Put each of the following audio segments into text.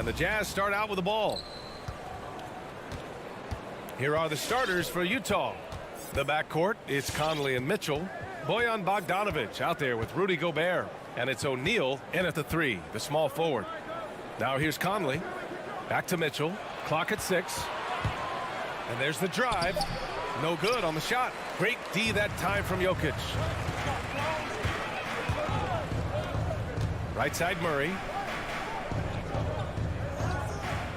And the Jazz start out with the ball. Here are the starters for Utah. The backcourt is Conley and Mitchell. Bojan Bogdanovic out there with Rudy Gobert. And it's O'Neal in at the 3, the small forward. Now here's Conley. Back to Mitchell. Clock at 6. And there's the drive. No good on the shot. Great D that time from Jokic. Right side Murray.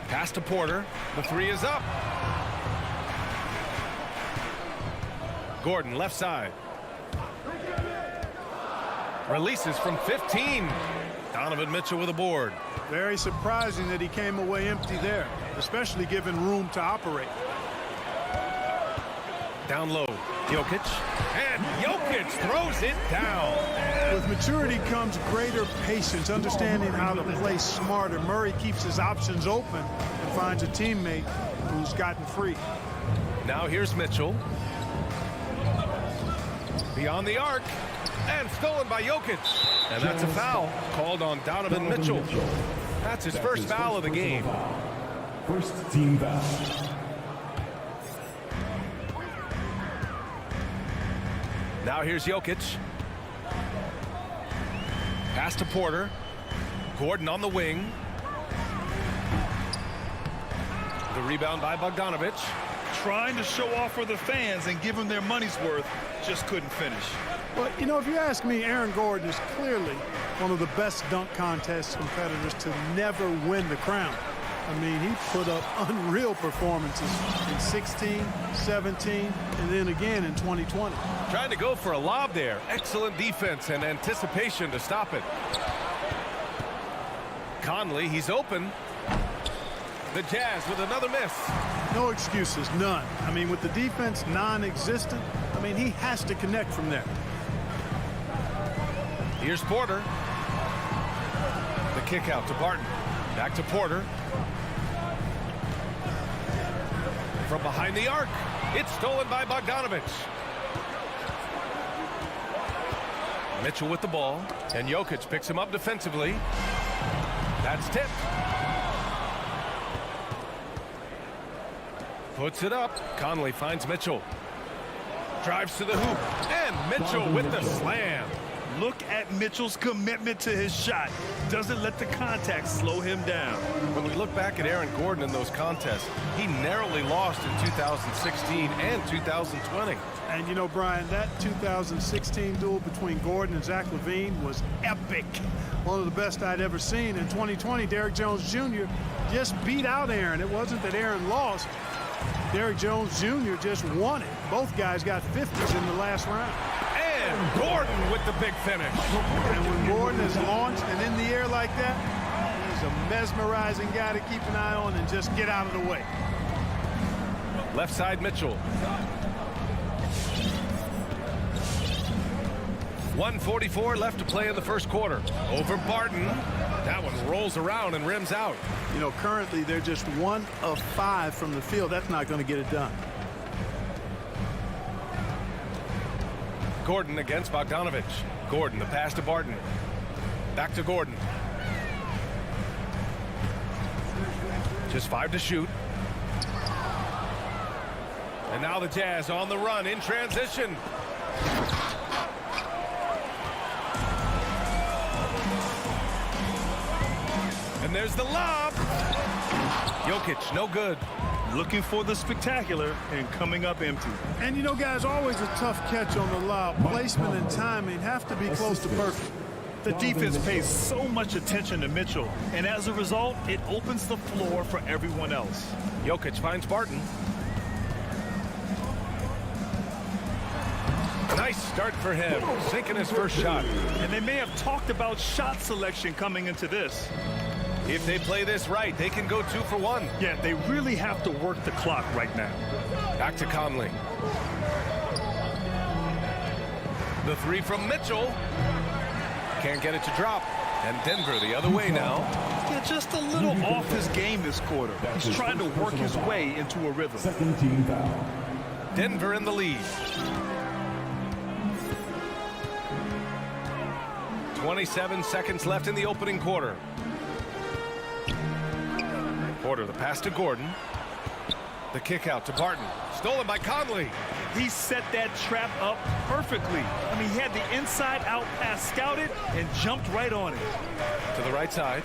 Pass to Porter. The 3 is up. Gordon left side. Releases from 15. Donovan Mitchell with a board. Very surprising that he came away empty there, especially given room to operate. Down low, Jokic. And Jokic throws it down. With maturity comes greater patience, understanding how to play smarter. Murray keeps his options open and finds a teammate who's gotten free. Now here's Mitchell. Beyond the arc. And stolen by Jokic. And that's a foul called on Donovan Mitchell. That's his first foul of the game. First team foul. Now here's Jokic. Pass to Porter. Gordon on the wing. The rebound by Bogdanovic. Trying to show off for the fans and give them their money's worth, just couldn't finish. Well, you know, if you ask me, Aaron Gordon is clearly one of the best dunk contest competitors to never win the crown. I mean, he put up unreal performances in 16, 17, and then again in 2020. Trying to go for a lob there. Excellent defense and anticipation to stop it. Conley, he's open. The Jazz with another miss. No excuses, none. I mean, with the defense non-existent, I mean, he has to connect from there. Here's Porter. The kick out to Barton. Back to Porter. From behind the arc. It's stolen by Bogdanovic. Mitchell with the ball. And Jokic picks him up defensively. That's tipped. Puts it up. Conley finds Mitchell. Drives to the hoop. And Mitchell with the slam. Look at Mitchell's commitment to his shot. Doesn't let the contact slow him down. When we look back at Aaron Gordon in those contests, he narrowly lost in 2016 and 2020. And you know, Brian, that 2016 duel between Gordon and Zach LaVine was epic. One of the best I'd ever seen. In 2020, Derrick Jones Jr. just beat out Aaron. It wasn't that Aaron lost. Derrick Jones Jr. just won it. Both guys got 50s in the last round. And Gordon with the big finish. And when Gordon is launched and in the air like that, he's a mesmerizing guy to keep an eye on and just get out of the way. Left side Mitchell. 1:44 left to play in the first quarter. Over Barton. That one rolls around and rims out. You know, currently they're just 1 of 5 from the field. That's not going to get it done. Gordon against Bogdanovic. Gordon, the pass to Barton. Back to Gordon. Just 5 to shoot. And now the Jazz on the run in transition. And there's the lob. Jokic, no good. Looking for the spectacular and coming up empty. And you know, guys, always a tough catch on the lob. Placement and timing have to be close to perfect. The defense pays so much attention to Mitchell, and as a result, it opens the floor for everyone else. Jokic finds Barton. Nice start for him, sinking his first shot. And they may have talked about shot selection coming into this. If they play this right, they can go 2 for 1. Yeah, they really have to work the clock right now. Back to Conley. The 3 from Mitchell. Can't get it to drop. And Denver the other way now. Yeah, just a little off his game this quarter. He's trying to work his way into a rhythm. Second team foul. Denver in the lead. 27 seconds left in the opening quarter. Porter, the pass to Gordon. The kick out to Barton. Stolen by Conley. He set that trap up perfectly. I mean, he had the inside-out pass scouted and jumped right on it. To the right side.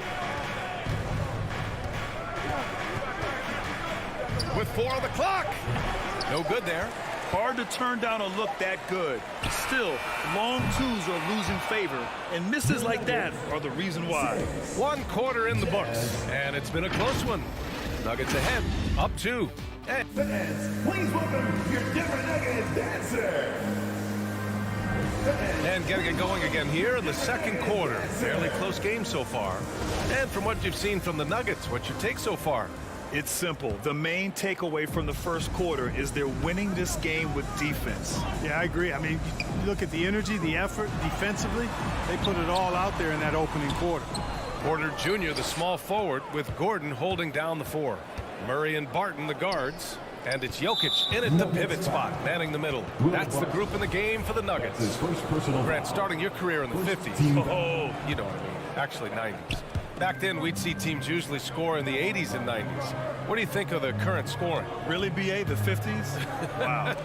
With 4 on the clock. No good there. Hard to turn down a look that good. Still, long twos are losing favor, and misses like that are the reason why. 1 quarter in the books, and it's been a close one. Nuggets ahead, up 2. Fans, please welcome your Denver Nuggets dancer. And getting it going again here in the second quarter. Fairly close game so far. And from what you've seen from the Nuggets, what's your take so far? It's simple. The main takeaway from the first quarter is they're winning this game with defense. Yeah, I agree. I mean, you look at the energy, the effort defensively. They put it all out there in that opening quarter. Porter Jr., the small forward, with Gordon holding down the 4. Murray and Barton, the guards. And it's Jokic in at the pivot spot, manning the middle. That's the group in the game for the Nuggets. His first personal Grant, foul. starting your career in the First 50s. team Oh, you know what I mean. Actually, 90s. Back then, we'd see teams usually score in the 80s and 90s. What do you think of the current scoring? Really, BA, the 50s? Wow.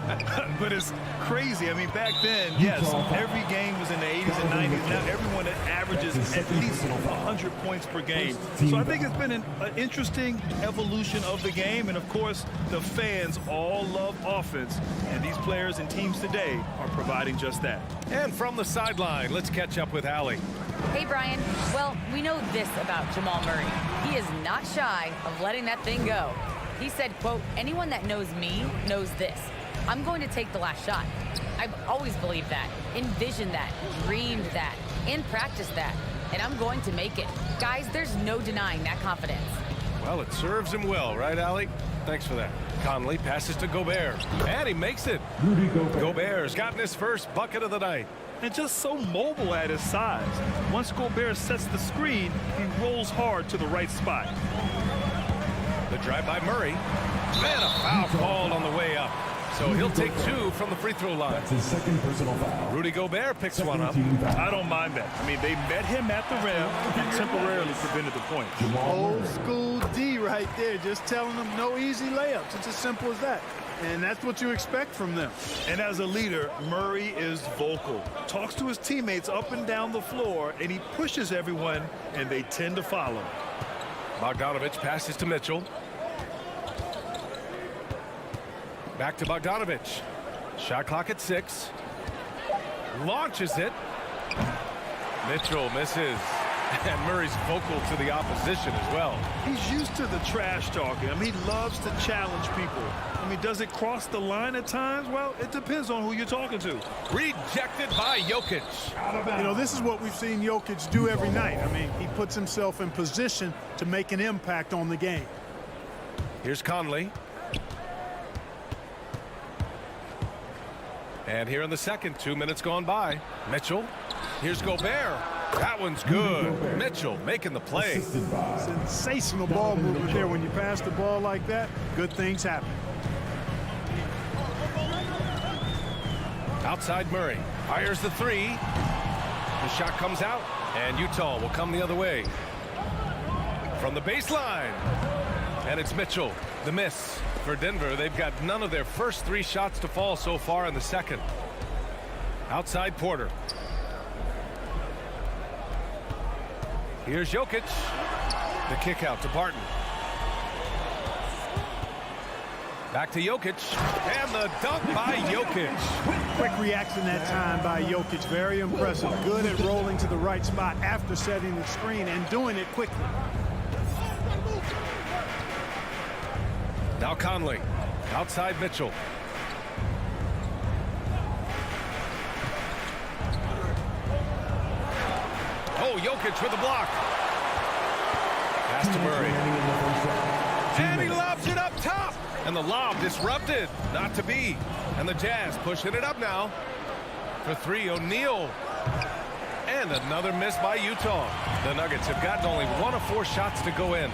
But it's crazy. I mean, back then, yes, every game was in the 80s and 90s. Now everyone averages at least 100 points per game. So I think it's been an interesting evolution of the game. And, of course, the fans all love offense. And these players and teams today are providing just that. And from the sideline, let's catch up with Allie. Hey, Brian. Well, we know this about Jamal Murray. He is not shy of letting that thing go. He said, quote, anyone that knows me knows this. I'm going to take the last shot. I've always believed that, envisioned that, dreamed that, and practiced that. And I'm going to make it. Guys, there's no denying that confidence. Well, it serves him well, right, Allie? Thanks for that. Conley passes to Gobert, and he makes it. Rudy Gobert. Gobert's gotten his first bucket of the night. And just so mobile at his size. Once Gobert sets the screen, he rolls hard to the right spot. The drive by Murray. And a foul called on the way up. So he'll take 2 from the free throw line. That's his second personal foul. Rudy Gobert picks one up. Team foul. I don't mind that. I mean, they met him at the rim and temporarily prevented the point. Jamal Old Murray. school D right there, just telling them no easy layups. It's as simple as that. And that's what you expect from them. And as a leader, Murray is vocal. Talks to his teammates up and down the floor, and he pushes everyone, and they tend to follow. Bogdanovich passes to Mitchell. Back to Bogdanovich. Shot clock at 6. Launches it. Mitchell misses. And Murray's vocal to the opposition as well. He's used to the trash talking. I mean, he loves to challenge people. I mean, does it cross the line at times? Well, it depends on who you're talking to. Rejected by Jokic. You know, this is what we've seen Jokic do every night. I mean, he puts himself in position to make an impact on the game. Here's Conley. And here in the second, 2 minutes gone by. Mitchell. Here's Gobert. That one's good. Mitchell making the play. Assisted by Sensational ball movement there. When you pass the ball like that, good things happen. Outside Murray. Fires the 3. The shot comes out. And Utah will come the other way. From the baseline. And it's Mitchell. The miss for Denver. They've got none of their first 3 shots to fall so far in the second. Outside Porter. Here's Jokic. The kick out to Barton. Back to Jokic. And the dunk by Jokic. Quick reaction that time by Jokic. Very impressive. Good at rolling to the right spot after setting the screen and doing it quickly. Now Conley. Outside Mitchell. Oh, Jokic with the block. Pass to Murray. And he lobs it up top. And the lob disrupted. Not to be. And the Jazz pushing it up now. For 3, O'Neal. And another miss by Utah. The Nuggets have gotten only 1 of 4 shots to go in.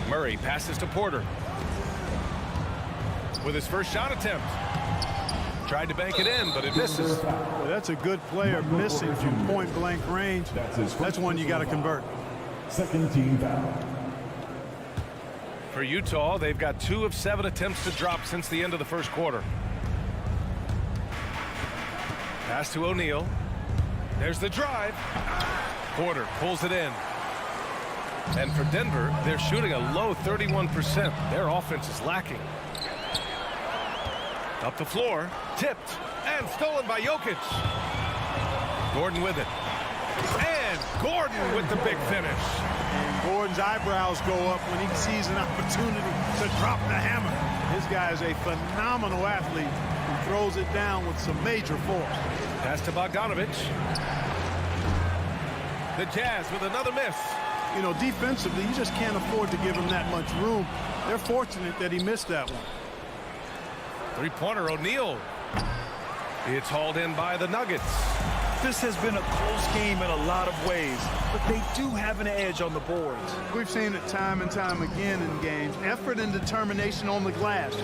Murray passes to Porter. With his first shot attempt. Tried to bank it in, but it misses. Well, that's a good player missing from point-blank range. That's his first That's one you got to personal convert. foul. Second team foul. For Utah, they've got 2 of 7 attempts to drop since the end of the first quarter. Pass to O'Neal. There's the drive. Porter pulls it in. And for Denver, they're shooting a low 31%. Their offense is lacking. Up the floor, tipped, and stolen by Jokic. Gordon with it. And Gordon with the big finish. And Gordon's eyebrows go up when he sees an opportunity to drop the hammer. This guy is a phenomenal athlete who throws it down with some major force. Pass to Bogdanovich. The Jazz with another miss. You know, defensively, you just can't afford to give him that much room. They're fortunate that he missed that one. Three-pointer, O'Neal. It's hauled in by the Nuggets. This has been a close game in a lot of ways, but they do have an edge on the boards. We've seen it time and time again in games. Effort and determination on the glass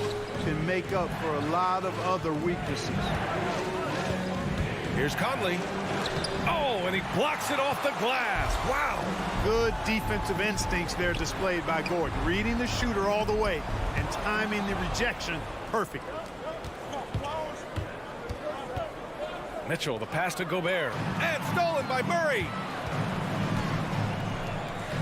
can make up for a lot of other weaknesses. Here's Conley. Oh, and he blocks it off the glass. Wow. Good defensive instincts there displayed by Gordon. Reading the shooter all the way and timing the rejection perfectly. Mitchell, the pass to Gobert. And stolen by Murray.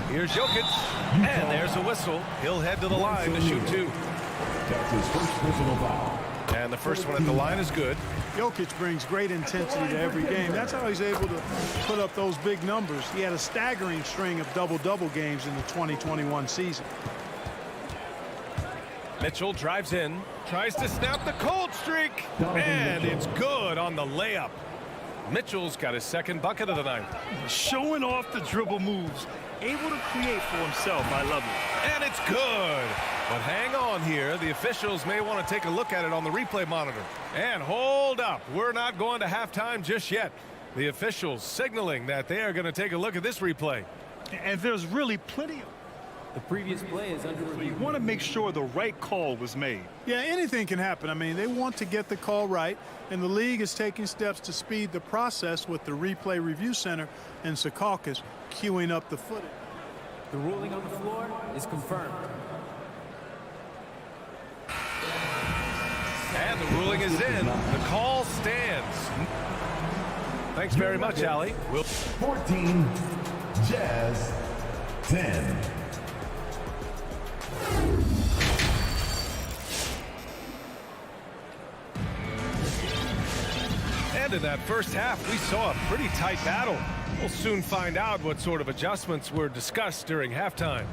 Here's Jokic. And there's a whistle. He'll head to the line to shoot 2. That's his first personal foul. And the first one at the line is good. Jokic brings great intensity to every game. That's how he's able to put up those big numbers. He had a staggering string of double-double games in the 2021 season. Mitchell drives in, tries to snap the cold streak, and it's good on the layup. Mitchell's got his second bucket of the night. Showing off the dribble moves, able to create for himself. I love it. And it's good. But hang on here. The officials may want to take a look at it on the replay monitor. And hold up. We're not going to halftime just yet. The officials signaling that they are going to take a look at this replay. And there's really plenty of... The previous play is under review. You want to make sure the right call was made. Yeah, anything can happen. I mean, they want to get the call right, and the league is taking steps to speed the process with the Replay Review Center and Secaucus queuing up the footage. The ruling on the floor is confirmed. And the ruling is in. The call stands. Thanks very much, Allie. 14, Jazz 10. And in that first half, we saw a pretty tight battle. We'll soon find out what sort of adjustments were discussed during halftime.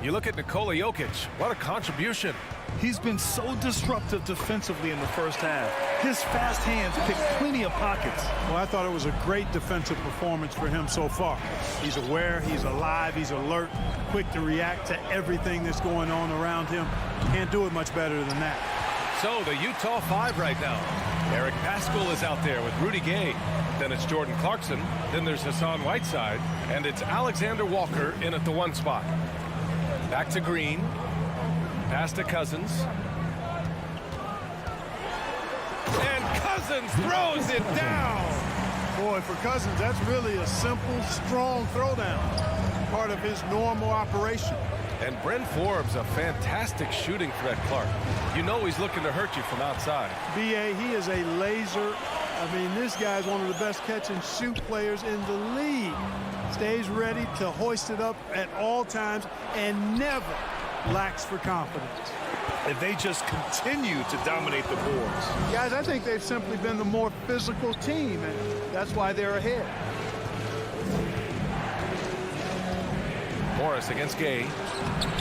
You look at Nikola Jokic, what a contribution. He's been so disruptive defensively in the first half. His fast hands pick plenty of pockets. Well, I thought it was a great defensive performance for him so far. He's aware, he's alive, he's alert, quick to react to everything that's going on around him. Can't do it much better than that. So the Utah 5 right now. Eric Paschall is out there with Rudy Gay. Then it's Jordan Clarkson. Then there's Hassan Whiteside. And it's Alexander Walker in at the 1 spot. Back to Green. Pass to Cousins. And Cousins throws it down. Boy, for Cousins, that's really a simple, strong throwdown. Part of his normal operation. And Bryn Forbes, a fantastic shooting threat, Clark. You know he's looking to hurt you from outside. B.A., he is a laser. I mean, this guy's one of the best catch-and-shoot players in the league. Stays ready to hoist it up at all times and never lacks for confidence. And they just continue to dominate the boards. Guys, I think they've simply been the more physical team, and that's why they're ahead. Morris against Gay.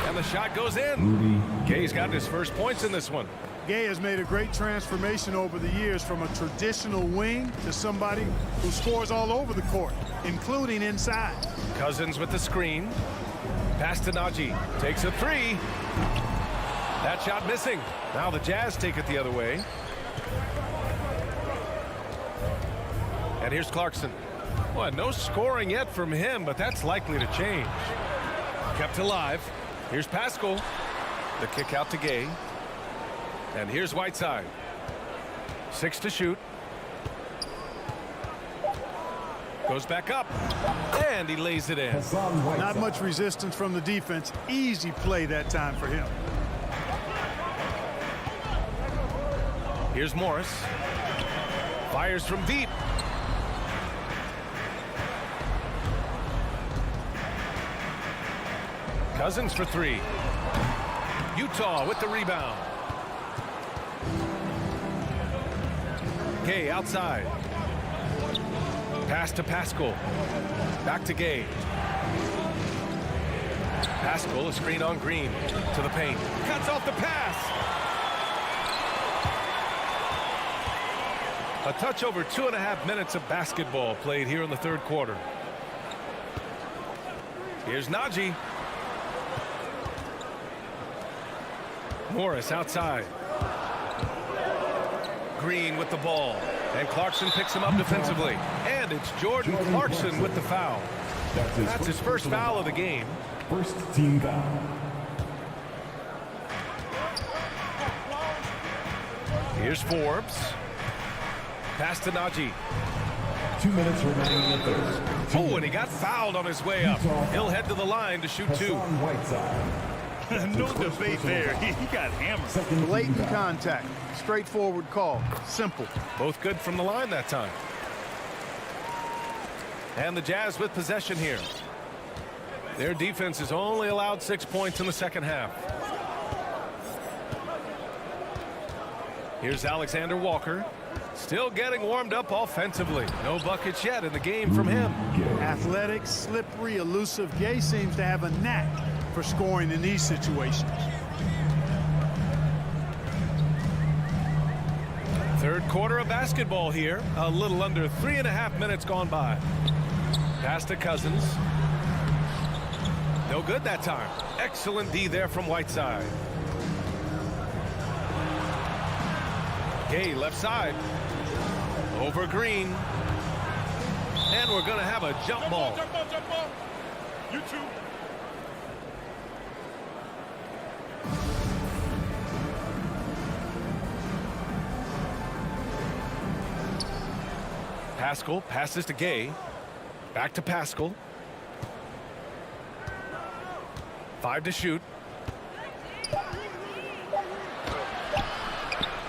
And the shot goes in. Gay's got his first points in this one. Gay has made a great transformation over the years from a traditional wing to somebody who scores all over the court, including inside. Cousins with the screen. Pass to Najee. Takes a 3. That shot missing. Now the Jazz take it the other way. And here's Clarkson. Well, no scoring yet from him, but that's likely to change. Kept alive. Here's Paschall. The kick out to Gay. And here's Whiteside. 6 to shoot. Goes back up. And he lays it in. Not much resistance from the defense. Easy play that time for him. Here's Morris. Fires from deep. Cousins for three. Utah with the rebound. Gay outside. Pass to Pascal. Back to Gay. Pascal, a screen on Green. To the paint. Cuts off the pass. A touch over 2.5 minutes of basketball played here in the third quarter. Here's Najee. Morris outside. Green with the ball. And Clarkson picks him up defensively. And it's Jordan Clarkson with the foul. That's his first foul of the game. First team foul. Here's Forbes. Pass to Najee. 2 minutes remaining in the third. Oh, and he got fouled on his way up. He'll head to the line to shoot two. Hassan Whiteside. No debate there. He got hammered. Blatant contact. Straightforward call. Simple. Both good from the line that time. And the Jazz with possession here. Their defense has only allowed 6 points in the second half. Here's Alexander Walker. Still getting warmed up offensively. No buckets yet in the game from him. Athletic, slippery, elusive. Gay seems to have a knack for scoring in these situations. Third quarter of basketball here. A little under 3.5 minutes gone by. Pass to Cousins. No good that time. Excellent D there from Whiteside. Gay left side. Over Green. And we're going to have a jump ball. Jump ball. You too. Pascal passes to Gay. Back to Pascal. 5 to shoot.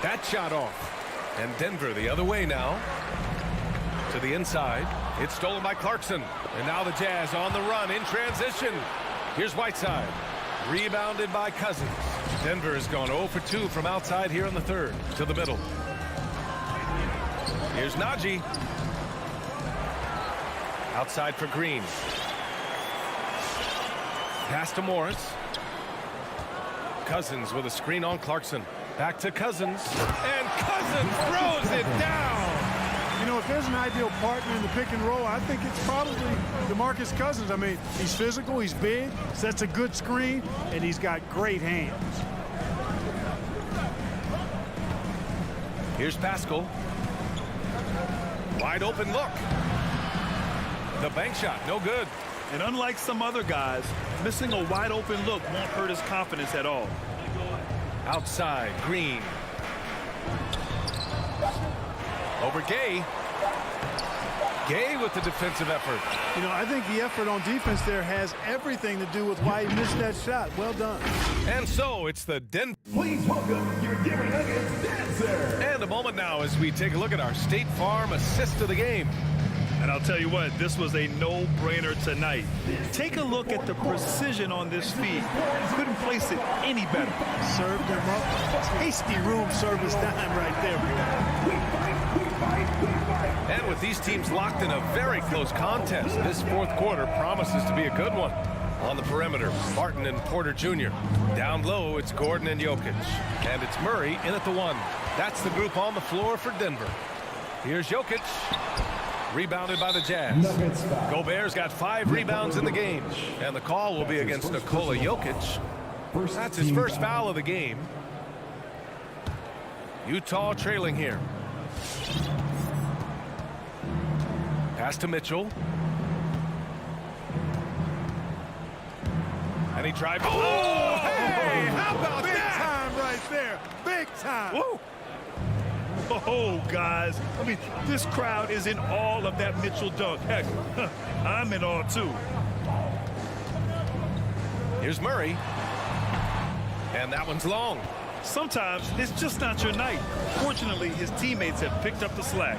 That shot off. And Denver the other way now. To the inside. It's stolen by Clarkson. And now the Jazz on the run in transition. Here's Whiteside. Rebounded by Cousins. Denver has gone 0 for 2 from outside here in the third. To the middle. Here's Najee. Outside for Green. Pass to Morris. Cousins with a screen on Clarkson. Back to Cousins. And Cousins throws it down. You know, if there's an ideal partner in the pick and roll, I think it's probably DeMarcus Cousins. I mean, he's physical, he's big, sets a good screen, and he's got great hands. Here's Pascal. Wide open look. The bank shot, no good. And unlike some other guys, missing a wide open look won't hurt his confidence at all. Outside, Green. Over Gay. Gay with the defensive effort. You know, I think the effort on defense there has everything to do with why he missed that shot. Well done. And so it's the Denver. Please welcome your Denver Nuggets dancer. And a moment now as we take a look at our State Farm assist of the game. And I'll tell you what, this was a no-brainer tonight. Take a look at the precision on this feed. Couldn't place it any better. Served him up. Tasty room service dime right there. And with these teams locked in a very close contest, this fourth quarter promises to be a good one. On the perimeter, Martin and Porter Jr. Down low, it's Gordon and Jokic. And it's Murray in at the 1. That's the group on the floor for Denver. Here's Jokic. Rebounded by the Jazz. Gobert's got 5 rebounds in the game. And the call will be against Nikola Jokic. That's his first foul of the game. Utah trailing here. Pass to Mitchell. And he tried. Oh, hey, how about Big that? time right there. Big time. Woo! Oh, guys. I mean, this crowd is in awe of that Mitchell dunk. Heck, I'm in awe, too. Here's Murray. And that one's long. Sometimes it's just not your night. Fortunately, his teammates have picked up the slack.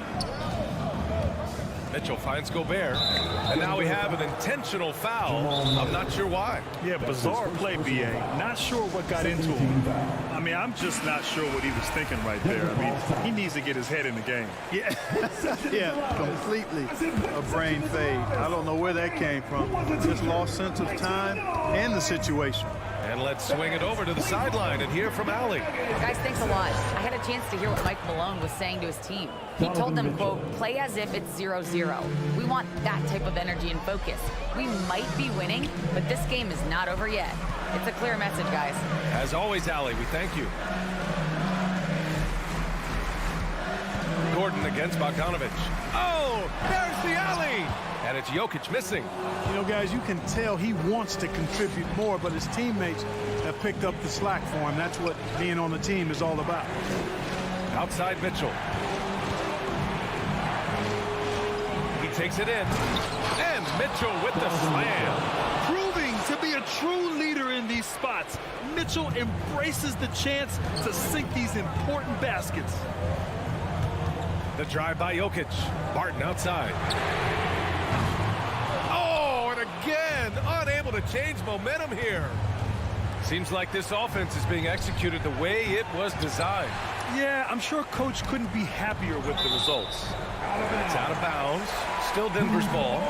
Mitchell finds Gobert, and now we have an intentional foul. I'm not sure why. Yeah, bizarre play, B.A. Not sure what got into him. I mean, I'm just not sure what he was thinking right there. I mean, he needs to get his head in the game. Yeah, yeah, completely a brain fade. I don't know where that came from. Just lost sense of time and the situation. And let's swing it over to the sideline and hear from Allie. Guys, thanks a lot. I had a chance to hear what Mike Malone was saying to his team. He told them, quote, play as if it's 0-0. We want that type of energy and focus. We might be winning, but this game is not over yet. It's a clear message, guys. As always, Allie, we thank you. Gordon against Bogdanovic. Oh, there's the alley! And it's Jokic missing. You know, guys, you can tell he wants to contribute more, but his teammates have picked up the slack for him. That's what being on the team is all about. Outside Mitchell. He takes it in. And Mitchell with the slam. Proving to be a true leader in these spots, Mitchell embraces the chance to sink these important baskets. The drive by Jokic. Barton outside. Oh, and again, unable to change momentum here. Seems like this offense is being executed the way it was designed. Yeah, I'm sure Coach couldn't be happier with the results. It's out of bounds. Still Denver's ball.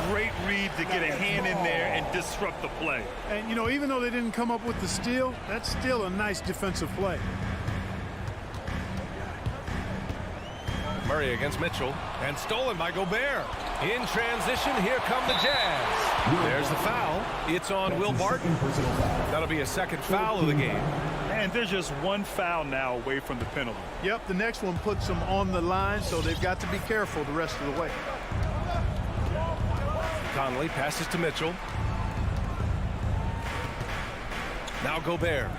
Great read to get a hand in there and disrupt the play. And, you know, even though they didn't come up with the steal, that's still a nice defensive play. Murray against Mitchell, and stolen by Gobert. In transition, here come the Jazz. There's the foul. It's on Will Barton. That'll be a second foul of the game. And there's just one foul now away from the penalty. Yep, the next one puts them on the line, so they've got to be careful the rest of the way. Conley passes to Mitchell. Now Gobert.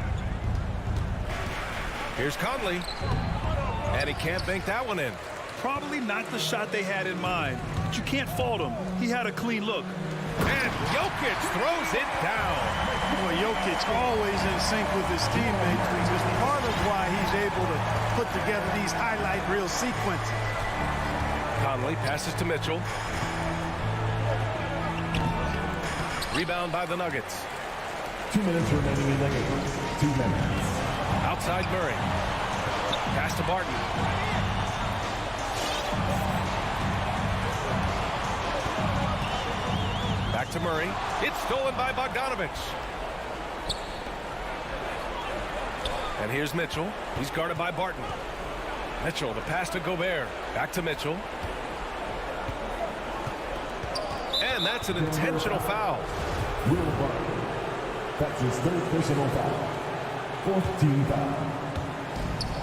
Here's Conley. And he can't bank that one in. Probably not the shot they had in mind, but you can't fault him. He had a clean look. And Jokic throws it down. Boy, Jokic always in sync with his teammates, which is part of why he's able to put together these highlight reel sequences. Conley passes to Mitchell. Rebound by the Nuggets. 2 minutes remaining in the game. 2 minutes. Outside Murray. Pass to Barton. Back to Murray. It's stolen by Bogdanovic. And here's Mitchell. He's guarded by Barton. Mitchell, the pass to Gobert. Back to Mitchell. And that's an intentional foul. Will Barton. That's his third personal foul. Fourth team foul.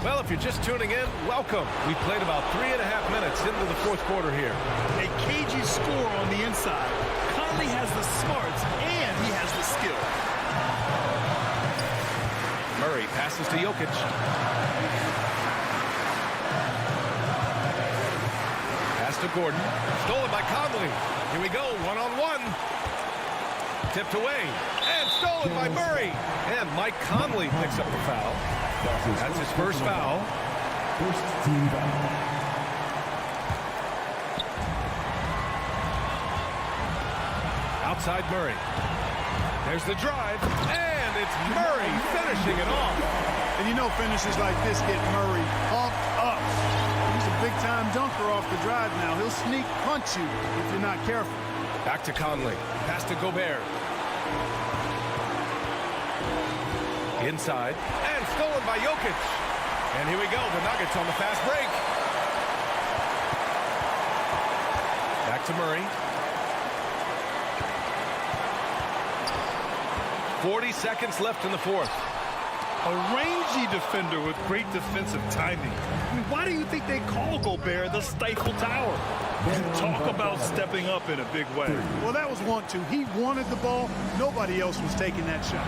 Well, if you're just tuning in, welcome. We played about 3.5 minutes into the fourth quarter here. A cagey score on the inside. Conley has the smarts and he has the skill. Murray passes to Jokic. Pass to Gordon. Stolen by Conley. Here we go, one-on-one. Tipped away. And stolen by Murray. And Mike Conley picks up the foul. That's his first foul. First team foul. Outside Murray. There's the drive. And it's Murray finishing it off. And you know finishes like this get Murray pumped up. He's a big-time dunker off the drive now. He'll sneak punch you if you're not careful. Back to Conley. Pass to Gobert. Inside. And stolen by Jokic. And here we go. The Nuggets on the fast break. Back to Murray. 40 seconds left in the fourth. A rangy defender with great defensive timing. I mean, why do you think they call Gobert the Stifle Tower? Talk about stepping up in a big way. Well, that was want to. He wanted the ball. Nobody else was taking that shot.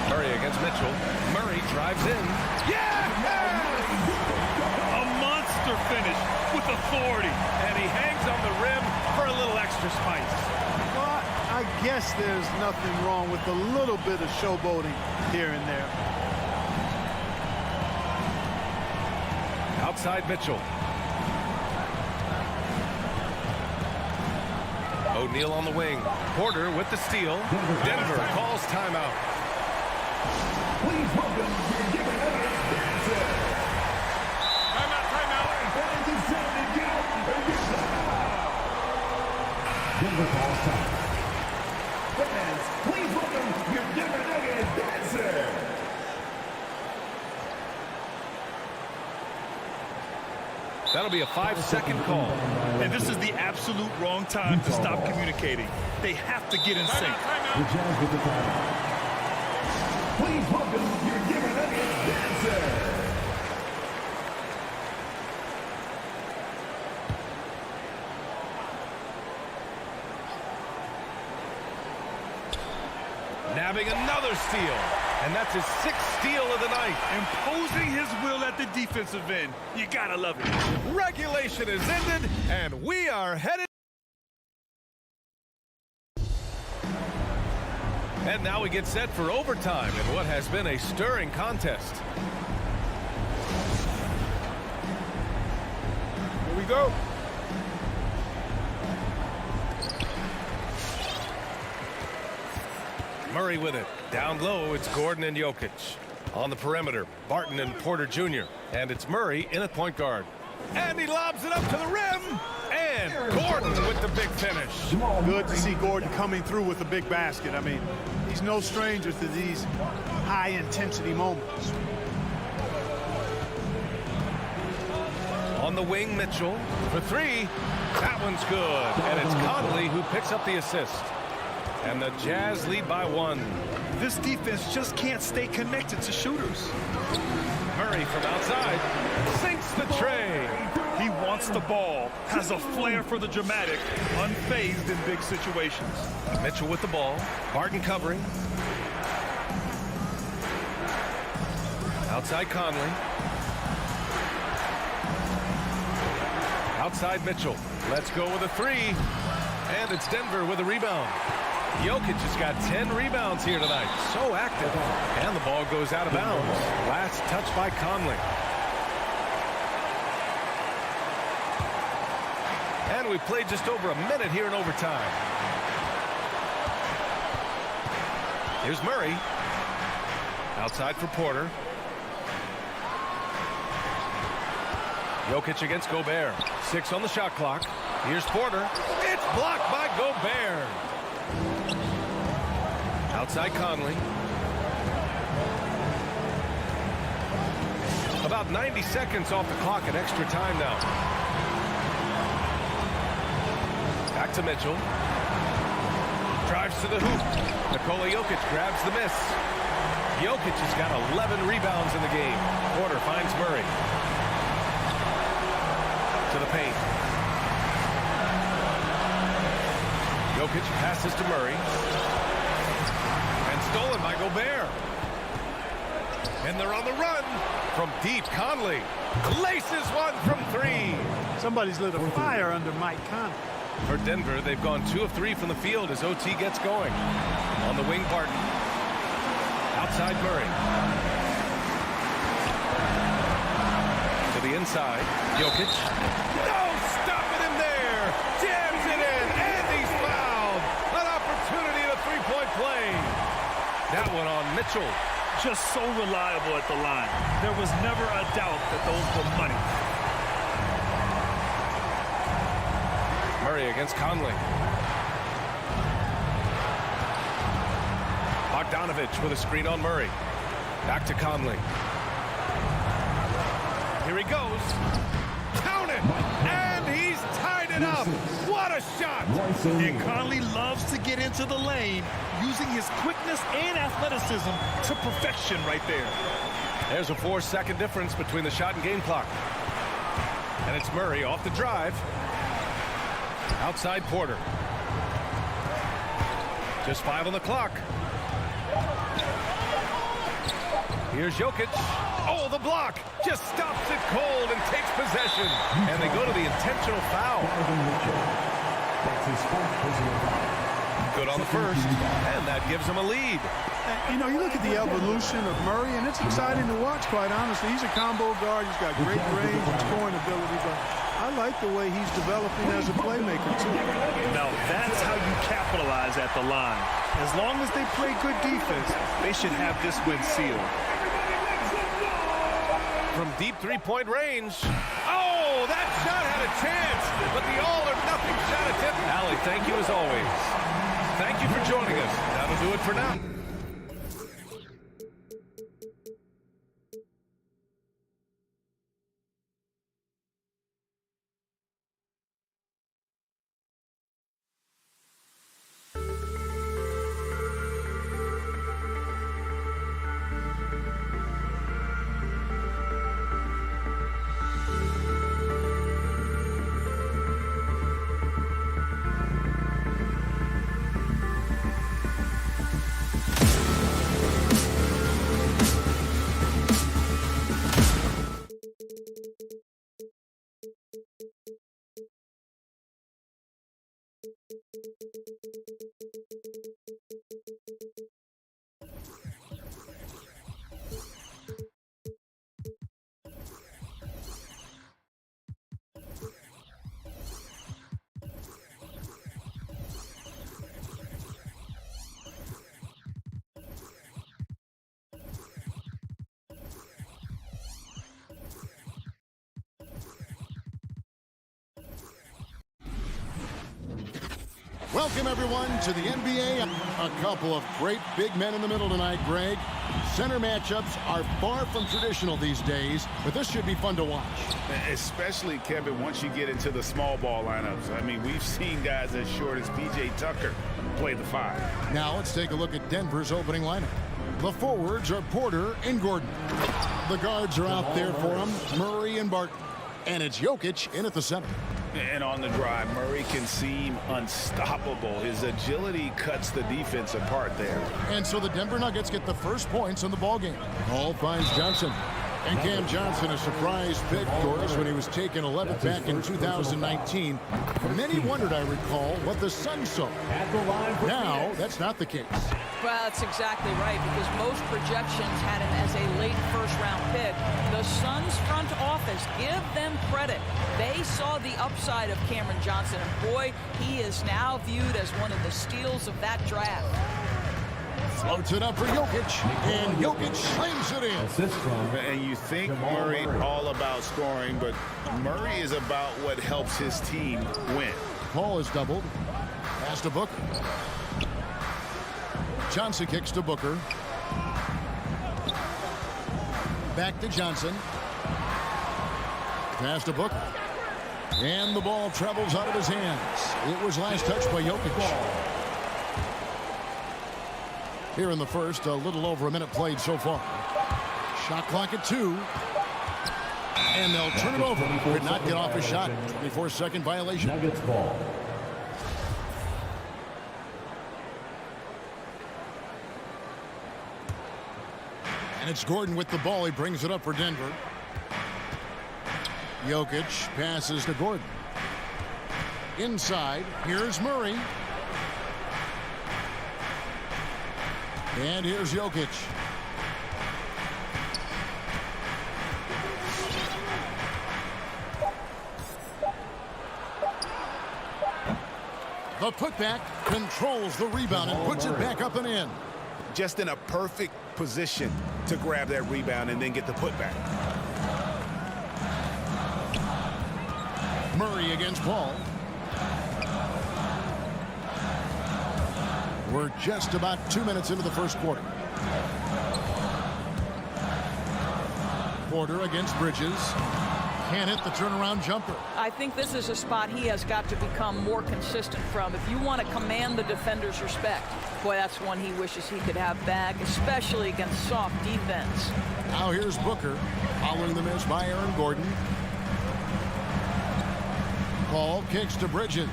Murray against Mitchell. Murray drives in. Yeah! A monster finish with authority. And he hangs on the rim for a little extra spice. Well, I I guess there's nothing wrong with a little bit of showboating here and there. Outside Mitchell. O'Neal on the wing. Porter with the steal. Denver calls timeout. Please welcome your giving dancer. Timeout. Denver calls time. Fans, please welcome your giving dancer. That'll be a 5-second call. And this is the absolute wrong time to stop communicating. They have to get in sync. The Jazz with the timeout. Please welcome your giving dancer. Nabbing another steal. And that's his 6th steal of the night. Imposing his will at the defensive end. You gotta love it. Regulation is ended, and we are headed. And now we get set for overtime in what has been a stirring contest. Here we go. Murray with it. Down low, it's Gordon and Jokic. On the perimeter, Barton and Porter Jr. And it's Murray in at point guard. And he lobs it up to the rim. And Gordon with the big finish. Good to see Gordon coming through with a big basket. I mean, he's no stranger to these high-intensity moments. On the wing, Mitchell for 3. That one's good. And it's Conley who picks up the assist. And the Jazz lead by 1. This defense just can't stay connected to shooters. Murray from outside sinks the tray. He wants the ball, has a flair for the dramatic, unfazed in big situations. Mitchell with the ball. Barton covering. Outside Conley. Outside Mitchell. Let's go with a 3. And it's Denver with a rebound. Jokic has got 10 rebounds here tonight. So active. And the ball goes out of bounds. Last touch by Conley. And we played just over a minute here in overtime. Here's Murray. Outside for Porter. Jokic against Gobert. 6 on the shot clock. Here's Porter. It's blocked by Gobert. Outside Conley. About 90 seconds off the clock at extra time now. Back to Mitchell. Drives to the hoop. Nikola Jokic grabs the miss. Jokic has got 11 rebounds in the game. Porter finds Murray. To the paint. Jokic passes to Murray. And stolen by Gobert. And they're on the run. From deep, Conley laces one from 3. Somebody's lit a fire under Mike Conley. For Denver, they've gone 2 of 3 from the field as OT gets going. On the wing, Barton. Outside Murray. To the inside, Jokic. No, stopping him there. Jams it in, and he's fouled. An opportunity at a 3-point play. That one on Mitchell. Just so reliable at the line. There was never a doubt that those were money. Murray against Conley. Bogdanovich with a screen on Murray. Back to Conley. Here he goes. Count it! And he's tied it up. What a shot! And Conley loves to get into the lane, using his quickness and athleticism to perfection right there. There's a 4-second difference between the shot and game clock. And it's Murray off the drive. Outside Porter. Just 5 on the clock. Here's Jokic. Oh, the block. Just stops it cold and takes possession. And they go to the intentional foul. That's his 4th personal foul. good on the first, and that gives them a lead. You know, you look at the evolution of Murray, and it's exciting to watch, quite honestly. He's a combo guard. He's got great range and scoring ability, but I like the way he's developing as a playmaker, too. Now, that's how you capitalize at the line. As long as they play good defense, they should have this win sealed. From deep three-point range. Oh, that shot had a chance, but the all-or-nothing shot attempt. Allie, thank you as always. Thank you for joining us. That'll do it for now. Welcome, everyone, to the NBA. A couple of great big men in the middle tonight, Greg. Center matchups are far from traditional these days, but this should be fun to watch. Especially, Kevin, once you get into the small ball lineups. I mean, we've seen guys as short as P.J. Tucker play the 5. Now let's take a look at Denver's opening lineup. The forwards are Porter and Gordon. The guards are out there for them, Murray and Barton. And it's Jokic in at the center. And on the drive, Murray can seem unstoppable. His agility cuts the defense apart there. And so the Denver Nuggets get the first points in the ballgame. Hall finds Johnson. And Cam Johnson, a surprise pick, of course, when he was taken 11th back in 2019. Many wondered, I recall, what the Suns saw. Now, that's not the case. Well, that's exactly right, because most projections had him as a late first-round pick. The Suns front office, give them credit. They saw the upside of Cameron Johnson, and boy, he is now viewed as one of the steals of that draft. Floats it up for Jokic, and Jokic slams it in. And you think Murray all about scoring, but Murray is about what helps his team win. Paul is doubled. Pass to Booker. Johnson kicks to Booker. Back to Johnson. Pass to Booker. And the ball travels out of his hands. It was last touched by Jokic. Here in the first, a little over a minute played so far. Shot clock at 2. And they'll turn it over. Could not get off a shot. 24-second violation. Nuggets ball. And it's Gordon with the ball. He brings it up for Denver. Jokic passes to Gordon. Inside, here's Murray. And here's Jokic. The putback controls the rebound and puts it back up and in. Just in a perfect position to grab that rebound and then get the putback. Murray against Paul. We're just about 2 minutes into the first quarter. Porter against Bridges. Can't hit the turnaround jumper. I think this is a spot he has got to become more consistent from. If you want to command the defender's respect, boy, that's one he wishes he could have back, especially against soft defense. Now here's Booker, following the miss by Aaron Gordon. Paul kicks to Bridges.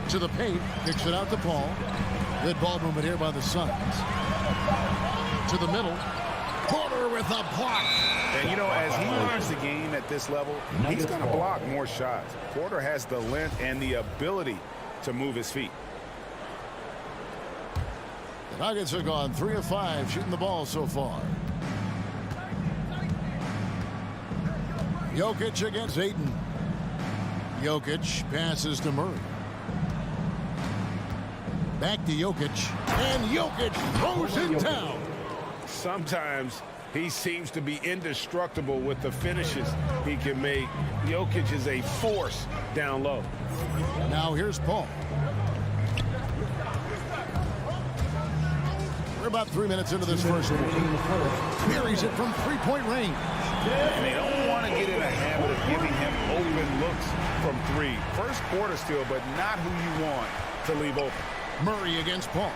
To the paint, kicks it out to Paul. Good ball movement here by the Suns. To the middle. Porter with a block. And, you know, as he learns the game at this level, he's going to block more shots. Porter has the length and the ability to move his feet. The Nuggets have gone 3 of 5 shooting the ball so far. Jokic against Ayton. Jokic passes to Murray. Back to Jokic. And Jokic throws it down. Sometimes he seems to be indestructible with the finishes he can make. Jokic is a force down low. Now here's Paul. We're about 3 minutes into this first quarter. Carries it from three-point range. And they don't want to get in a habit of giving him open looks from three. First quarter still, but not who you want to leave open. Murray against Paul.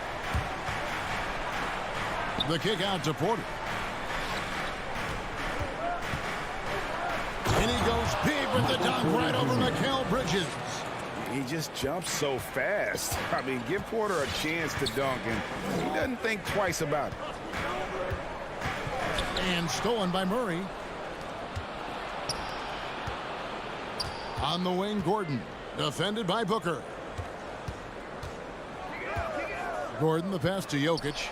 The kick out to Porter. And he goes big with the dunk right over Mikal Bridges. He just jumps so fast. I mean, give Porter a chance to dunk, and he doesn't think twice about it. And stolen by Murray. On the wing, Gordon. Defended by Booker. Gordon, the pass to Jokic.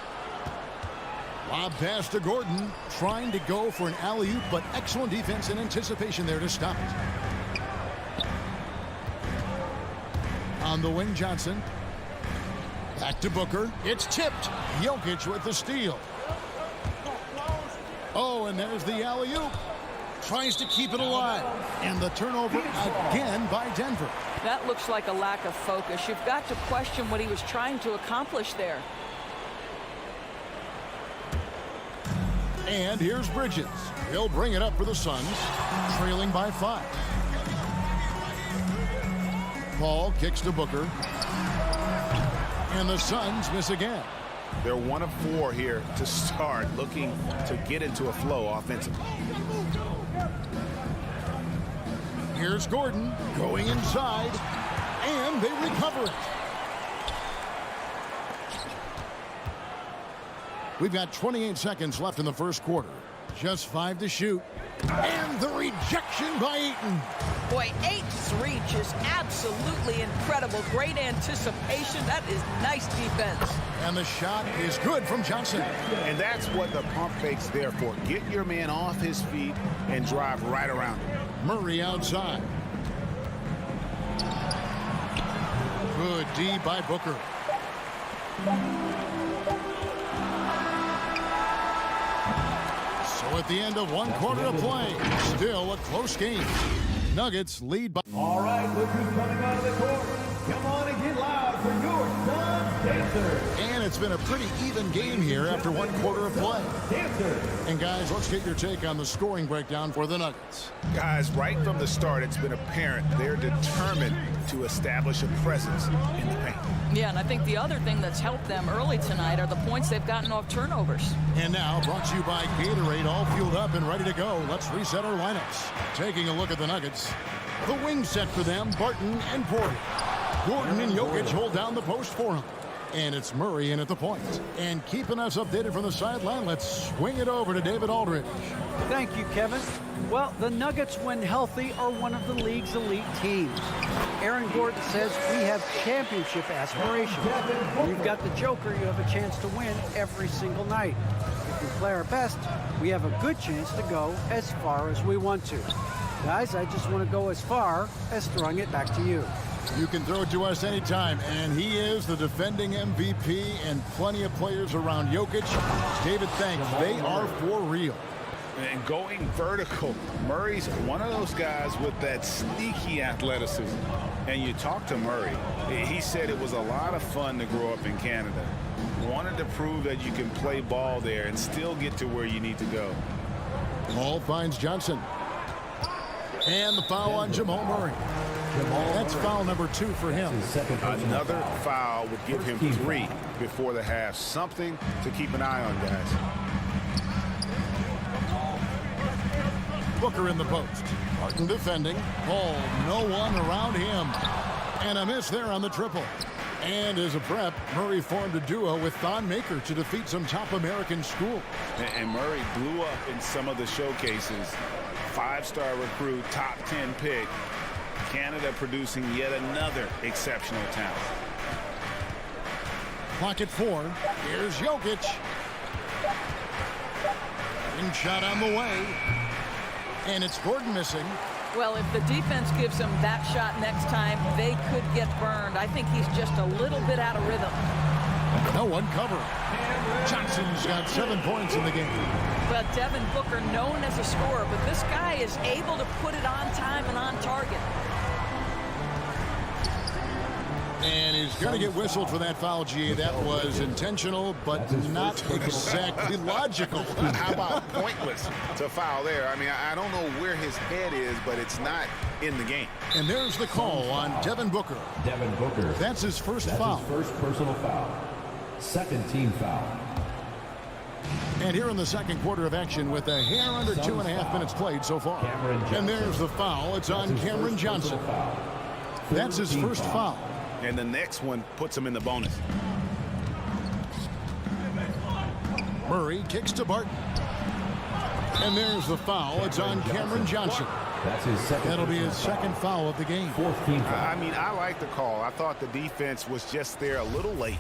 Lob pass to Gordon. Trying to go for an alley-oop, but excellent defense and anticipation there to stop it. On the wing, Johnson. Back to Booker. It's tipped. Jokic with the steal. Oh, and there's the alley-oop. Tries to keep it alive. And the turnover again by Denver. That looks like a lack of focus. You've got to question what he was trying to accomplish there. And here's Bridges. He'll bring it up for the Suns, trailing by 5. Paul kicks to Booker. And the Suns miss again. They're 1 of 4 here to start, looking to get into a flow offensively. Here's Gordon going inside, and they recover it. We've got 28 seconds left in the first quarter. Just 5 to shoot. And the rejection by Ayton. Boy, Ayton's reach is absolutely incredible. Great anticipation. That is nice defense. And the shot is good from Johnson. And that's what the pump fake's there for. Get your man off his feet and drive right around him. Murray outside. Good D by Booker. So at the end of 1 quarter of play, still a close game. Nuggets lead by... All right, look who's coming out of the court. Come on and get loud for your Suns Dancers. And it's been a pretty even game here after 1 quarter of play. And guys, let's get your take on the scoring breakdown for the Nuggets. Guys, right from the start, it's been apparent they're determined to establish a presence in the paint. Yeah, and I think the other thing that's helped them early tonight are the points they've gotten off turnovers. And now, brought to you by Gatorade, all fueled up and ready to go. Let's reset our lineups. Taking a look at the Nuggets. The wing set for them, Barton and Porter. Gordon and Jokic hold down the post for him. And it's Murray in at the point. And keeping us updated from the sideline, let's swing it over to David Aldridge. Thank you, Kevin. Well, the Nuggets, when healthy, are one of the league's elite teams. Aaron Gordon says we have championship aspirations. When you've got the Joker, you have a chance to win every single night. If we play our best, we have a good chance to go as far as we want to. Guys, I just want to go as far as throwing it back to you. You can throw it to us anytime, and he is the defending MVP and plenty of players around Jokic. David, thanks. They are for real. And going vertical, Murray's one of those guys with that sneaky athleticism. And you talk to Murray, he said it was a lot of fun to grow up in Canada. Wanted to prove that you can play ball there and still get to where you need to go. Ball finds Johnson. And the foul on Jamal Murray. That's foul number 2 for him. Another foul would give him 3 before the half. Something to keep an eye on, guys. Booker in the post. Barton defending. Paul, no one around him. And a miss there on the triple. And as a prep, Murray formed a duo with Thon Maker to defeat some top American schools. And Murray blew up in some of the showcases. 5-star recruit, top 10 pick. Canada producing yet another exceptional talent. Clock at 4. Here's Jokic. And shot on the way. And it's Gordon missing. Well, if the defense gives him that shot next time, they could get burned. I think he's just a little bit out of rhythm. No one covering. Johnson's got 7 points in the game. Well, Devin Booker, known as a scorer, but this guy is able to put it on time and on target. And he's going to get whistled for that foul, G. That was intentional, but not exactly logical. How about pointless to foul there? I mean, I don't know where his head is, but it's not in the game. And there's the call on Devin Booker. Devin Booker. That's his first foul. His first personal foul. Second team foul. And here in the second quarter of action with a hair under 2.5 minutes played so far. And there's the foul. It's on Cameron Johnson. That's his first foul. And the next one puts him in the bonus. Murray kicks to Barton. And there's the foul. It's on Cameron Johnson. That's his second. That'll be his second foul of the game. Fourth team foul. I mean, I like the call. I thought the defense was just there a little late.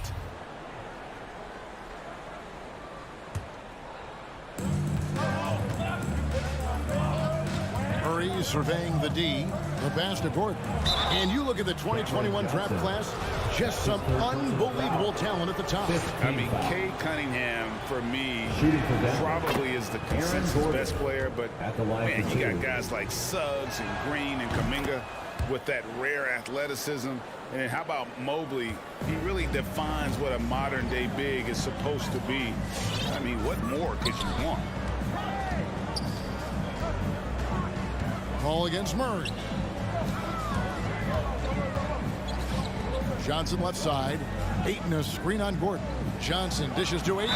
Murray surveying the D. The pass to Gordon. And you look at the 2021 draft class, just some unbelievable talent at the top. I mean, Cade Cunningham, for me, probably is the consensus best player. But, man, you got guys like Suggs and Green and Kuminga with that rare athleticism. And how about Mobley? He really defines what a modern-day big is supposed to be. I mean, what more could you want? Ball against Murray. Johnson left side. Ayton a screen on Gordon. Johnson dishes to Ayton.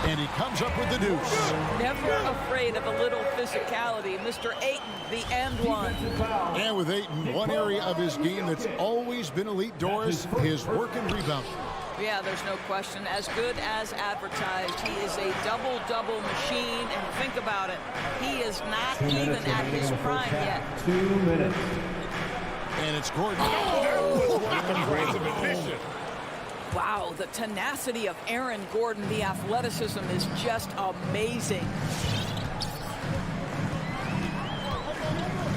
And he comes up with the deuce. Never afraid of a little physicality. Mr. Ayton, the end one. And with Ayton, one area of his game that's always been elite, Doris, his work and rebound. Yeah, there's no question. As good as advertised, he is a double-double machine. And think about it, he is not even at his prime yet. 2 minutes. And it's Gordon. Wow, the tenacity of Aaron Gordon, the athleticism is just amazing.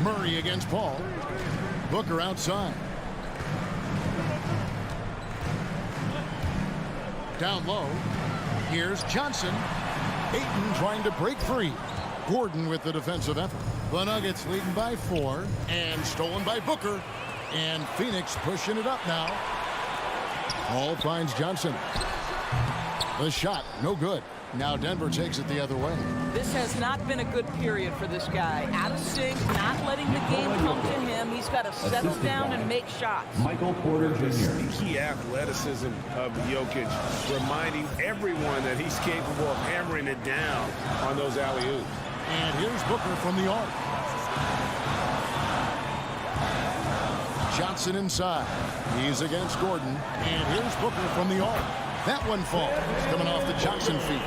Murray against Paul. Booker outside. Down low. Here's Johnson. Ayton trying to break free. Gordon with the defensive effort. The Nuggets leading by 4 and stolen by Booker. And Phoenix pushing it up now. Hall finds Johnson. The shot, no good. Now Denver takes it the other way. This has not been a good period for this guy. Out of sync, not letting the game come to him. He's got to settle down and make shots. Michael Porter Jr. Sneaky athleticism of Jokic, reminding everyone that he's capable of hammering it down on those alley-oops. And here's Booker from the arc. Johnson inside. He's against Gordon. And here's Booker from the arc. That one falls. Coming off the Johnson feet.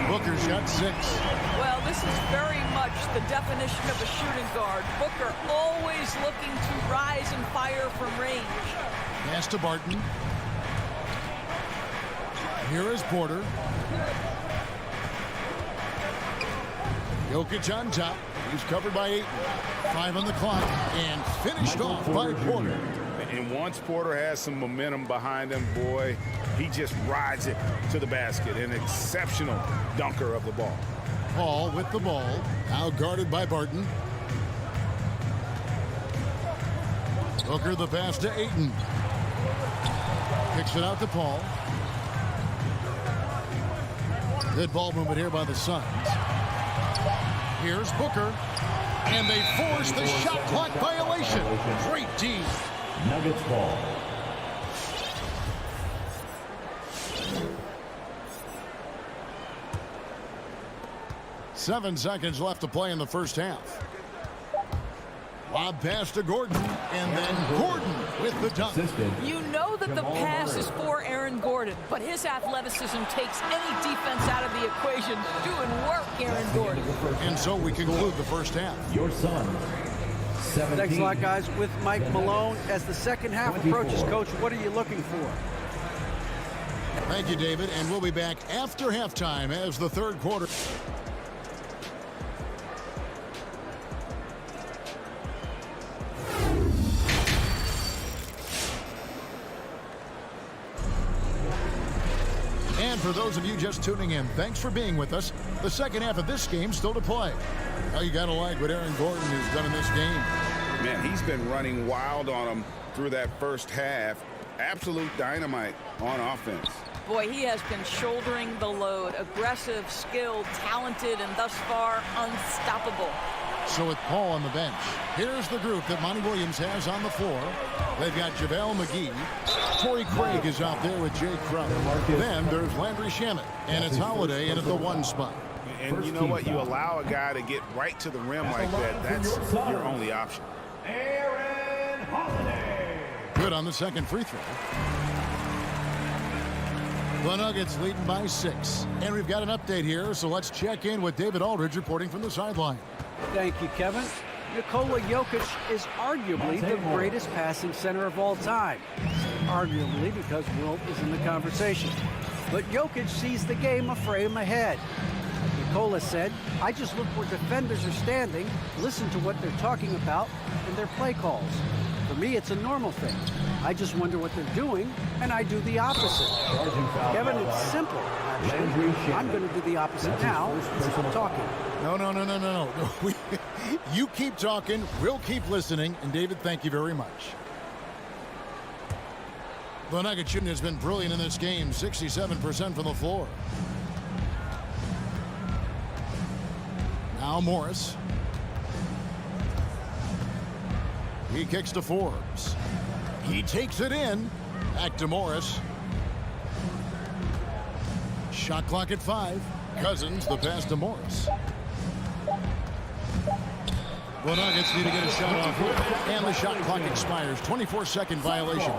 Booker shot 6. Well, this is very much the definition of a shooting guard. Booker always looking to rise and fire from range. Pass to Barton. Here is Porter. Jokic on top. He's covered by 8. 5 on the clock. And finished off by Porter. And once Porter has some momentum behind him, boy, he just rides it to the basket. An exceptional dunker of the ball. Paul with the ball. Now guarded by Barton. Booker the pass to Ayton. Kicks it out to Paul. Good ball movement here by the Suns. Here's Booker. And they force the shot clock violation. Great D. Nuggets ball. Seven seconds left to play in the first half. Lob pass to Gordon. And then Gordon with the dunk. You know that the pass is for Aaron Gordon, but his athleticism takes any defense out of the equation. Doing work, Aaron Gordon. And so we conclude the first half. Your son, 17. Thanks a lot, guys. With Mike Malone, as the second half approaches, Coach, what are you looking for? Thank you, David. And we'll be back after halftime as the third quarter. And for those of you just tuning in, thanks for being with us. The second half of this game still to play. Well, you got to like what Aaron Gordon has done in this game. Man, he's been running wild on him through that first half. Absolute dynamite on offense. Boy, he has been shouldering the load. Aggressive, skilled, talented, and thus far unstoppable. So with Paul on the bench, here's the group that Monty Williams has on the floor. They've got JaVale McGee. Torrey Craig is out there with Jay Crum. Then there's Landry Shamet, and it's Holiday in at the 1 spot. And you know what? You allow a guy to get right to the rim like that. That's your only option. Aaron Holiday. Good on the second free throw. The Nuggets leading by 6. And we've got an update here, so let's check in with David Aldridge reporting from the sideline. Thank you, Kevin. Nikola Jokic is arguably the greatest passing center of all time. Arguably because Wilt is in the conversation. But Jokic sees the game a frame ahead. Nikola said, I just look where defenders are standing, listen to what they're talking about, and their play calls. For me, it's a normal thing. I just wonder what they're doing, and I do the opposite. Kevin, it's simple, actually. I'm going to do the opposite now instead of talking. No. You keep talking, we'll keep listening, and David, thank you very much. The Nuggets shooting has been brilliant in this game, 67% from the floor. Now Morris. He kicks to Forbes. He takes it in. Back to Morris. Shot clock at 5. Cousins, the pass to Morris. The Nuggets need to get a shot off here. And the shot clock expires. 24-second violation.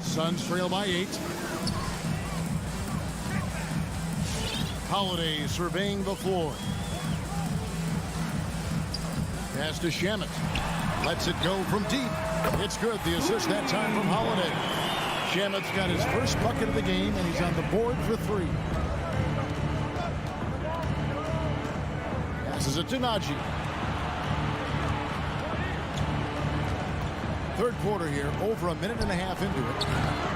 Suns trail by 8. Holiday surveying the floor. Pass to Shamet. Lets it go from deep. It's good. The assist that time from Holiday. Shamet's got his first bucket of the game, and he's on the board for 3. Passes it to Najee. Third quarter here, over a minute and a half into it.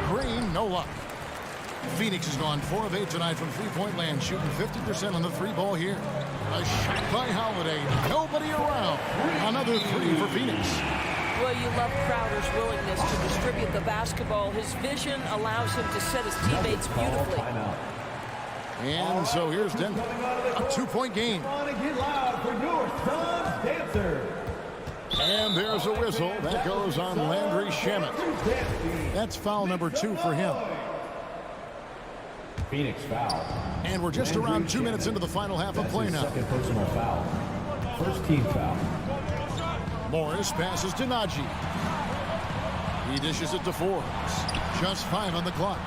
Green, no luck. Phoenix has gone 4 of 8 tonight from three-point land, shooting 50% on the 3-ball here. A shot by Holiday. Nobody around. Another 3 for Phoenix. Well, you love Crowder's willingness to distribute the basketball. His vision allows him to set his teammates beautifully. And so here's Denver. A 2-point game. And there's a whistle. That goes on Landry Shamet. That's foul number 2 for him. Phoenix foul. And we're just around 2 minutes into the final half of play now. Second personal foul. First team foul. Morris passes to Najee. He dishes it to Forbes. Just 5 on the clock.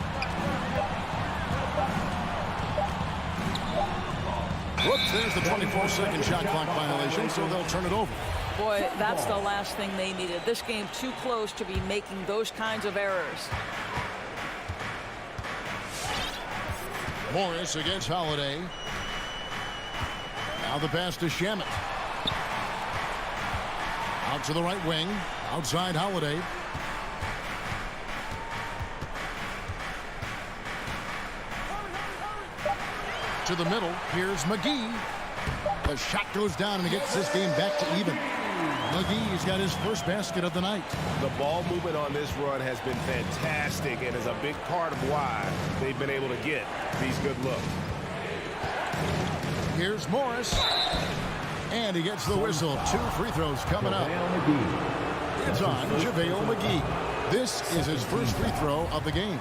Whoops, there's the 24-second shot clock violation, so they'll turn it over. Boy, that's the last thing they needed. This game too close to be making those kinds of errors. Morris against Holiday. Now the pass to Shamet. Out to the right wing. Outside Holiday. To the middle. Here's McGee. The shot goes down and he gets this game back to even. McGee's got his first basket of the night. The ball movement on this run has been fantastic and is a big part of why they've been able to get these good looks. Here's Morris. And he gets the whistle. 2 free throws coming up. It's on JaVale McGee. This is his first free throw of the game.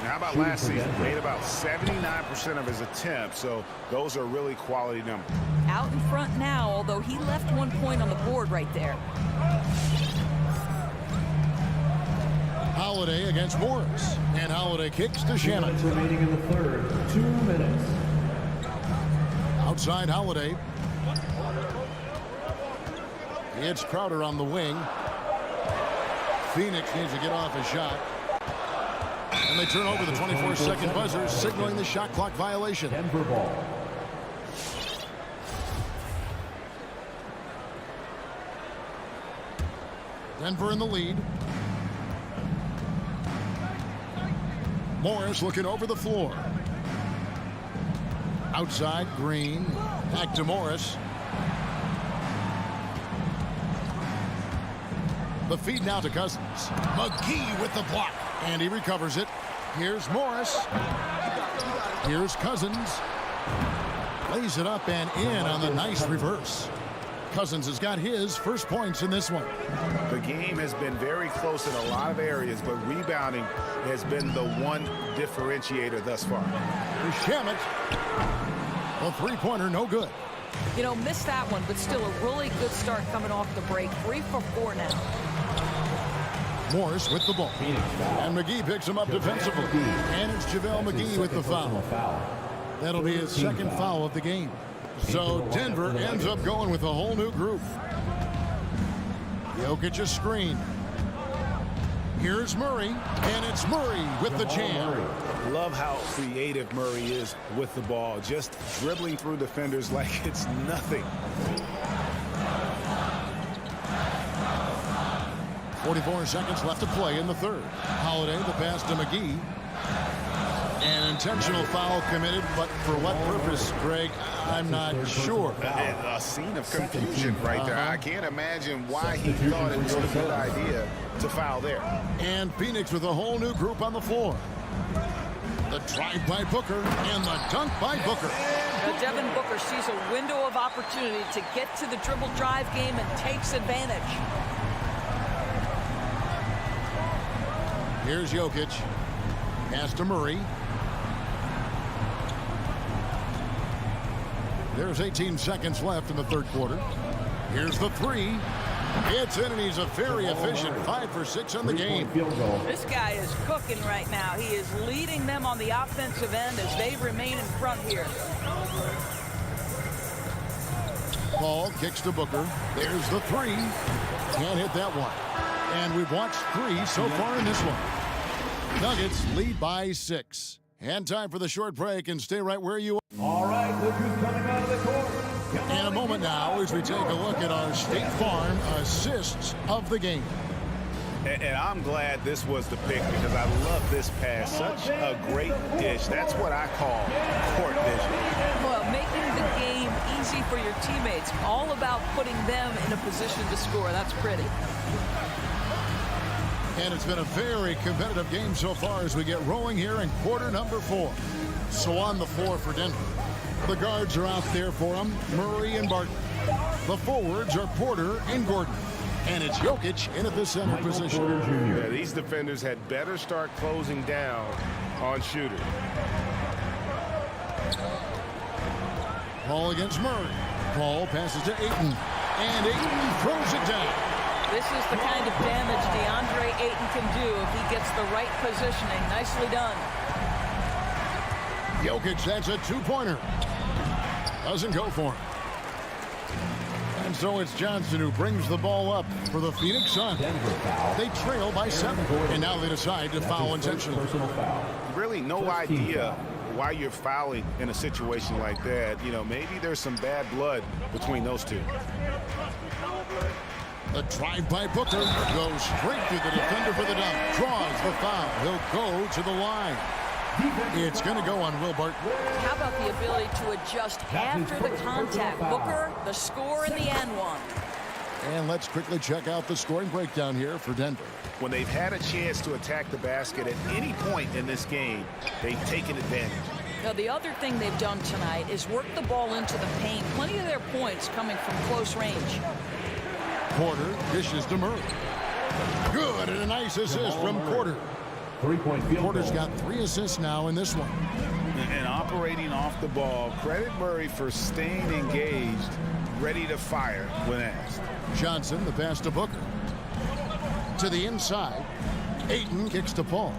How about last season? Made about 79% of his attempts, so those are really quality numbers. Out in front now, although he left 1 point on the board right there. Holiday against Morris. And Holiday kicks to Shamet. Remaining in the third. 2 minutes. Outside Holiday. It's Crowder on the wing. Phoenix needs to get off a shot. And they turn over the 24-second buzzer, signaling the shot clock violation. Denver ball. Denver in the lead. Morris looking over the floor. Outside, Green. Back to Morris. The feed now to Cousins. McGee with the block. And he recovers it. Here's Morris. Here's Cousins. Lays it up and in on the nice reverse. Cousins has got his first points in this one. The game has been very close in a lot of areas, but rebounding has been the one differentiator thus far. Shamet. A three-pointer, no good. You know, missed that one, but still a really good start coming off the break. 3 for 4 now. Morris with the ball. And McGee picks him up defensively. And it's JaVale McGee with the foul. That'll be his second foul of the game. So Denver ends up going with a whole new group. Jokic's screen. Here's Murray, and it's Murray with the jam. Love how creative Murray is with the ball, just dribbling through defenders like it's nothing. 44 seconds left to play in the third. Holiday, the pass to McGee. An intentional foul committed, but for what purpose, Greg? I'm not sure. A scene of confusion right there. I can't imagine why he thought it was a good idea to foul there. And Phoenix with a whole new group on the floor. The drive by Booker and the dunk by Booker. Now Devin Booker sees a window of opportunity to get to the dribble drive game and takes advantage. Here's Jokic. Pass to Murray. There's 18 seconds left in the third quarter. Here's the three. It's in, and he's a very efficient 5 for 6 on the game. This guy is cooking right now. He is leading them on the offensive end as they remain in front here. Paul kicks to Booker. There's the three. Can't hit that one. And we've watched 3 so far in this one. Nuggets lead by 6. And time for the short break, and stay right where you are. All right, look who's coming out of the court. In a moment now, as we take a look at our State Farm assists of the game. And I'm glad this was the pick because I love this pass. Such a great dish. That's what I call court vision. Well, making the game easy for your teammates. All about putting them in a position to score. That's pretty. And it's been a very competitive game so far as we get rolling here in quarter number 4. So on the floor for Denver. The guards are out there for them, Murray and Barton. The forwards are Porter and Gordon. And it's Jokic in at the center position. Yeah, these defenders had better start closing down on shooters. Paul against Murray. Paul passes to Ayton. And Ayton throws it down. This is the kind of damage DeAndre Ayton can do if he gets the right positioning. Nicely done. Jokic, that's a two-pointer. Doesn't go for him. And so it's Johnson who brings the ball up for the Phoenix Suns. They trail by 7. And now they decide to foul intentionally. Really no idea why you're fouling in a situation like that. You know, maybe there's some bad blood between those two. The drive by Booker goes straight through the defender for the dunk. Draws the foul. He'll go to the line. It's going to go on Will Barton. How about the ability to adjust after the contact? Booker, the score in the and one. And let's quickly check out the scoring breakdown here for Denver. When they've had a chance to attack the basket at any point in this game, they've taken advantage. Now, the other thing they've done tonight is work the ball into the paint. Plenty of their points coming from close range. Porter dishes to Murray. Good, and a nice assist from Porter. three-point field Porter's goal. got 3 assists now in this one. And operating off the ball, credit Murray for staying engaged, ready to fire when asked. Johnson, the pass to Booker. To the inside. Ayton kicks to Paul.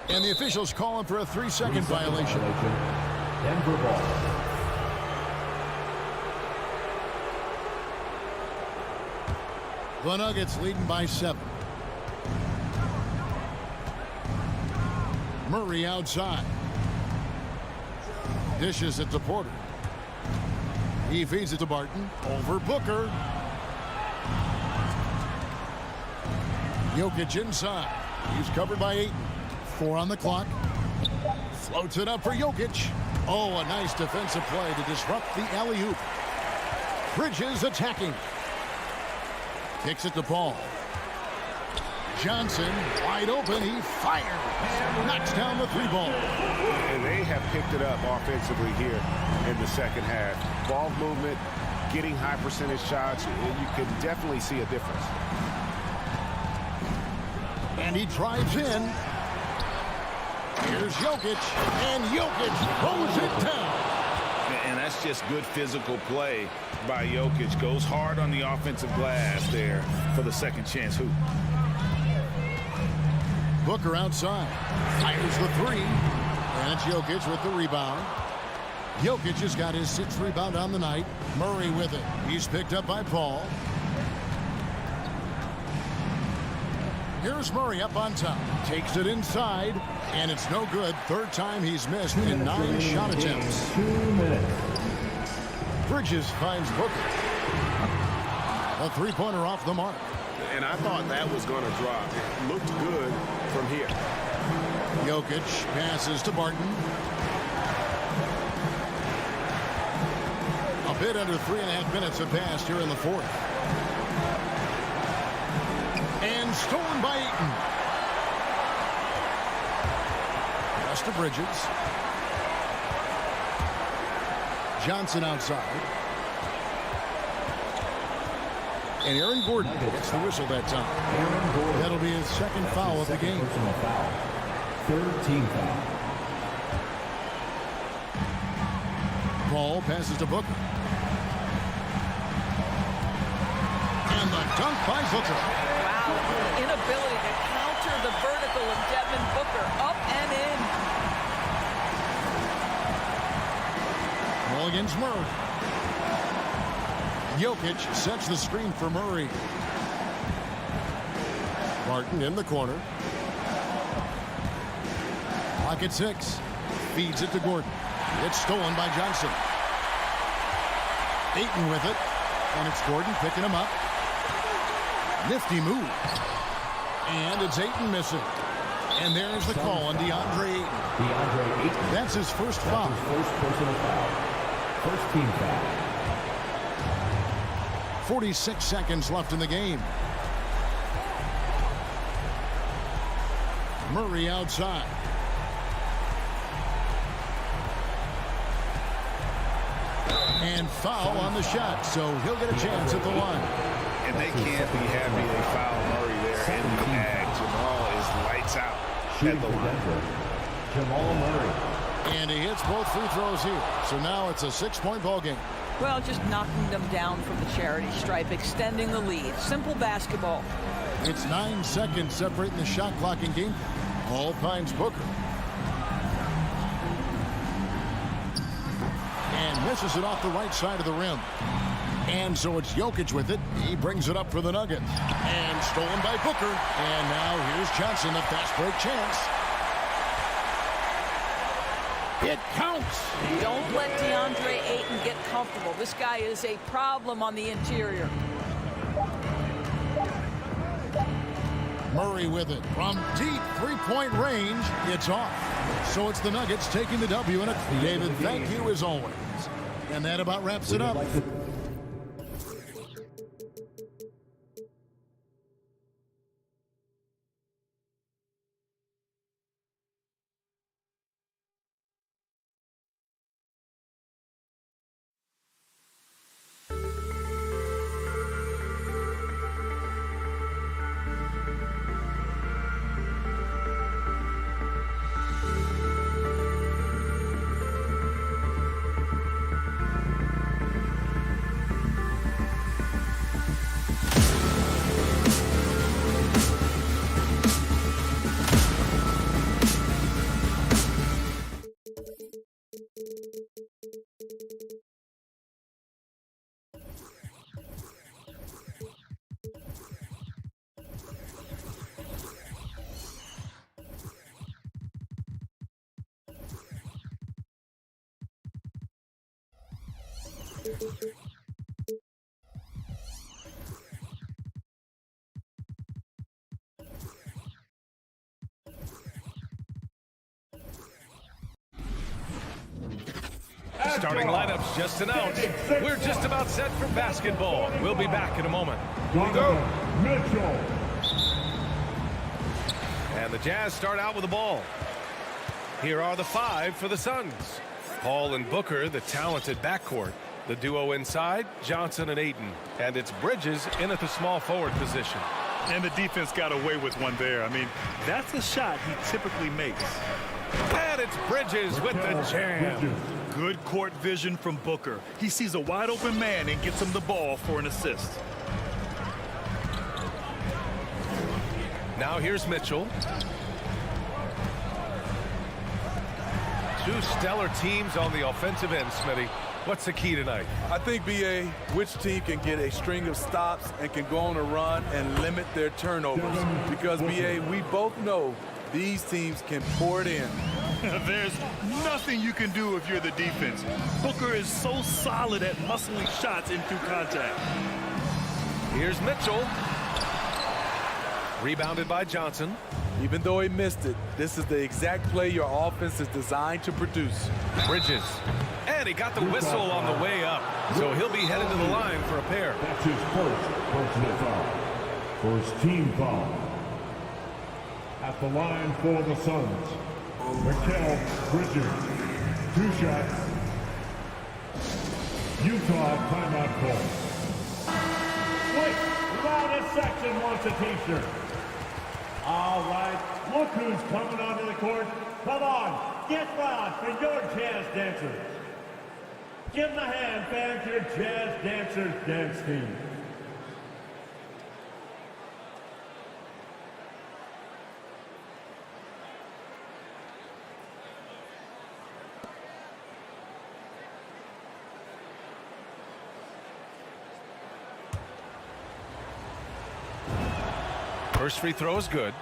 And the officials call him for a 3-second violation. Denver ball. The Nuggets leading by 7. Murray outside. Dishes it to Porter. He feeds it to Barton. Over Booker. Jokic inside. He's covered by Ayton. 4 on the clock. Floats it up for Jokic. Oh, a nice defensive play to disrupt the alley-oop. Bridges attacking. Kicks it to Paul. Johnson wide open. He fires. Knocks down the 3-ball. And they have picked it up offensively here in the second half. Ball movement, getting high percentage shots. You can definitely see a difference. And he drives in. Here's Jokic. And Jokic throws it down. And that's just good physical play by Jokic. Goes hard on the offensive glass there for the second chance hoop. Booker outside. Fires the 3. And it's Jokic with the rebound. Jokic has got his 6th rebound on the night. Murray with it. He's picked up by Paul. Here's Murray up on top. Takes it inside. And it's no good. 3rd time he's missed in 9 shot attempts. 2 minutes. Bridges finds Booker. A 3-pointer off the mark. And I thought that was going to drop. It looked good from here. Jokic passes to Barton. A bit under 3.5 minutes have passed here in the 4th. And stolen by Ayton. Pass to Bridges. Johnson outside. And Aaron Gordon gets the whistle that time. That'll be his 2nd foul of the game. Personal foul. 3rd team foul. Paul passes to Booker. And the dunk by Booker. Wow, inability to counter the vertical of Devin Booker. Up and in. Ball against Murray. Jokic sets the screen for Murray. Martin in the corner. Clock at 6. Feeds it to Gordon. It's stolen by Johnson. Ayton with it. And it's Gordon picking him up. Nifty move. And it's Ayton missing. And there's the call on DeAndre Ayton. DeAndre Ayton. That's his first foul. His first personal foul. 1st team foul. 46 seconds left in the game. Murray outside. And foul on the shot, so he'll get a chance at the line. And they can't be happy they fouled Murray there in the ag. Jamal is lights out at the line. Jamal Murray. And he hits both free throws here. So now it's a 6-point ball game. Well, just knocking them down from the charity stripe, extending the lead. Simple basketball. It's 9 seconds separating the shot clock and game. Paul finds Booker. And misses it off the right side of the rim. And so it's Jokic with it. He brings it up for the Nuggets. And stolen by Booker. And now here's Johnson, the fast break chance. It counts. Don't let DeAndre Ayton get comfortable. This guy is a problem on the interior. Murray with it from deep 3-point range. It's off. So it's the Nuggets taking the W. And David, thank you as always. And that about wraps it up. Starting lineups just announced. We're just about set for basketball. We'll be back in a moment. Donovan Mitchell. And the Jazz start out with the ball. Here are the 5 for the Suns. Paul and Booker, the talented backcourt. The duo inside, Johnson and Ayton. And it's Bridges in at the small forward position. And the defense got away with one there. I mean, that's a shot he typically makes. And it's Bridges with the jam. Good court vision from Booker. He sees a wide open man and gets him the ball for an assist. Now here's Mitchell. Two stellar teams on the offensive end, Smitty. What's the key tonight? I think, B.A., which team can get a string of stops and can go on a run and limit their turnovers. Because, B.A., we both know these teams can pour it in. There's nothing you can do if you're the defense. Booker is so solid at muscling shots in through contact. Here's Mitchell. Rebounded by Johnson. Even though he missed it, this is the exact play your offense is designed to produce. Bridges. And he got the whistle on the way up. So he'll be headed to the line for a pair. That's his first personal foul. First team foul. At the line for the Suns, Mikal Bridges. 2 shots. Utah timeout call. Wait, loudest section wants a t-shirt. All right, look who's coming onto the court. Come on, get loud for your jazz dancers. Give them a hand, fans, your jazz dancers dance team. First free throw is good.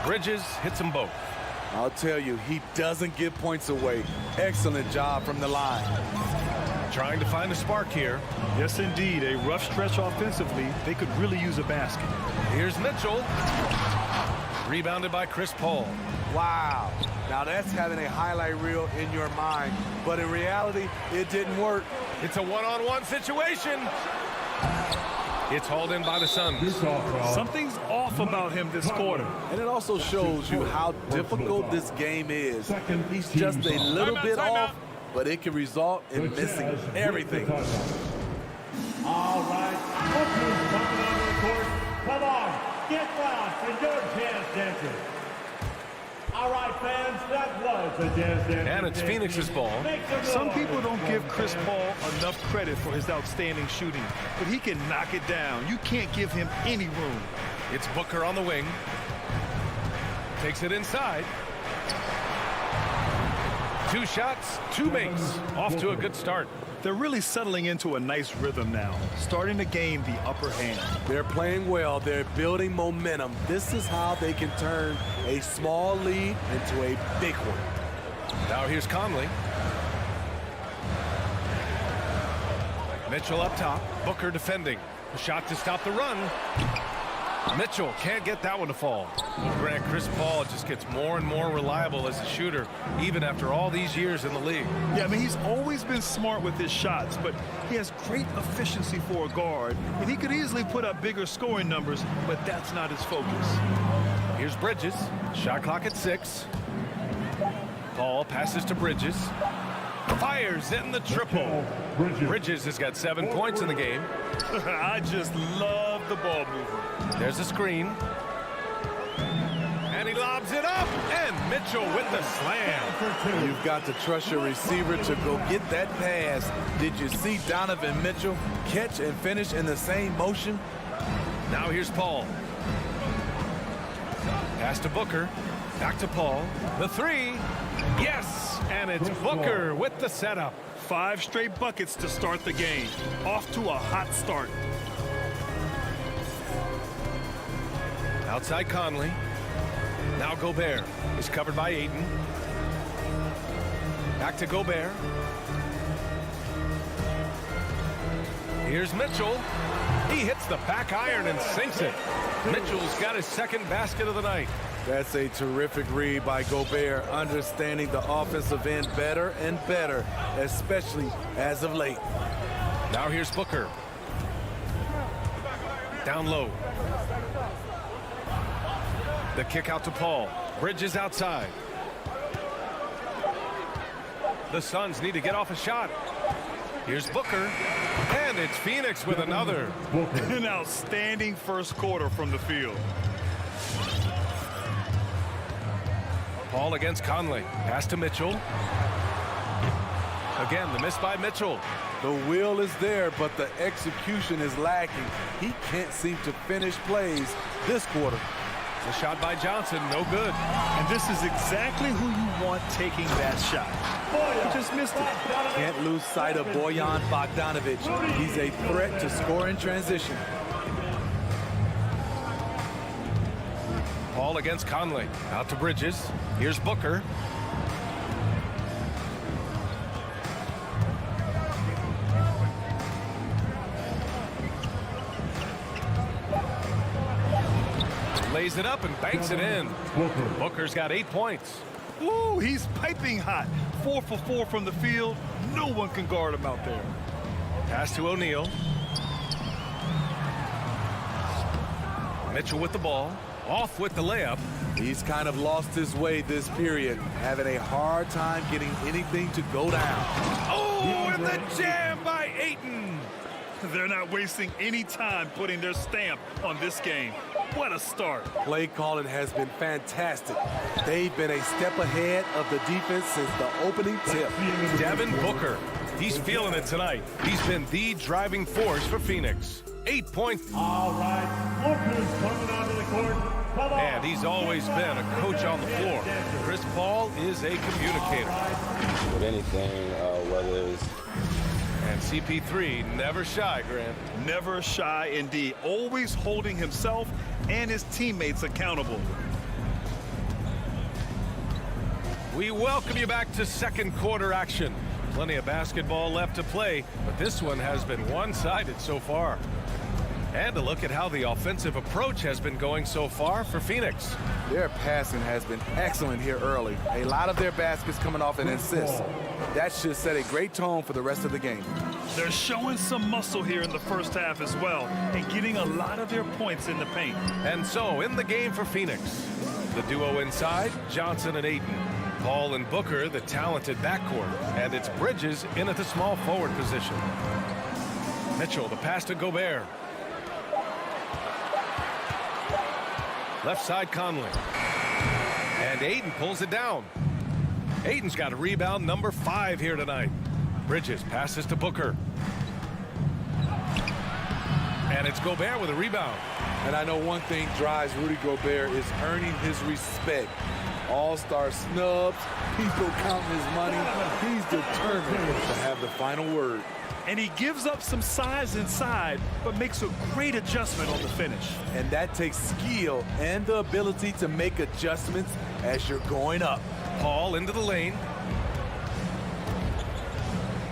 Bridges hits them both. I'll tell you, he doesn't give points away. Excellent job from the line. Trying to find a spark here. Yes, indeed. A rough stretch offensively. They could really use a basket. Here's Mitchell. Rebounded by Chris Paul. Wow. Now that's having a highlight reel in your mind. But in reality, it didn't work. It's a one-on-one situation. It's hauled in by the Suns. Something's off about him this quarter. And it also shows you how difficult this game is. He's just a little bit off, but it can result in missing everything. All right, look who's coming onto the court. Come on, get loud for your jazz dancers. All right, fans, that was the Jazz Dance. And it's Phoenix's ball. Some people don't give Chris Paul enough credit for his outstanding shooting, but he can knock it down. You can't give him any room. It's Booker on the wing. Takes it inside. 2 shots, 2 makes. Off to a good start. They're really settling into a nice rhythm now, starting to gain the upper hand. They're playing well. They're building momentum. This is how they can turn a small lead into a big one. Now here's Conley. Mitchell up top. Booker defending. A shot to stop the run. Mitchell can't get that one to fall. Grant, Chris Paul just gets more and more reliable as a shooter, even after all these years in the league. Yeah, I mean, he's always been smart with his shots, but he has great efficiency for a guard, and he could easily put up bigger scoring numbers, but that's not his focus. Here's Bridges. Shot clock at 6. Paul passes to Bridges. Fires in the triple. Bridges has got 7 points in the game. I just love the ball movement. There's a screen. And he lobs it up. And Mitchell with the slam. You've got to trust your receiver to go get that pass. Did you see Donovan Mitchell catch and finish in the same motion? Now here's Paul. Pass to Booker. Back to Paul. The 3. Yes. And it's Booker with the setup. 5 straight buckets to start the game. Off to a hot start. Outside Conley. Now Gobert is covered by Ayton. Back to Gobert. Here's Mitchell. He hits the back iron and sinks it. Mitchell's got his second basket of the night. That's a terrific read by Gobert, understanding the offensive end better and better, especially as of late. Now here's Booker. Down low. The kick out to Paul. Bridges outside. The Suns need to get off a shot. Here's Booker. And it's Phoenix with another. An outstanding first quarter from the field. Paul against Conley. Pass to Mitchell. Again, the miss by Mitchell. The will is there, but the execution is lacking. He can't seem to finish plays this quarter. The shot by Johnson, no good. And this is exactly who you want taking that shot. He just missed it. Can't lose sight of Bojan Bogdanovic. He's a threat to score in transition. Paul against Conley. Out to Bridges. Here's Booker. Lays it up and banks it in. Booker's got 8 points. Ooh, he's piping hot. 4 for 4 from the field. No one can guard him out there. Pass to O'Neal. Mitchell with the ball. Off with the layup. He's kind of lost his way this period, having a hard time getting anything to go down. Oh, and the jam by Ayton. They're not wasting any time putting their stamp on this game. What a start. Play calling has been fantastic. They've been a step ahead of the defense since the opening tip. Devin Booker. He's feeling it tonight. He's been the driving force for Phoenix. 8 points. All right, look who's coming onto the court. Come on. And he's always been a coach on the floor. Chris Paul is a communicator. With anything, whether it's... And CP3 never shy, Grant. Never shy indeed. Always holding himself and his teammates accountable. We welcome you back to second quarter action. Plenty of basketball left to play, but this one has been one-sided so far. And a look at how the offensive approach has been going so far for Phoenix. Their passing has been excellent here early. A lot of their baskets coming off an assist. That should set a great tone for the rest of the game. They're showing some muscle here in the first half as well and getting a lot of their points in the paint. And so in the game for Phoenix, the duo inside, Johnson and Ayton. Paul and Booker, the talented backcourt, and it's Bridges in at the small forward position. Mitchell, the pass to Gobert. Left side Conley. And Ayton pulls it down. Ayton's got a rebound number 5 here tonight. Bridges passes to Booker. And it's Gobert with a rebound. And I know one thing drives Rudy Gobert is earning his respect. All-star snubs, people counting his money. He's determined to have the final word. And he gives up some size inside, but makes a great adjustment on the finish. And that takes skill and the ability to make adjustments as you're going up. Paul into the lane.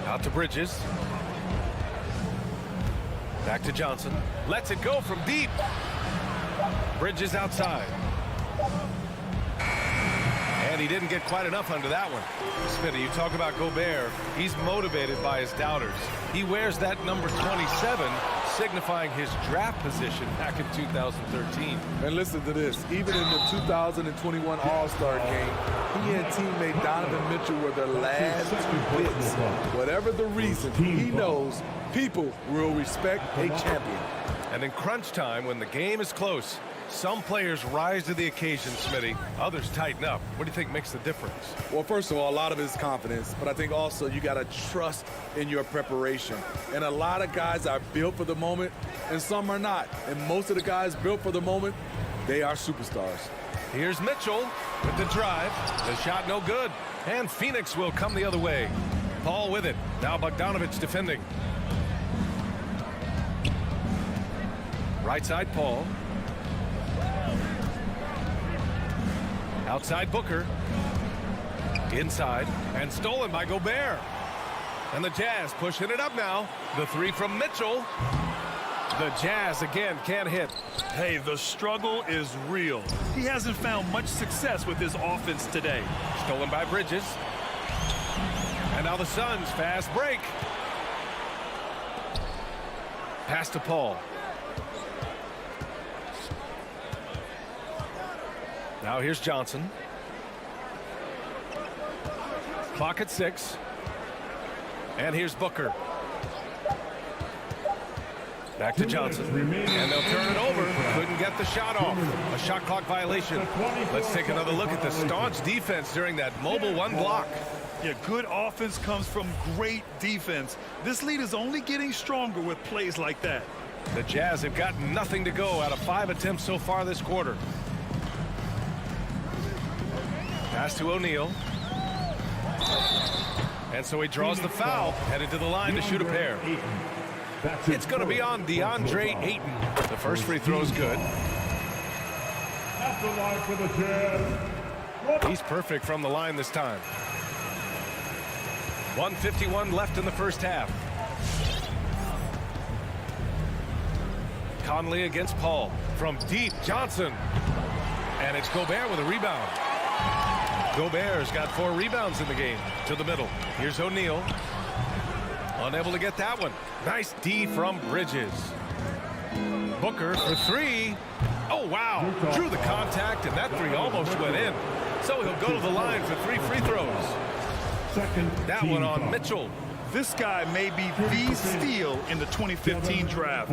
Out to Bridges. Back to Johnson. Lets it go from deep. Bridges outside. And he didn't get quite enough under that one. Smitty, you talk about Gobert. He's motivated by his doubters. He wears that number 27, signifying his draft position back in 2013. And listen to this. Even in the 2021 All-Star game, he and teammate Donovan Mitchell were the last 2 picks. Whatever the reason, he knows people will respect a champion. And in crunch time, when the game is close, some players rise to the occasion, Smitty. Others tighten up. What do you think makes the difference? Well, first of all, a lot of it is confidence, but I think also you got to trust in your preparation. And a lot of guys are built for the moment, and some are not. And most of the guys built for the moment, they are superstars. Here's Mitchell with the drive. The shot no good. And Phoenix will come the other way. Paul with it. Now Bogdanovic defending. Right side, Paul. Outside Booker. Inside. And stolen by Gobert. And the Jazz pushing it up now. The three from Mitchell. The Jazz again can't hit. Hey, the struggle is real. He hasn't found much success with his offense today. Stolen by Bridges. And now the Suns fast break. Pass to Paul. Now here's Johnson. Clock at 6. And here's Booker. Back to Johnson. And they'll turn it over. Couldn't get the shot off. A shot clock violation. Let's take another look at the staunch defense during that mobile one block. Yeah, good offense comes from great defense. This lead is only getting stronger with plays like that. The Jazz have got nothing to go out of 5 attempts so far this quarter. Pass to O'Neal. And so he draws the foul, headed to the line to shoot a pair. It's going to be on DeAndre Ayton. The first free throw is good. He's perfect from the line this time. 1:51 left in the first half. Conley against Paul. From deep, Johnson. And it's Gobert with a rebound. Gobert's got 4 rebounds in the game. To the middle. Here's O'Neal. Unable to get that one. Nice D from Bridges. Booker for 3. Oh, wow. Drew the contact, and that 3 almost went in. So he'll go to the line for 3 free throws. That one on Mitchell. This guy may be the steal in the 2015 draft.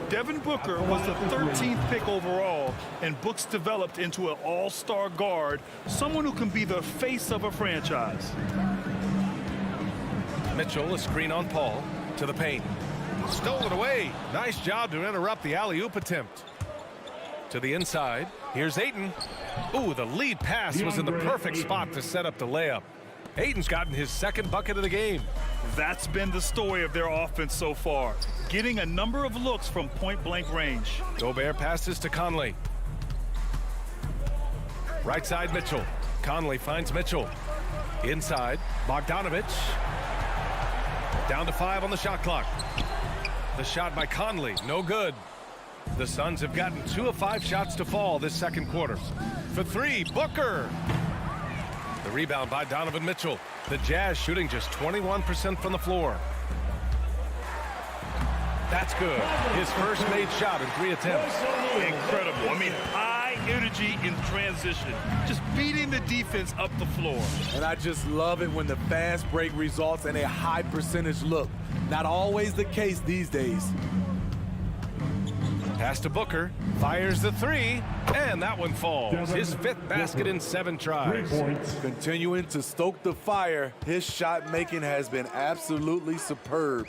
Devin Booker was the 13th pick overall, and Books developed into an all-star guard, someone who can be the face of a franchise. Mitchell, a screen on Paul, to the paint. Stolen away. Nice job to interrupt the alley-oop attempt. To the inside. Here's Ayton. Ooh, the lead pass was in the perfect spot to set up the layup. Ayton's gotten his 2nd bucket of the game. That's been the story of their offense so far, getting a number of looks from point-blank range. Gobert passes to Conley. Right side Mitchell. Conley finds Mitchell. Inside, Bogdanovich. Down to 5 on the shot clock. The shot by Conley, no good. The Suns have gotten 2 of 5 shots to fall this second quarter. For 3, Booker. The rebound by Donovan Mitchell. The Jazz shooting just 21% from the floor. That's good. His first made shot in 3 attempts. Incredible. I mean, high energy in transition. Just beating the defense up the floor. And I just love it when the fast break results in a high percentage look. Not always the case these days. Pass to Booker. Fires the 3. And that one falls. His 5th basket in 7 tries. Continuing to stoke the fire, his shot making has been absolutely superb.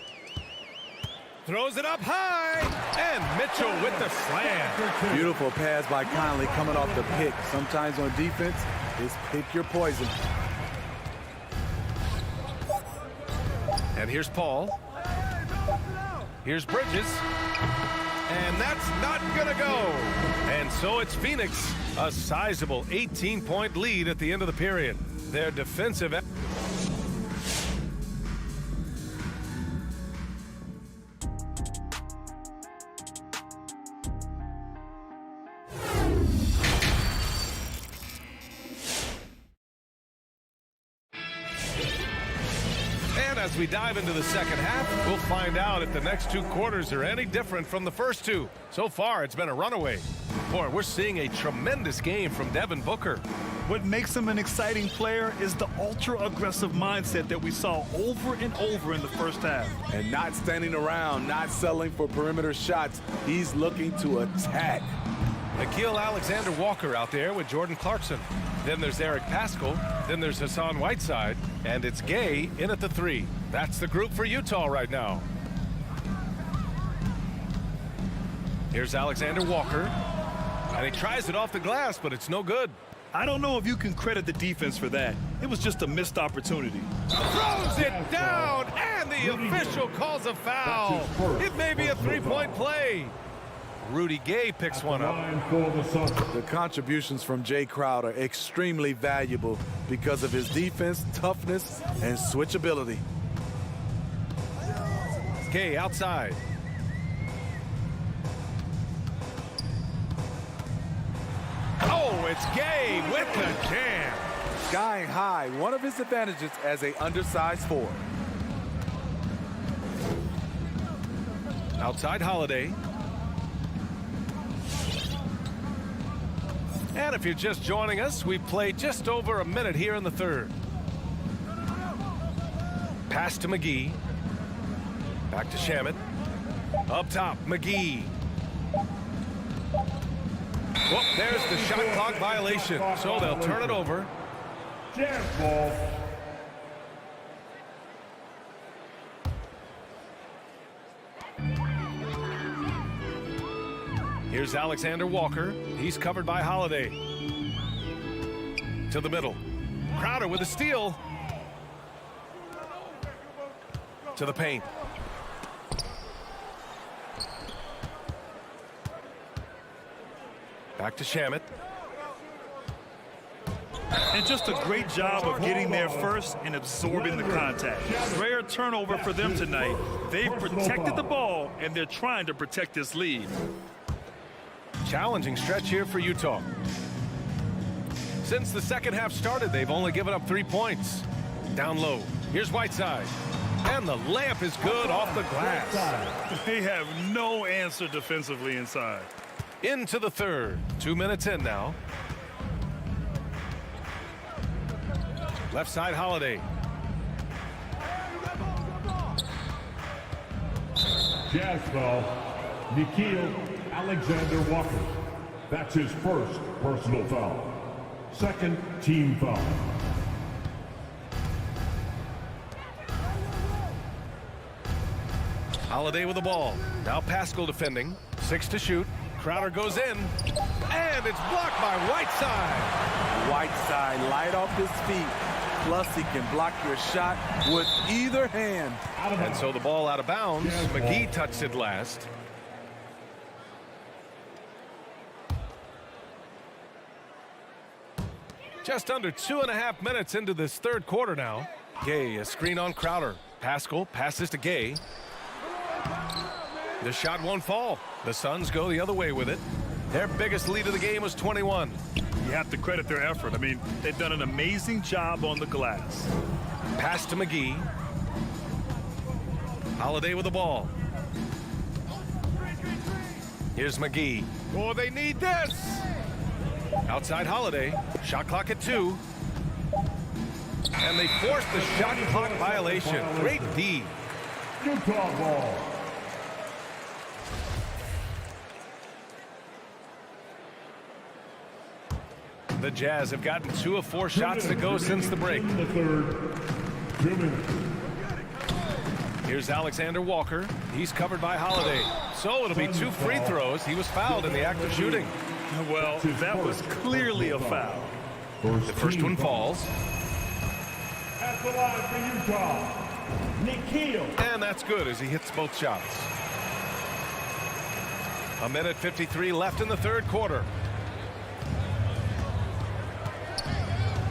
Throws it up high. And Mitchell with the slam. Beautiful pass by Conley coming off the pick. Sometimes on defense, it's pick your poison. And here's Paul. Here's Bridges. And that's not gonna go. And so it's Phoenix, a sizable 18-point lead at the end of the period. Their defensive. As we dive into the second half, we'll find out if the next 2 quarters are any different from the first 2. So far, it's been a runaway. Boy, we're seeing a tremendous game from Devin Booker. What makes him an exciting player is the ultra-aggressive mindset that we saw over and over in the first half. And not standing around, not settling for perimeter shots. He's looking to attack. Nickeil Alexander-Walker out there with Jordan Clarkson. Then there's Eric Paschall. Then there's Hassan Whiteside. And it's Gay in at the 3. That's the group for Utah right now. Here's Alexander-Walker. And he tries it off the glass, but it's no good. I don't know if you can credit the defense for that. It was just a missed opportunity. Throws it down, and the official calls a foul. It may be a 3-point play. Rudy Gay picks one up. The contributions from Jay Crowder extremely valuable because of his defense, toughness, and switchability. Gay outside. Oh, it's Gay with the jam. Skying high, one of his advantages as an undersized forward. Outside Holiday. And if you're just joining us, we played just over a minute here in the third. Pass to McGee. Back to Shamet. Up top, McGee. Well, there's the shot clock violation, so they'll turn it over. Jam ball. Here's Alexander Walker. He's covered by Holiday. To the middle. Crowder with a steal. To the paint. Back to Shamet. And just a great job of getting there first and absorbing the contact. Rare turnover for them tonight. They've protected the ball, and they're trying to protect this lead. Challenging stretch here for Utah. Since the second half started, they've only given up 3 points. Down low. Here's Whiteside. And the layup is good off the glass. They have no answer defensively inside. Into the third. 2 minutes in now. Left side Holiday. Jazz foul. Nickeil Alexander Walker. That's his first personal foul. Second team foul. Holiday with the ball. Now Pascal defending. 6 to shoot. Crowder goes in. And it's blocked by Whiteside. Whiteside light off his feet. Plus, he can block your shot with either hand. And so the ball out of bounds. McGee touched it last. Just under 2.5 minutes into this third quarter now. Gay, a screen on Crowder. Pascal passes to Gay. The shot won't fall. The Suns go the other way with it. Their biggest lead of the game was 21. You have to credit their effort. I mean, they've done an amazing job on the glass. Pass to McGee. Holiday with the ball. Here's McGee. Oh, they need this. Outside Holiday. Shot clock at 2. And they force the shot clock violation. Great D. Utah ball. The Jazz have gotten 2 of 4 shots to go since the break. In the third. 2 minutes. Here's Alexander Walker. He's covered by Holiday. So it'll be 2 free throws. He was fouled in the act of shooting. Well, that was clearly a foul. The first one falls. At the line for Utah, Nickeil. And that's good as he hits both shots. 1:53 left in the third quarter.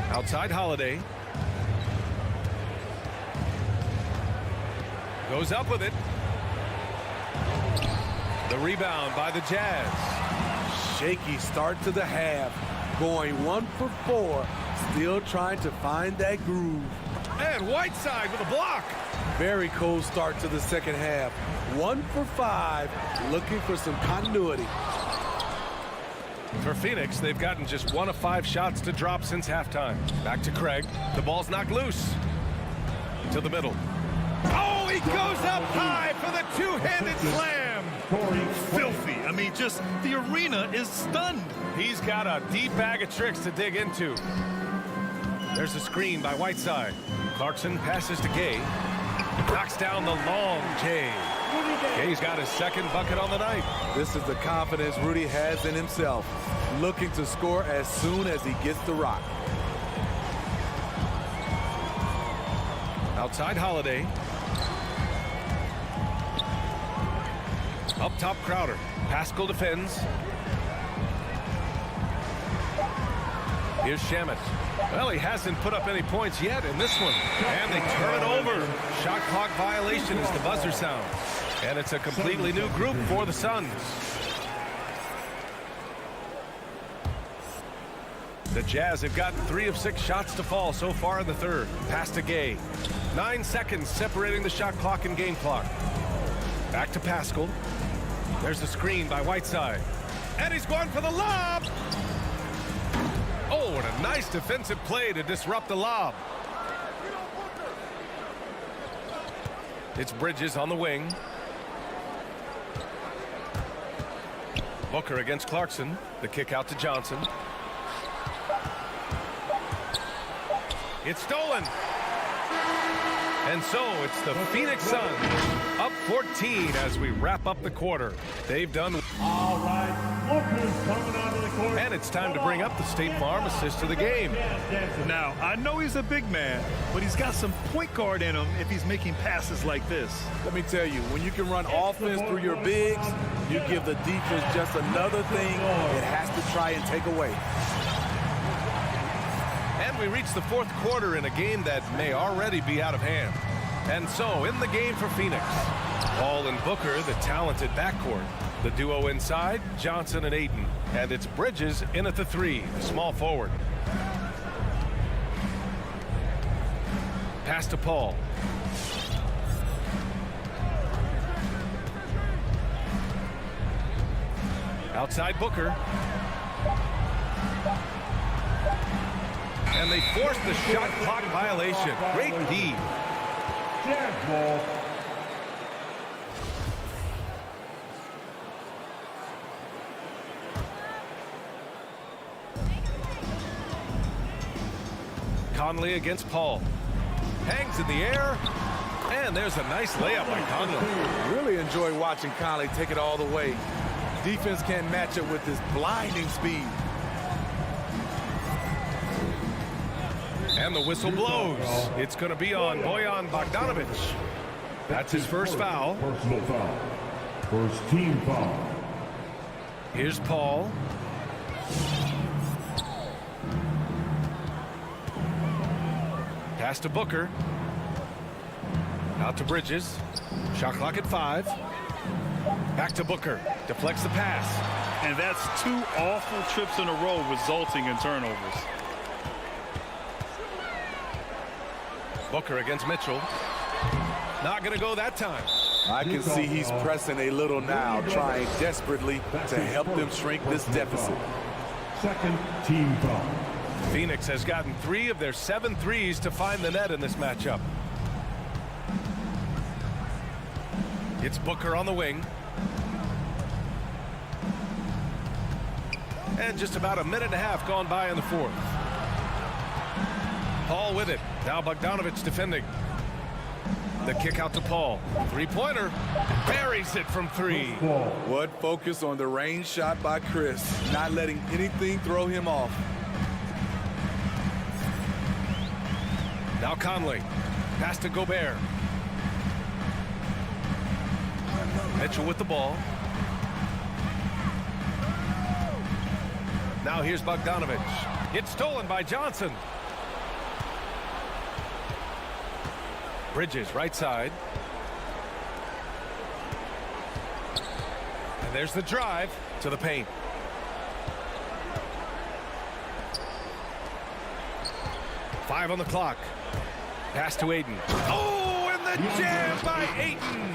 Outside Holiday. Goes up with it. The rebound by the Jazz. Shaky start to the half. Going 1 for 4. Still trying to find that groove. And Whiteside with a block. Very cold start to the second half. 1 for 5. Looking for some continuity. For Phoenix, they've gotten just 1 of 5 shots to drop since halftime. Back to Craig. The ball's knocked loose. To the middle. Oh, he goes up high for the 2-handed slam. Filthy. I mean, just the arena is stunned. He's got a deep bag of tricks to dig into. There's a screen by Whiteside. Clarkson passes to Gay. Knocks down the long J. Gay's got his second bucket on the night. This is the confidence Rudy has in himself. Looking to score as soon as he gets the rock. Outside Holiday. Up top Crowder. Pascal defends. Here's Shamet. Well, he hasn't put up any points yet in this one. And they turn it over. Shot clock violation as the buzzer sounds. And it's a completely new group for the Suns. The Jazz have gotten 3 of 6 shots to fall so far in the third. Pass to Gay. 9 seconds separating the shot clock and game clock. Back to Pascal. There's the screen by Whiteside. And he's going for the lob. Oh, and a nice defensive play to disrupt the lob. It's Bridges on the wing. Booker against Clarkson. The kick out to Johnson. It's stolen. And so it's the Phoenix Suns up 14 as we wrap up the quarter. They've done. All right, look who's coming onto the court. And it's time to bring up the State Farm assist of the game. Now, I know he's a big man, but he's got some point guard in him if he's making passes like this. Let me tell you, when you can run offense through your bigs, you give the defense just another thing it has to try and take away. And we reach the fourth quarter in a game that may already be out of hand. And so in the game for Phoenix, Paul and Booker, the talented backcourt. The duo inside, Johnson and Ayton. And it's Bridges in at the 3, the small forward. Pass to Paul. Outside Booker. And they force the shot clock violation. Great D. Jazz ball. Conley against Paul. Hangs in the air. And there's a nice layup by Conley. Really enjoy watching Conley take it all the way. Defense can't match it with his blinding speed. And the whistle blows. It's going to be on Bojan Bogdanovic. That's his first foul. Personal foul. First team foul. Here's Paul. Pass to Booker. Out to Bridges. Shot clock at 5. Back to Booker. Deflects the pass. And that's 2 awful trips in a row resulting in turnovers. Booker against Mitchell. Not going to go that time. I can see he's pressing a little now, trying desperately to help them shrink this deficit. Second team foul. Phoenix has gotten 3 of their 7 threes to find the net in this matchup. It's Booker on the wing. And just about a minute and a half gone by in the fourth. Paul with it. Now Bogdanovic defending. The kick out to Paul. 3-pointer. Buries it from 3. What focus on the range shot by Chris. Not letting anything throw him off. Now Conley. Pass to Gobert. Mitchell with the ball. Now here's Bogdanovic. It's stolen by Johnson. Bridges right side. And there's the drive to the paint. Five on the clock. Pass to Ayton. Oh, and the jam by Ayton.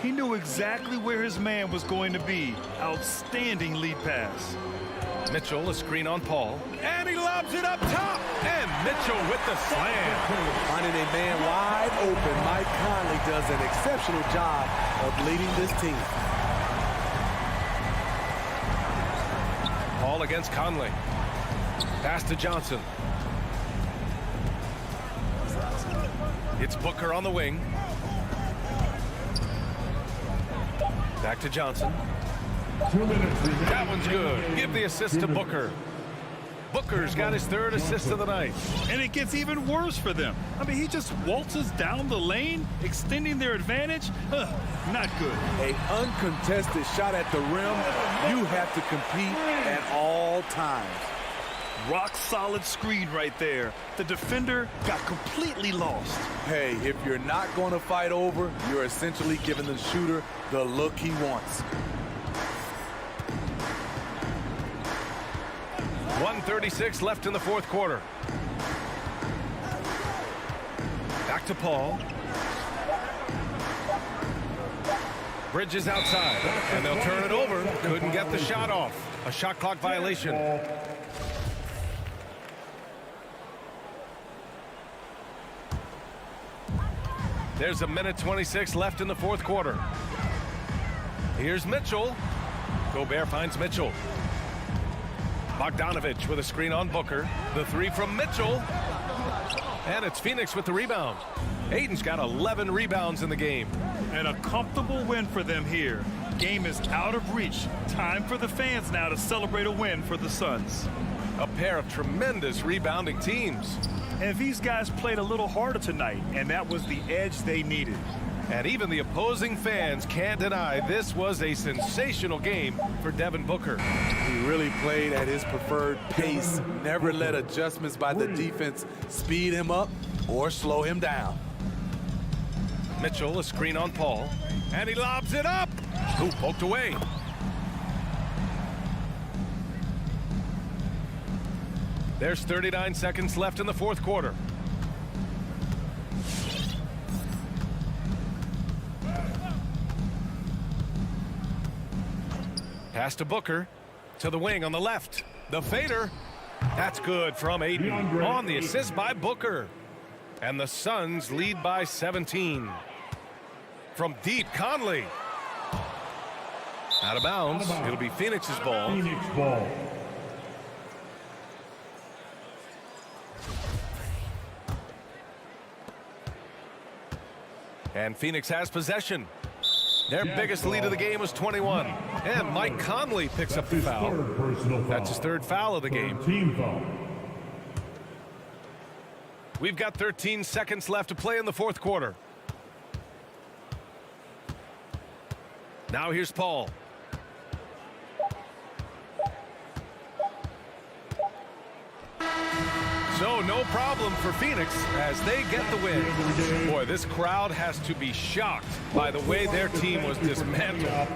He knew exactly where his man was going to be. Outstanding lead pass. Mitchell, a screen on Paul. And he lobs it up top. And Mitchell with the slam. Finding a man wide open, Mike Conley does an exceptional job of leading this team. Paul against Conley. Pass to Johnson. It's Booker on the wing. Back to Johnson. 2 minutes. That one's good. Give the assist to Booker. Booker's got his third assist of the night. And it gets even worse for them. I mean, he just waltzes down the lane, extending their advantage. Not good. An uncontested shot at the rim, you have to compete at all times. Rock solid screen right there. The defender got completely lost. Hey, if you're not going to fight over, you're essentially giving the shooter the look he wants. 1:36 left in the fourth quarter. Back to Paul. Bridges outside, and they'll turn it over. Couldn't get the shot off. A shot clock violation. There's a minute 26 left in the fourth quarter. Here's Mitchell. Gobert finds Mitchell. Bogdanovich with a screen on Booker. The three from Mitchell. And it's Phoenix with the rebound. Ayton's got 11 rebounds in the game. And a comfortable win for them here. Game is out of reach. Time for the fans now to celebrate a win for the Suns. A pair of tremendous rebounding teams. And these guys played a little harder tonight, and that was the edge they needed. And even the opposing fans can't deny this was a sensational game for Devin Booker. He really played at his preferred pace, never let adjustments by the defense speed him up or slow him down. Mitchell, a screen on Paul, and he lobs it up. Ooh, poked away. There's 39 seconds left in the fourth quarter. Pass to Booker, to the wing on the left. The fader. That's good from Ayton on the assist by Booker. And the Suns lead by 17. From deep, Conley. Out of bounds. It'll be Phoenix's ball. Phoenix ball. And Phoenix has possession. Their biggest lead of the game was 21. And Mike Conley picks up the foul. That's his third foul of the game. Team foul. We've got 13 seconds left to play in the fourth quarter. Now here's Paul. So no problem for Phoenix as they get the win. Boy, this crowd has to be shocked by the way their team was dismantled.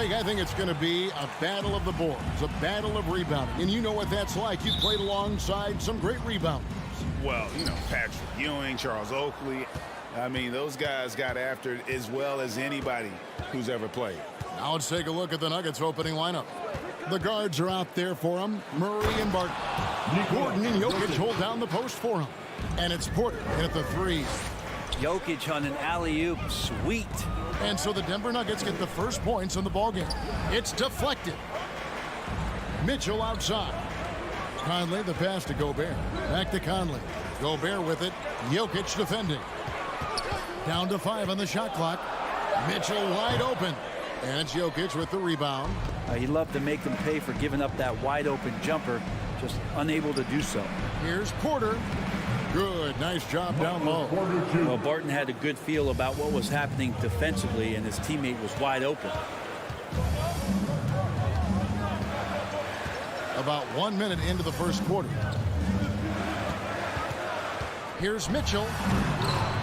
Greg, I think it's going to be a battle of the boards, a battle of rebounding. And you know what that's like. You played alongside some great rebounders. Well, you know, Patrick Ewing, Charles Oakley. I mean, those guys got after it as well as anybody who's ever played. Now let's take a look at the Nuggets opening lineup. The guards are out there for him. Murray and Barton. Gordon and Jokic hold down the post for him. And it's Porter at the 3. Jokic on an alley-oop. Sweet. And so the Denver Nuggets get the first points in the ballgame. It's deflected. Mitchell outside. Conley, the pass to Gobert. Back to Conley. Gobert with it. Jokic defending. Down to 5 on the shot clock. Mitchell wide open. And it's Jokic with the rebound. He loved to make them pay for giving up that wide open jumper. Just unable to do so. Here's Porter. Good. Nice job down low. Well, Barton had a good feel about what was happening defensively, and his teammate was wide open. About 1 minute into the first quarter. Here's Mitchell.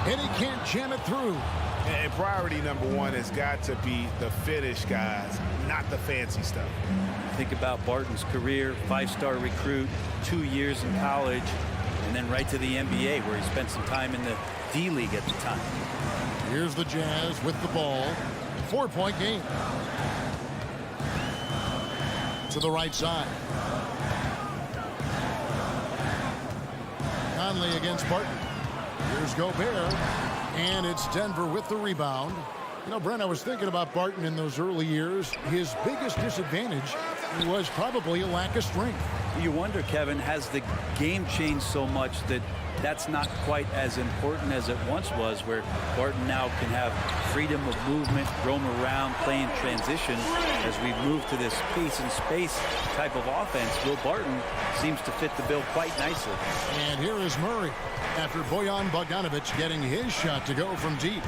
And he can't jam it through. And priority number 1 has got to be the finish, guys, not the fancy stuff. Think about Barton's career, 5-star recruit, 2 years in college, and then right to the NBA, where he spent some time in the D-League at the time. Here's the Jazz with the ball. 4-point game. To the right side. Conley against Barton. Here's Gobert. And it's Denver with the rebound. You know, Brent, I was thinking about Barton in those early years. His biggest disadvantage was probably a lack of strength. You wonder, Kevin, has the game changed so much that that's not quite as important as it once was, where Barton now can have freedom of movement, roam around, play in transition. As we move to this pace and space type of offense, Will Barton seems to fit the bill quite nicely. And here is Murray after Bojan Bogdanovic getting his shot to go from deep.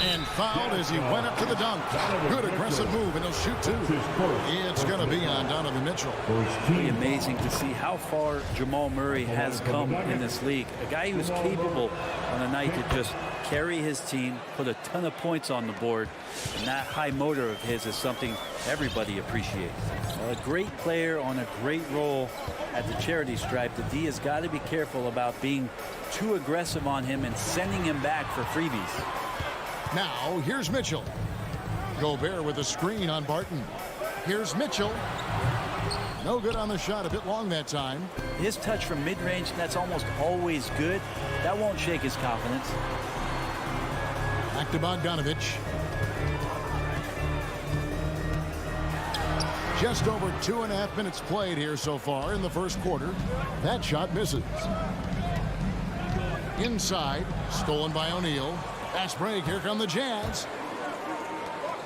And fouled as he went up to the dunk. Good aggressive move, and he'll shoot 2. It's going to be on Donovan Mitchell. Pretty amazing to see how far Jamal Murray has come in this league. A guy who's capable on a night to just carry his team, put a ton of points on the board, and that high motor of his is something everybody appreciates. A great player on a great role at the charity stripe. The D has got to be careful about being too aggressive on him and sending him back for freebies. Now, here's Mitchell. Gobert with a screen on Barton. Here's Mitchell. No good on the shot, a bit long that time. His touch from mid-range, that's almost always good. That won't shake his confidence. Back to Bogdanovic. Just over 2.5 minutes played here so far in the first quarter. That shot misses. Inside, stolen by O'Neal. Fast break, here come the Jazz.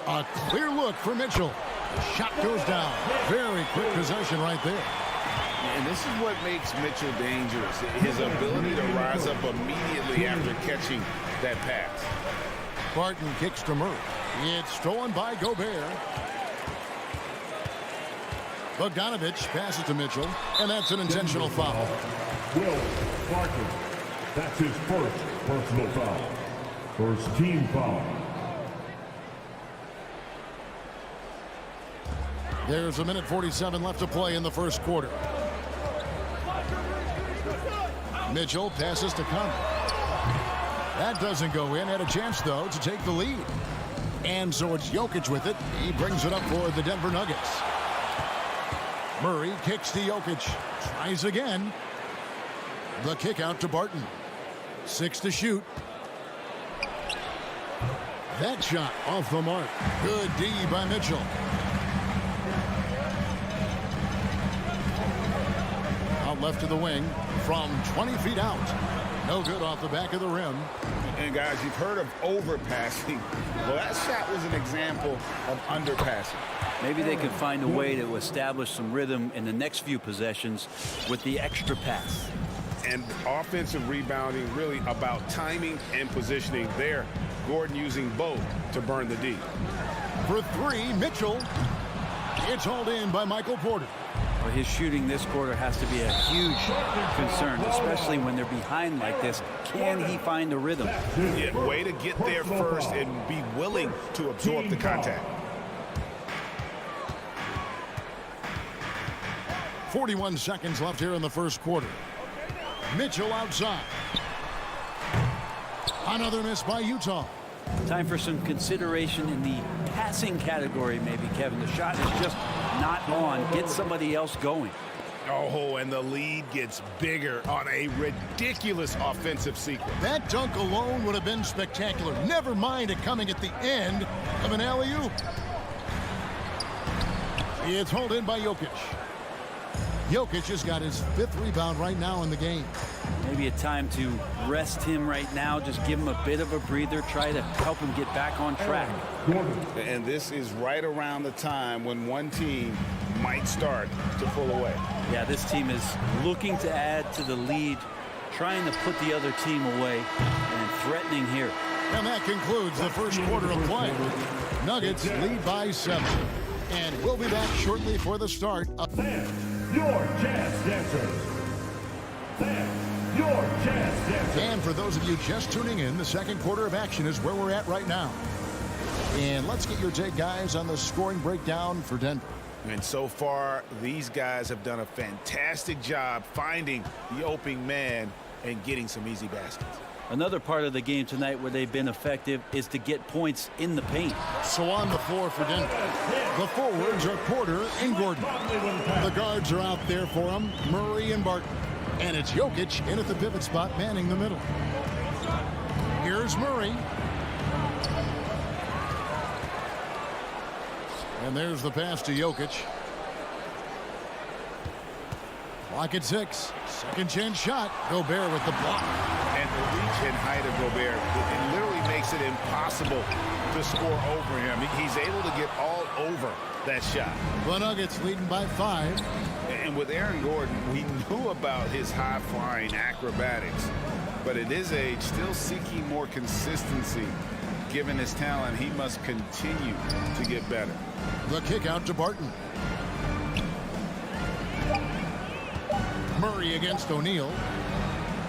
A clear look for Mitchell. Shot goes down. Very quick possession right there. And this is what makes Mitchell dangerous. His ability to rise up immediately after catching that pass. Barton kicks to Murray. It's stolen by Gobert. Bogdanovic passes to Mitchell, and that's an intentional foul. Will Barton. That's his first personal foul. First team foul. There's 1:47 left to play in the first quarter. Mitchell passes to Conley. That doesn't go in. Had a chance, though, to take the lead. And so it's Jokic with it. He brings it up for the Denver Nuggets. Murray kicks to Jokic. Tries again. The kick out to Barton. 6 to shoot. That shot off the mark. Good D by Mitchell. Out left of the wing from 20 feet out. No good off the back of the rim. And guys, you've heard of overpassing. Well, that shot was an example of underpassing. Maybe they could find a way to establish some rhythm in the next few possessions with the extra pass. And offensive rebounding really about timing and positioning there. Gordon using both to burn the D. For 3, Mitchell. It's hauled in by Michael Porter. Well, his shooting this quarter has to be a huge concern, especially when they're behind like this. Can he find a rhythm? Yeah, way to get there first and be willing to absorb the contact. 41 seconds left here in the first quarter. Mitchell outside. Another miss by Utah. Time for some consideration in the passing category, maybe, Kevin. The shot is just not on. Get somebody else going. Oh, and the lead gets bigger on a ridiculous offensive sequence. That dunk alone would have been spectacular. Never mind it coming at the end of an alley-oop. It's hauled in by Jokic. Jokic has got his 5th rebound right now in the game. Maybe a time to rest him right now. Just give him a bit of a breather. Try to help him get back on track. And this is right around the time when one team might start to pull away. Yeah, this team is looking to add to the lead, trying to put the other team away, and threatening here. And that concludes the first quarter of play. Nuggets lead by 7. And we'll be back shortly for the start of your Jazz Dancers. Your Jazz Dancers. And for those of you just tuning in, the second quarter of action is where we're at right now. And let's get your take, guys, on the scoring breakdown for Denver. And so far, these guys have done a fantastic job finding the opening man and getting some easy baskets. Another part of the game tonight where they've been effective is to get points in the paint. So on the floor for Denver, the forwards are Porter and Gordon. The guards are out there for them, Murray and Barton. And it's Jokic in at the pivot spot, manning the middle. Here's Murray. And there's the pass to Jokic. Clock at 6. Second chance shot. Gobert with the block. And the reach and height of Gobert, it literally makes it impossible to score over him. He's able to get all over that shot. The Nuggets leading by 5. And with Aaron Gordon, we knew about his high-flying acrobatics. But at his age, still seeking more consistency. Given his talent, he must continue to get better. The kick out to Barton. Murray against O'Neal.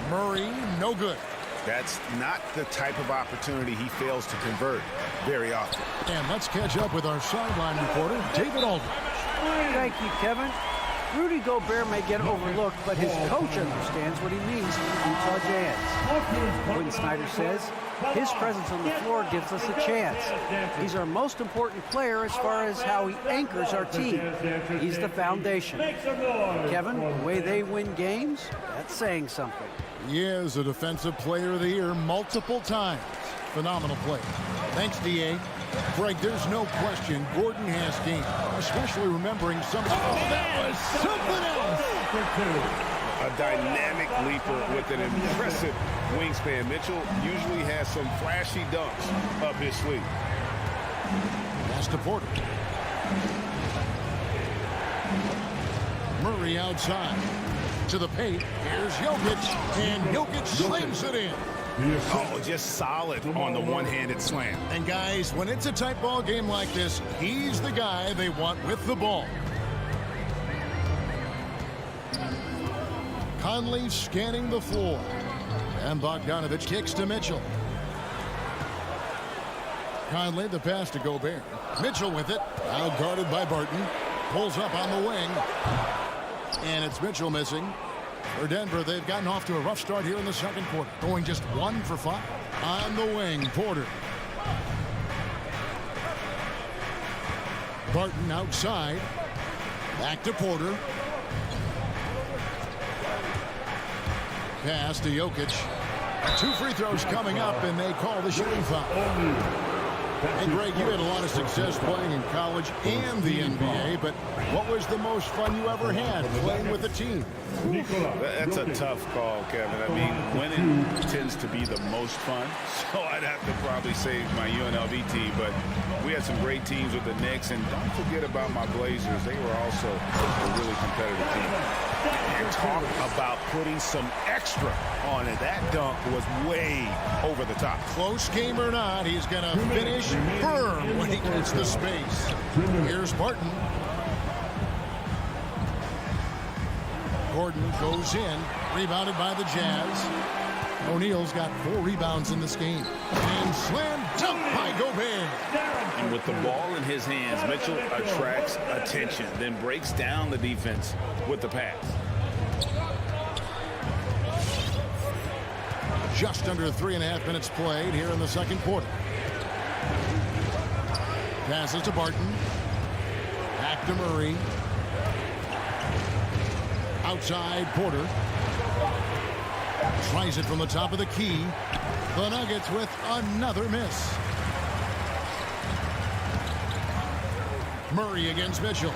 Murray, no good. That's not the type of opportunity he fails to convert very often. And let's catch up with our sideline reporter, David Aldridge. Thank you, Kevin. Rudy Gobert may get overlooked, but his coach understands what he means to the Utah Jazz. Quinn Snyder says his presence on the floor gives us a chance. He's our most important player as far as how he anchors our team. He's the foundation. Kevin, the way they win games, that's saying something. He is a Defensive Player of the Year multiple times. Phenomenal play. Thanks, D.A. Greg, there's no question Gordon has game, especially remembering some. Oh, that was something else. A dynamic leaper with an impressive wingspan. Mitchell usually has some flashy dunks up his sleeve. Pass to Porter. Murray outside. To the paint. Here's Jokic. And Jokic slings it in. Oh, just solid on the one-handed slam. And guys, when it's a tight ball game like this, he's the guy they want with the ball. Conley scanning the floor. And Bogdanovich kicks to Mitchell. Conley, the pass to Gobert. Mitchell with it. Now guarded by Barton. Pulls up on the wing. And it's Mitchell missing. For Denver, they've gotten off to a rough start here in the second quarter. Going just 1 for 5. On the wing, Porter. Barton outside. Back to Porter. Pass to Jokic. 2 free throws coming up, and they call the shooting foul. And Greg, you had a lot of success playing in college and the NBA, but what was the most fun you ever had playing with a team? That's a tough call, Kevin. I mean, winning tends to be the most fun, so I'd have to probably say my UNLV team, but we had some great teams with the Knicks, and don't forget about my Blazers. They were also a really competitive team. And talk about putting some extra on it. That dunk was way over the top. Close game or not, he's going to finish firm when he gets the space. Here's Barton. Gordon goes in, rebounded by the Jazz. O'Neal's got 4 rebounds in this game. And slam dunk by Gobert. And with the ball in his hands, Mitchell attracts attention, then breaks down the defense with the pass. Just under 3.5 minutes played here in the second quarter. Passes to Barton. Back to Murray. Outside Porter. Tries it from the top of the key. The Nuggets with another miss. Murray against Mitchell.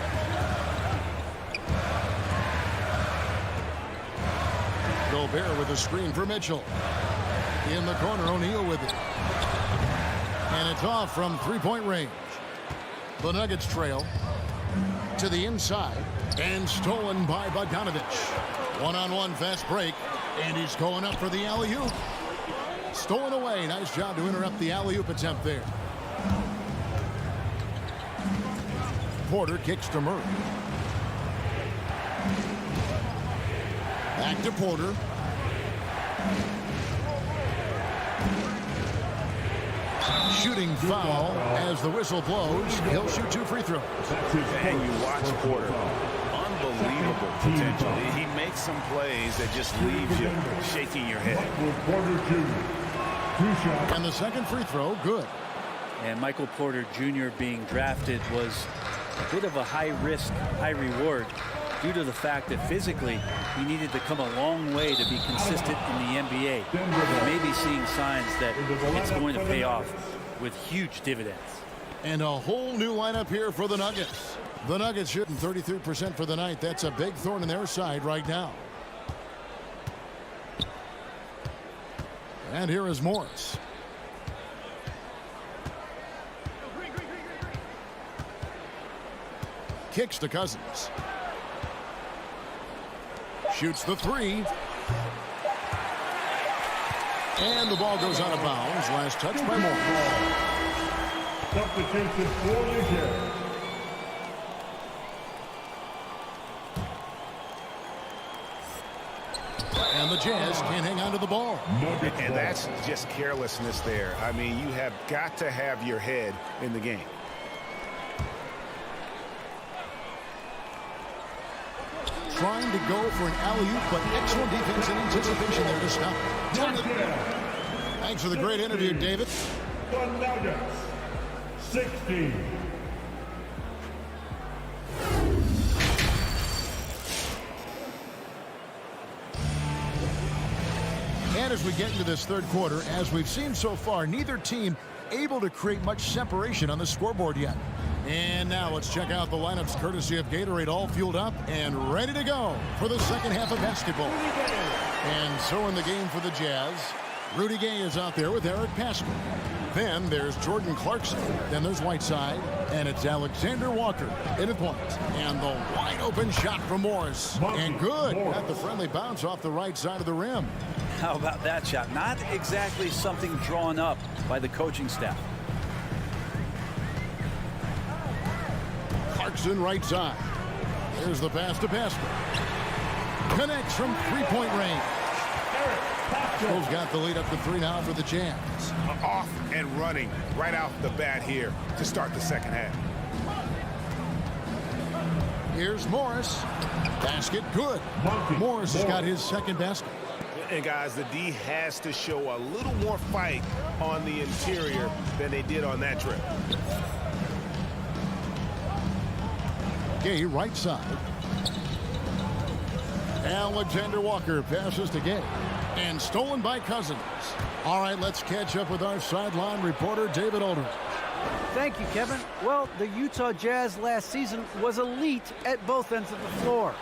Gobert with a screen for Mitchell. In the corner, O'Neal with it. And it's off from 3-point range. The Nuggets trail to the inside and stolen by Bogdanovich. One-on-one fast break, and he's going up for the alley-oop. Stolen away. Nice job to interrupt the alley-oop attempt there. Porter kicks to Murray. Back to Porter. Shooting foul as the whistle blows. He'll shoot 2 free throws. And you watch Porter. Unbelievable potential. He makes some plays that just leaves you shaking your head. And the second free throw, good. And Michael Porter Jr. being drafted was a bit of a high risk, high reward due to the fact that physically he needed to come a long way to be consistent in the NBA. He may be seeing signs that it's going to pay off with huge dividends. And a whole new lineup here for the Nuggets. The Nuggets shooting 33% for the night. That's a big thorn in their side right now. And here is Morris. Kicks to Cousins. Shoots the 3. And the ball goes out of bounds. Last touch by Morris. Substitution for the Jazz. And the Jazz can't hang on to the ball. And that's just carelessness there. I mean, you have got to have your head in the game. Trying to go for an alley-oop, but excellent defense in anticipation there to stop. Thanks for the great interview, David. The Nuggets, 16. And as we get into this third quarter, as we've seen so far, neither team able to create much separation on the scoreboard yet. And now let's check out the lineups courtesy of Gatorade, all fueled up and ready to go for the second half of basketball. And so in the game for the Jazz, Rudy Gay is out there with Eric Pascal. Then there's Jordan Clarkson. Then there's Whiteside. And it's Alexander Walker in the point. And the wide open shot from Morris. And good. Got the friendly bounce off the right side of the rim. How about that shot? Not exactly something drawn up by the coaching staff. Clarkson right side. There's the pass to Pascal. Connects from 3-point range. Pascal's got the lead up to 3 now for the Jazz. Off and running right off the bat here to start the second half. Here's Morris. Basket good. Morris has got his second basket. And guys, the D has to show a little more fight on the interior than they did on that trip. Gay right side. Alexander Walker passes to Gay. And stolen by Cousins. All right, let's catch up with our sideline reporter, David Aldridge. Thank you, Kevin. Well, the Utah Jazz last season was elite at both ends of the floor.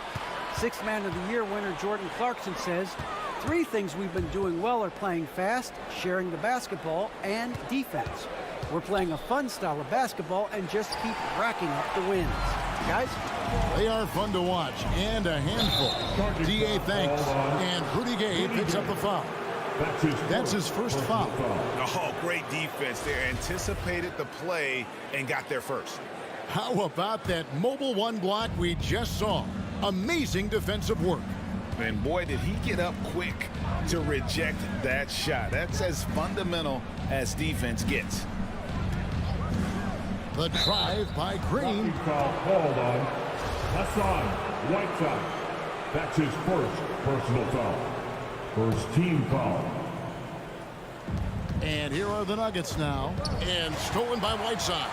Sixth Man of the Year winner Jordan Clarkson says, 3 things we've been doing well are playing fast, sharing the basketball, and defense. We're playing a fun style of basketball and just keep racking up the wins. Guys? They are fun to watch and a handful. D.A. thanks. And Rudy Gay picks up the foul. That's his first foul. Oh, great defense there. Anticipated the play and got there first. How about that mobile 1 block we just saw? Amazing defensive work. And boy, did he get up quick to reject that shot. That's as fundamental as defense gets. The drive by Green. Foul called on Hassan Whiteside. That's his first personal foul. First team foul. And here are the Nuggets now. And stolen by Whiteside.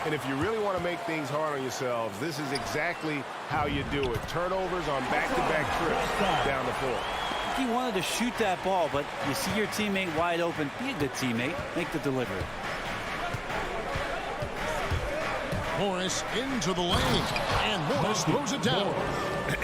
And if you really want to make things hard on yourselves, this is exactly how you do it. Turnovers on back-to-back trips down the floor. He wanted to shoot that ball, but you see your teammate wide open. Be a good teammate. Make the delivery. Morris into the lane. And Morris throws it down.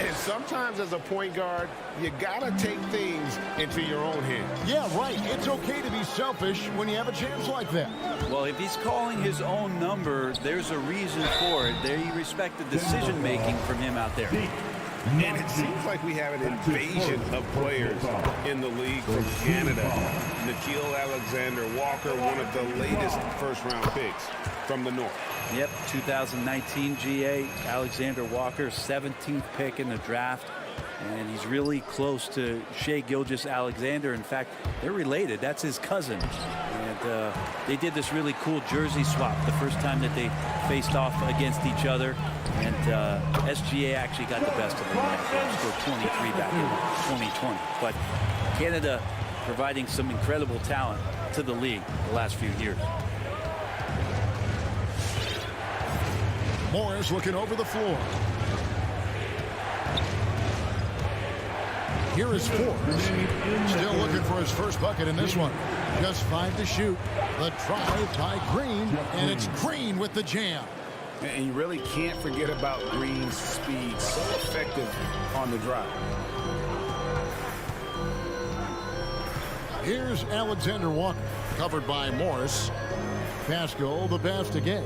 And sometimes as a point guard, you got to take things into your own hands. Yeah, right. It's okay to be selfish when you have a chance like that. Well, if he's calling his own number, there's a reason for it. They respect the decision-making from him out there. And it seems like we have an invasion of players in the league from Canada. Nickeil Alexander-Walker, one of the latest first-round picks from the North. Yep, 2019 GA, Alexander Walker, 17th pick in the draft. And he's really close to Shai Gilgeous-Alexander. In fact, they're related. That's his cousin. And they did this really cool jersey swap the first time that they faced off against each other. And SGA actually got the best of them. They scored 23 back in 2020. But Canada providing some incredible talent to the league the last few years. Morris looking over the floor. Here is Forbes. Still looking for his first bucket in this one. Just 5 to shoot. The drive by Green, and it's Green with the jam. And you really can't forget about Green's speed. So effective on the drive. Here's Alexander Walker, covered by Morris. Pascal, the best again.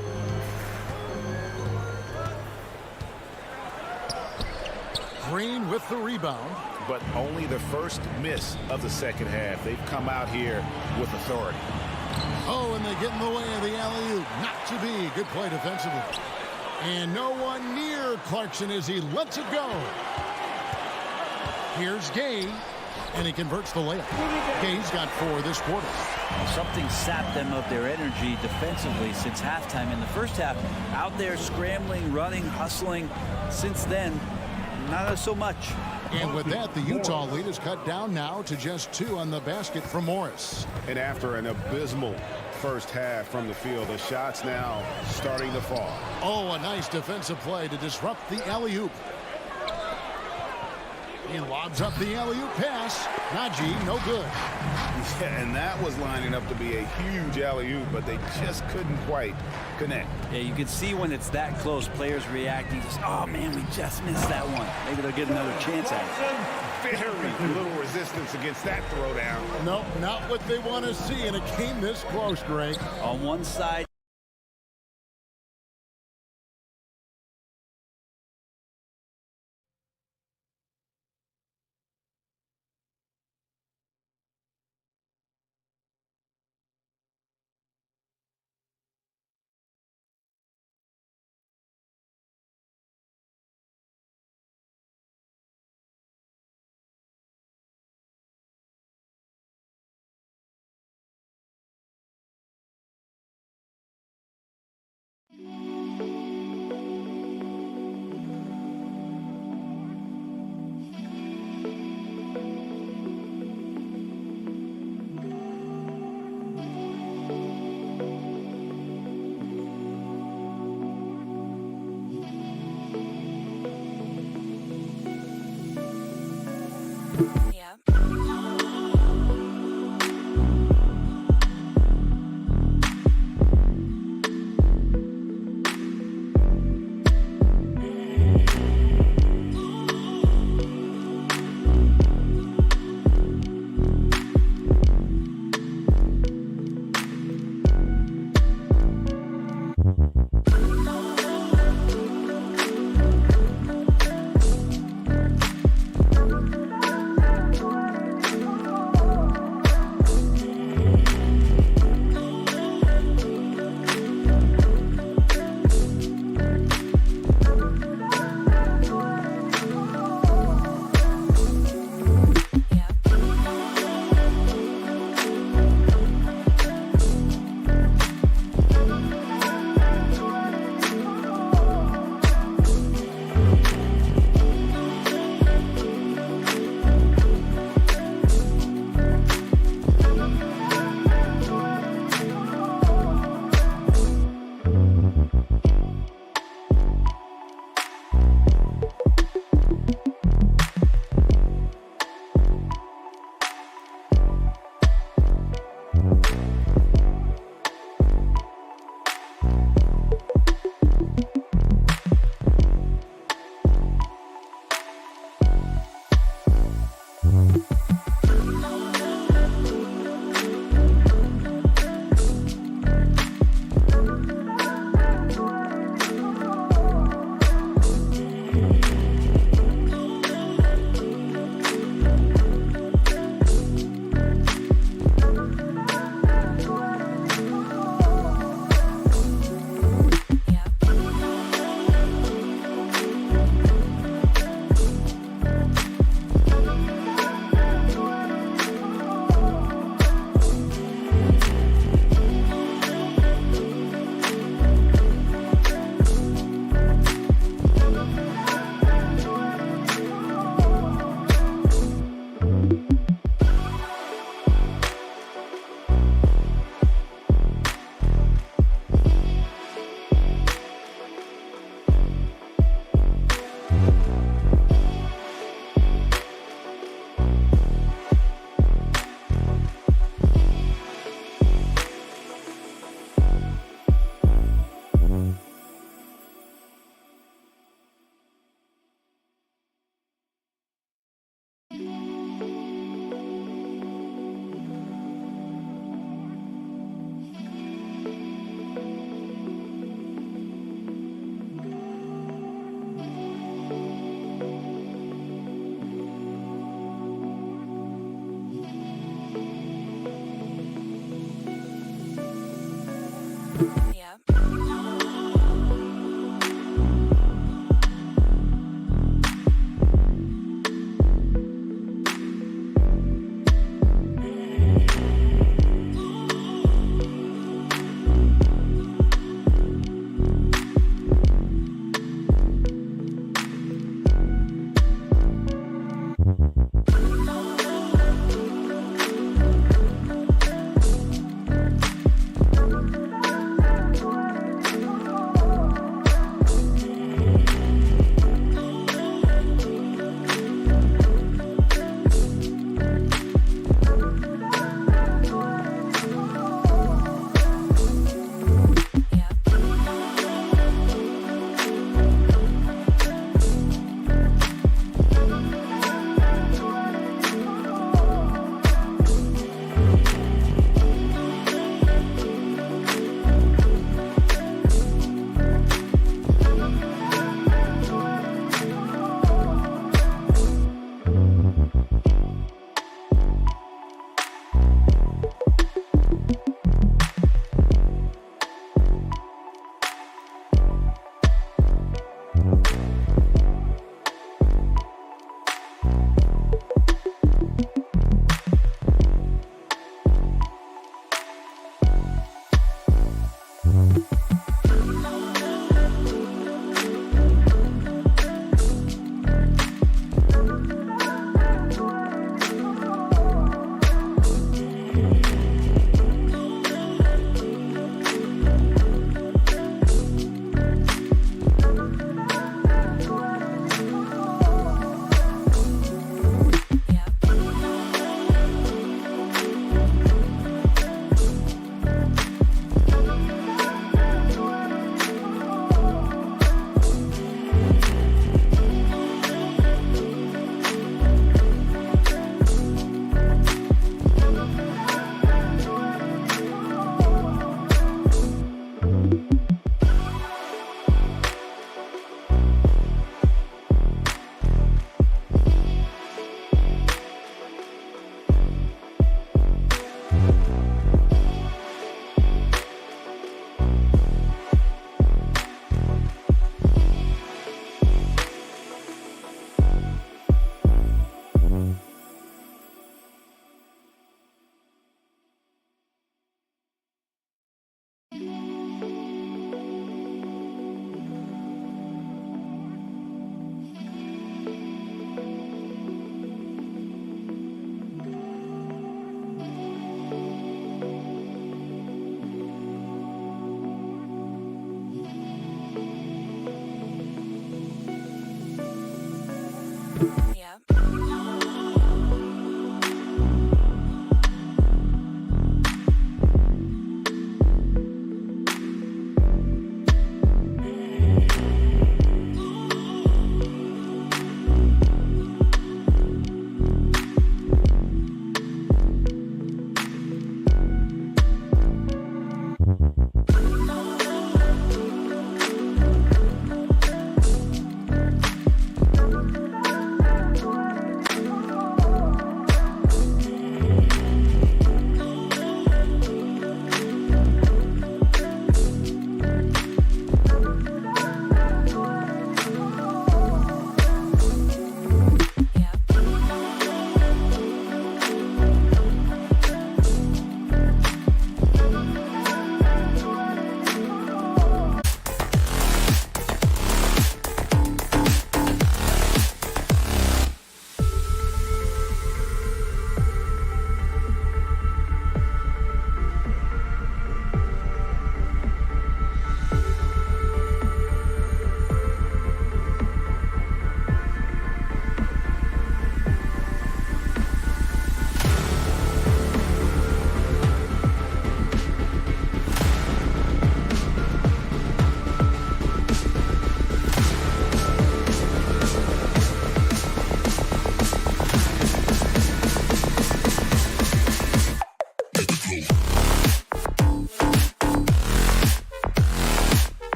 Green with the rebound. But only the first miss of the second half. They've come out here with authority. Oh, and they get in the way of the alley-oop. Not to be. Good play defensively. And no one near Clarkson as he lets it go. Here's Gay, and he converts the layup. Gay's got 4 this quarter. Something sapped them of their energy defensively since halftime. In the first half, out there scrambling, running, hustling. Since then, not so much. And with that, the Utah lead is cut down now to just 2 on the basket from Morris. And after an abysmal first half from the field, the shots now starting to fall. Oh, a nice defensive play to disrupt the alley-oop. He lobs up the alley-oop pass. Najee, no good. Yeah, and that was lining up to be a huge alley-oop, but they just couldn't quite connect. Yeah, you can see when it's that close, players reacting. Just, oh, man, we just missed that one. Maybe they'll get another chance at it. Very little resistance against that throwdown. Nope, not what they want to see in a game this close, Greg. On one side.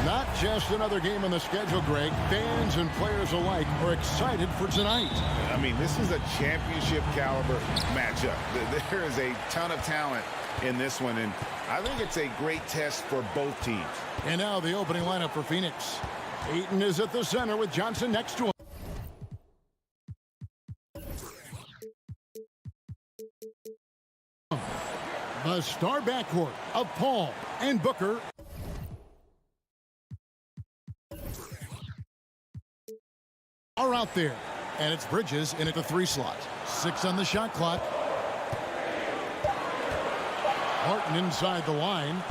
Not just another game on the schedule, Greg. Fans and players alike are excited for tonight. I mean, this is a championship caliber matchup. There is a ton of talent in this one, and I think it's a great test for both teams. And now the opening lineup for Phoenix. Ayton is at the center with Johnson next to him. The star backcourt of Paul and Booker. Are out there, and it's Bridges in at the 3 slot. 6 on the shot clock. Martin inside the line.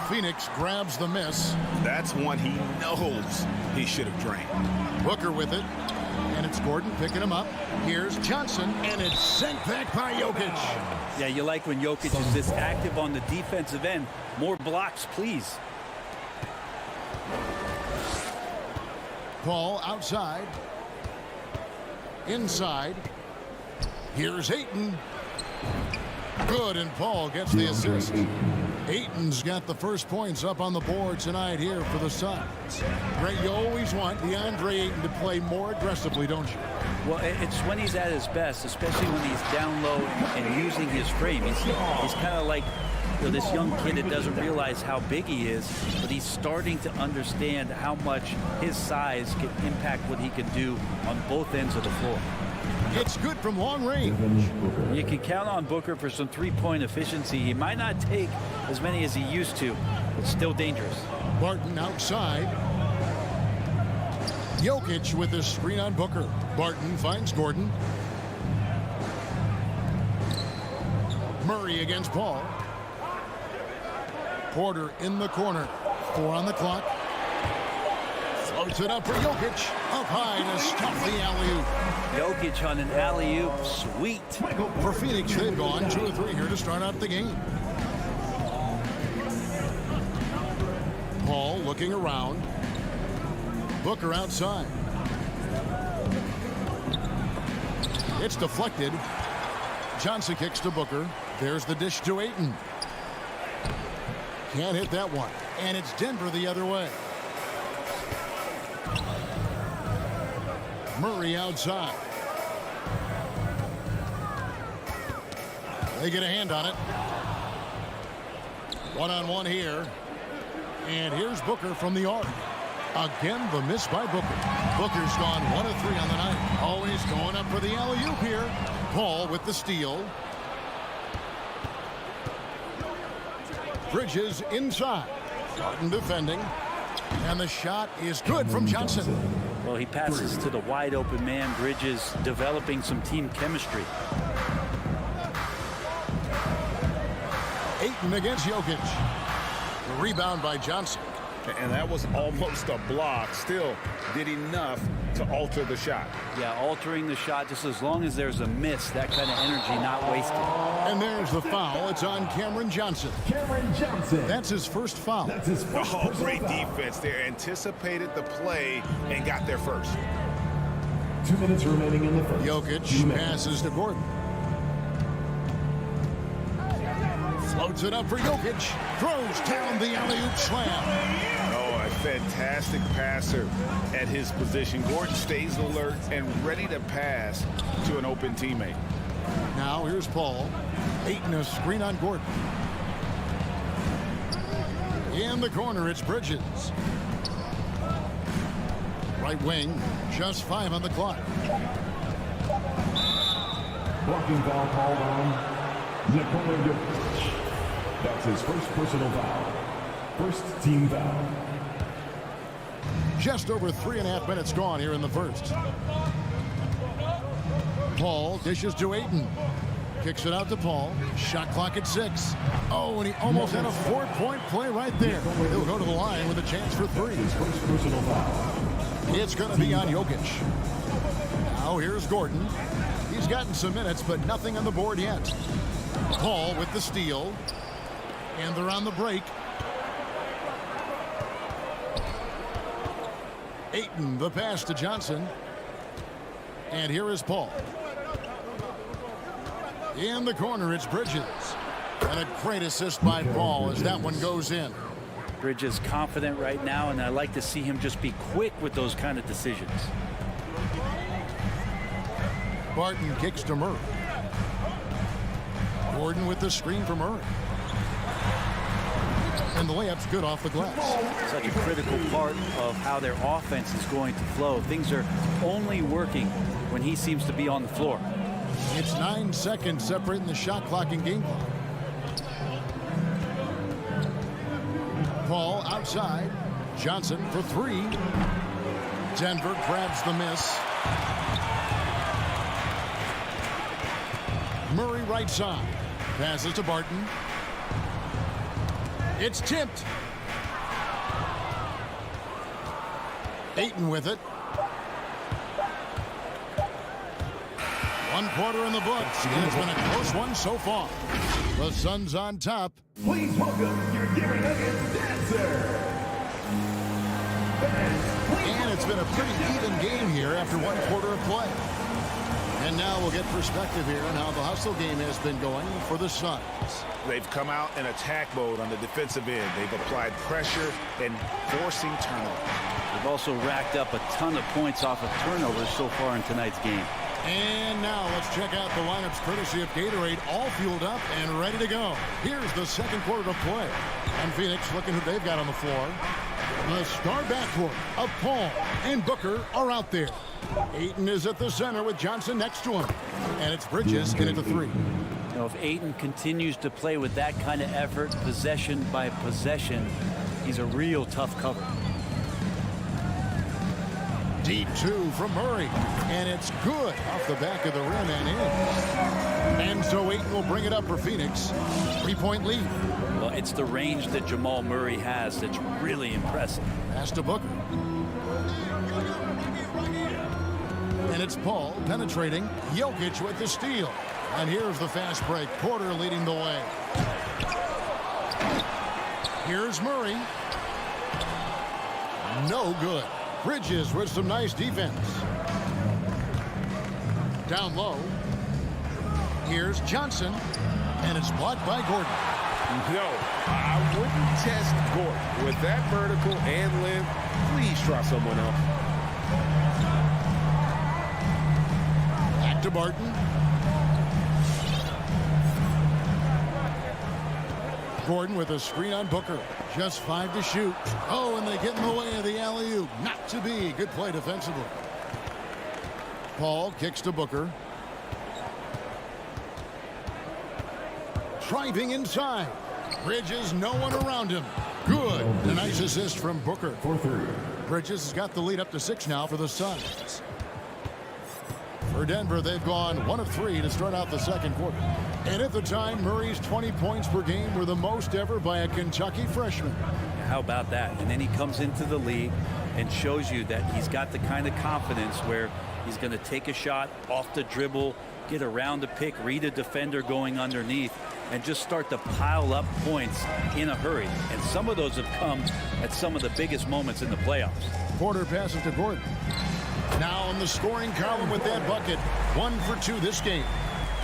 Phoenix grabs the miss. That's one he knows he should have drained. Booker with it, and it's Gordon picking him up. Here's Johnson, and it's sent back by Jokic. Yeah, you like when Jokic is this active on the defensive end. More blocks, please. Paul outside. Inside. Here's Ayton. Good, and Paul gets the assist. Ayton's got the first points up on the board tonight here for the Suns. Greg, you always want DeAndre Ayton to play more aggressively, don't you? Well, it's when he's at his best, especially when he's down low and using his frame. He's kind of like this young kid that doesn't realize how big he is, but he's starting to understand how much his size can impact what he can do on both ends of the floor. It's good from long range. You can count on Booker for some three-point efficiency. He might not take as many as he used to, but still dangerous. Barton outside. Jokic with his screen on Booker. Barton finds Gordon. Murray against Paul. Porter in the corner. 4 on the clock. Floats it up for Jokic. Up high to stop the alley-oop. Jokic on an alley-oop. Sweet. For Phoenix, they've gone 2 or 3 here to start out the game. Paul looking around. Booker outside. It's deflected. Johnson kicks to Booker. There's the dish to Ayton. Can't hit that one. And it's Denver the other way. Murray outside. They get a hand on it. One-on-one here. And here's Booker from the arc. Again, the miss by Booker. Booker's gone 1 of 3 on the night. Always going up for the alley-oop here. Paul with the steal. Bridges inside. Barton defending. And the shot is good from Johnson. Well, he passes to the wide open man. Bridges developing some team chemistry. Ayton against Jokic. The rebound by Johnson. And that was almost a block. Still did enough to alter the shot. Yeah, altering the shot just as long as there's a miss. That kind of energy not wasted. And there's the foul. It's on Cameron Johnson. Cameron Johnson. That's his first foul. That's his first great foul. defense there. Anticipated the play and got there first. 2 minutes remaining in the first. Jokic passes to Gordon. Floats it up for Jokic. Throws down the alley-oop slam. Oh, a fantastic passer at his position. Gordon stays alert and ready to pass to an open teammate. Now here's Paul. Ayton a screen on Gordon. In the corner, it's Bridges. Right wing, just 5 on the clock. Blocking foul called on Nikola Jokic. That's his first personal foul. First team foul. Just over 3.5 minutes gone here in the first. Paul dishes to Ayton. Kicks it out to Paul. Shot clock at 6. Oh, and he almost had a 4-point play right there. He'll go to the line with a chance for 3. His first personal foul. It's going to be on Jokic. Now here's Gordon. He's gotten some minutes, but nothing on the board yet. Paul with the steal. And they're on the break. Ayton, the pass to Johnson. And here is Paul. In the corner, it's Bridges. And a great assist by Paul as that one goes in. Bridges confident right now, and I like to see him just be quick with those kind of decisions. Barton kicks to Murray. Gordon with the screen for Murray. And the layup's good off the glass. Such a critical part of how their offense is going to flow. Things are only working when he seems to be on the floor. It's 9 seconds separating the shot clock and game clock. Paul outside. Johnson for three. Denver grabs the miss. Murray right side. Passes to Barton. It's tipped. Ayton with it. 1 quarter in the books, and it's been a close one so far. The Suns on top. Please welcome your Denver Nuggets dancer. And it's been a pretty even game here after 1 quarter of play. And now we'll get perspective here on how the hustle game has been going for the Suns. They've come out in attack mode on the defensive end. They've applied pressure and forcing turnovers. They've also racked up a ton of points off of turnovers so far in tonight's game. And now let's check out the lineups courtesy of Gatorade, all fueled up and ready to go. Here's the second quarter of play. And Phoenix looking who they've got on the floor. The star backcourt of Paul and Booker are out there. Ayton is at the center with Johnson next to him. And it's Bridges in at the three. You know, if Ayton continues to play with that kind of effort, possession by possession, he's a real tough cover. Deep two from Murray. And it's good off the back of the rim and in. And so Ayton will bring it up for Phoenix. 3-point lead. Well, it's the range that Jamal Murray has that's really impressive. Pass to Booker. And it's Paul penetrating. Jokic with the steal. And here's the fast break. Porter leading the way. Here's Murray. No good. Bridges with some nice defense. Down low. Here's Johnson. And it's blocked by Gordon. No, I wouldn't test Gordon. With that vertical and length, please try someone else. Back to Barton. Gordon with a screen on Booker. Just 5 to shoot. Oh, and they get in the way of the alley-oop. Not to be. Good play defensively. Paul kicks to Booker. Driving inside. Bridges, no one around him. Good. A nice assist from Booker. Bridges has got the lead up to 6 now for the Suns. For Denver, they've gone 1 of 3 to start out the second quarter. And at the time, Murray's 20 points per game were the most ever by a Kentucky freshman. How about that? And then he comes into the league and shows you that he's got the kind of confidence where he's going to take a shot off the dribble, get around the pick, read a defender going underneath, and just start to pile up points in a hurry. And some of those have come at some of the biggest moments in the playoffs. Porter passes to Gordon. Now in the scoring column with that bucket. 1 for 2 this game.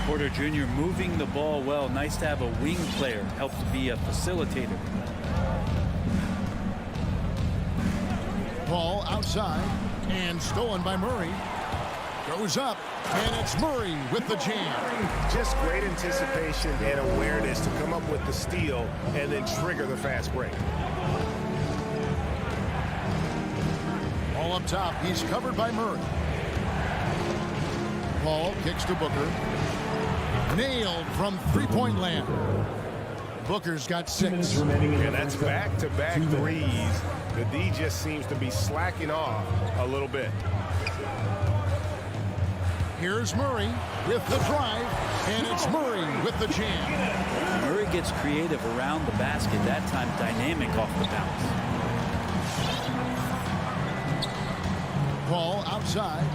Porter Jr. moving the ball well. Nice to have a wing player. Helps to be a facilitator. Ball outside and stolen by Murray. Goes up, and it's Murray with the jam. Just great anticipation and awareness to come up with the steal and then trigger the fast break. Ball up top. He's covered by Murray. Paul kicks to Booker. Nailed from three-point land. Booker's got 6. And that's back-to-back threes. The D just seems to be slacking off a little bit. Here's Murray with the drive, and it's Murray with the jam. Murray gets creative around the basket, that time dynamic off the bounce. Paul outside.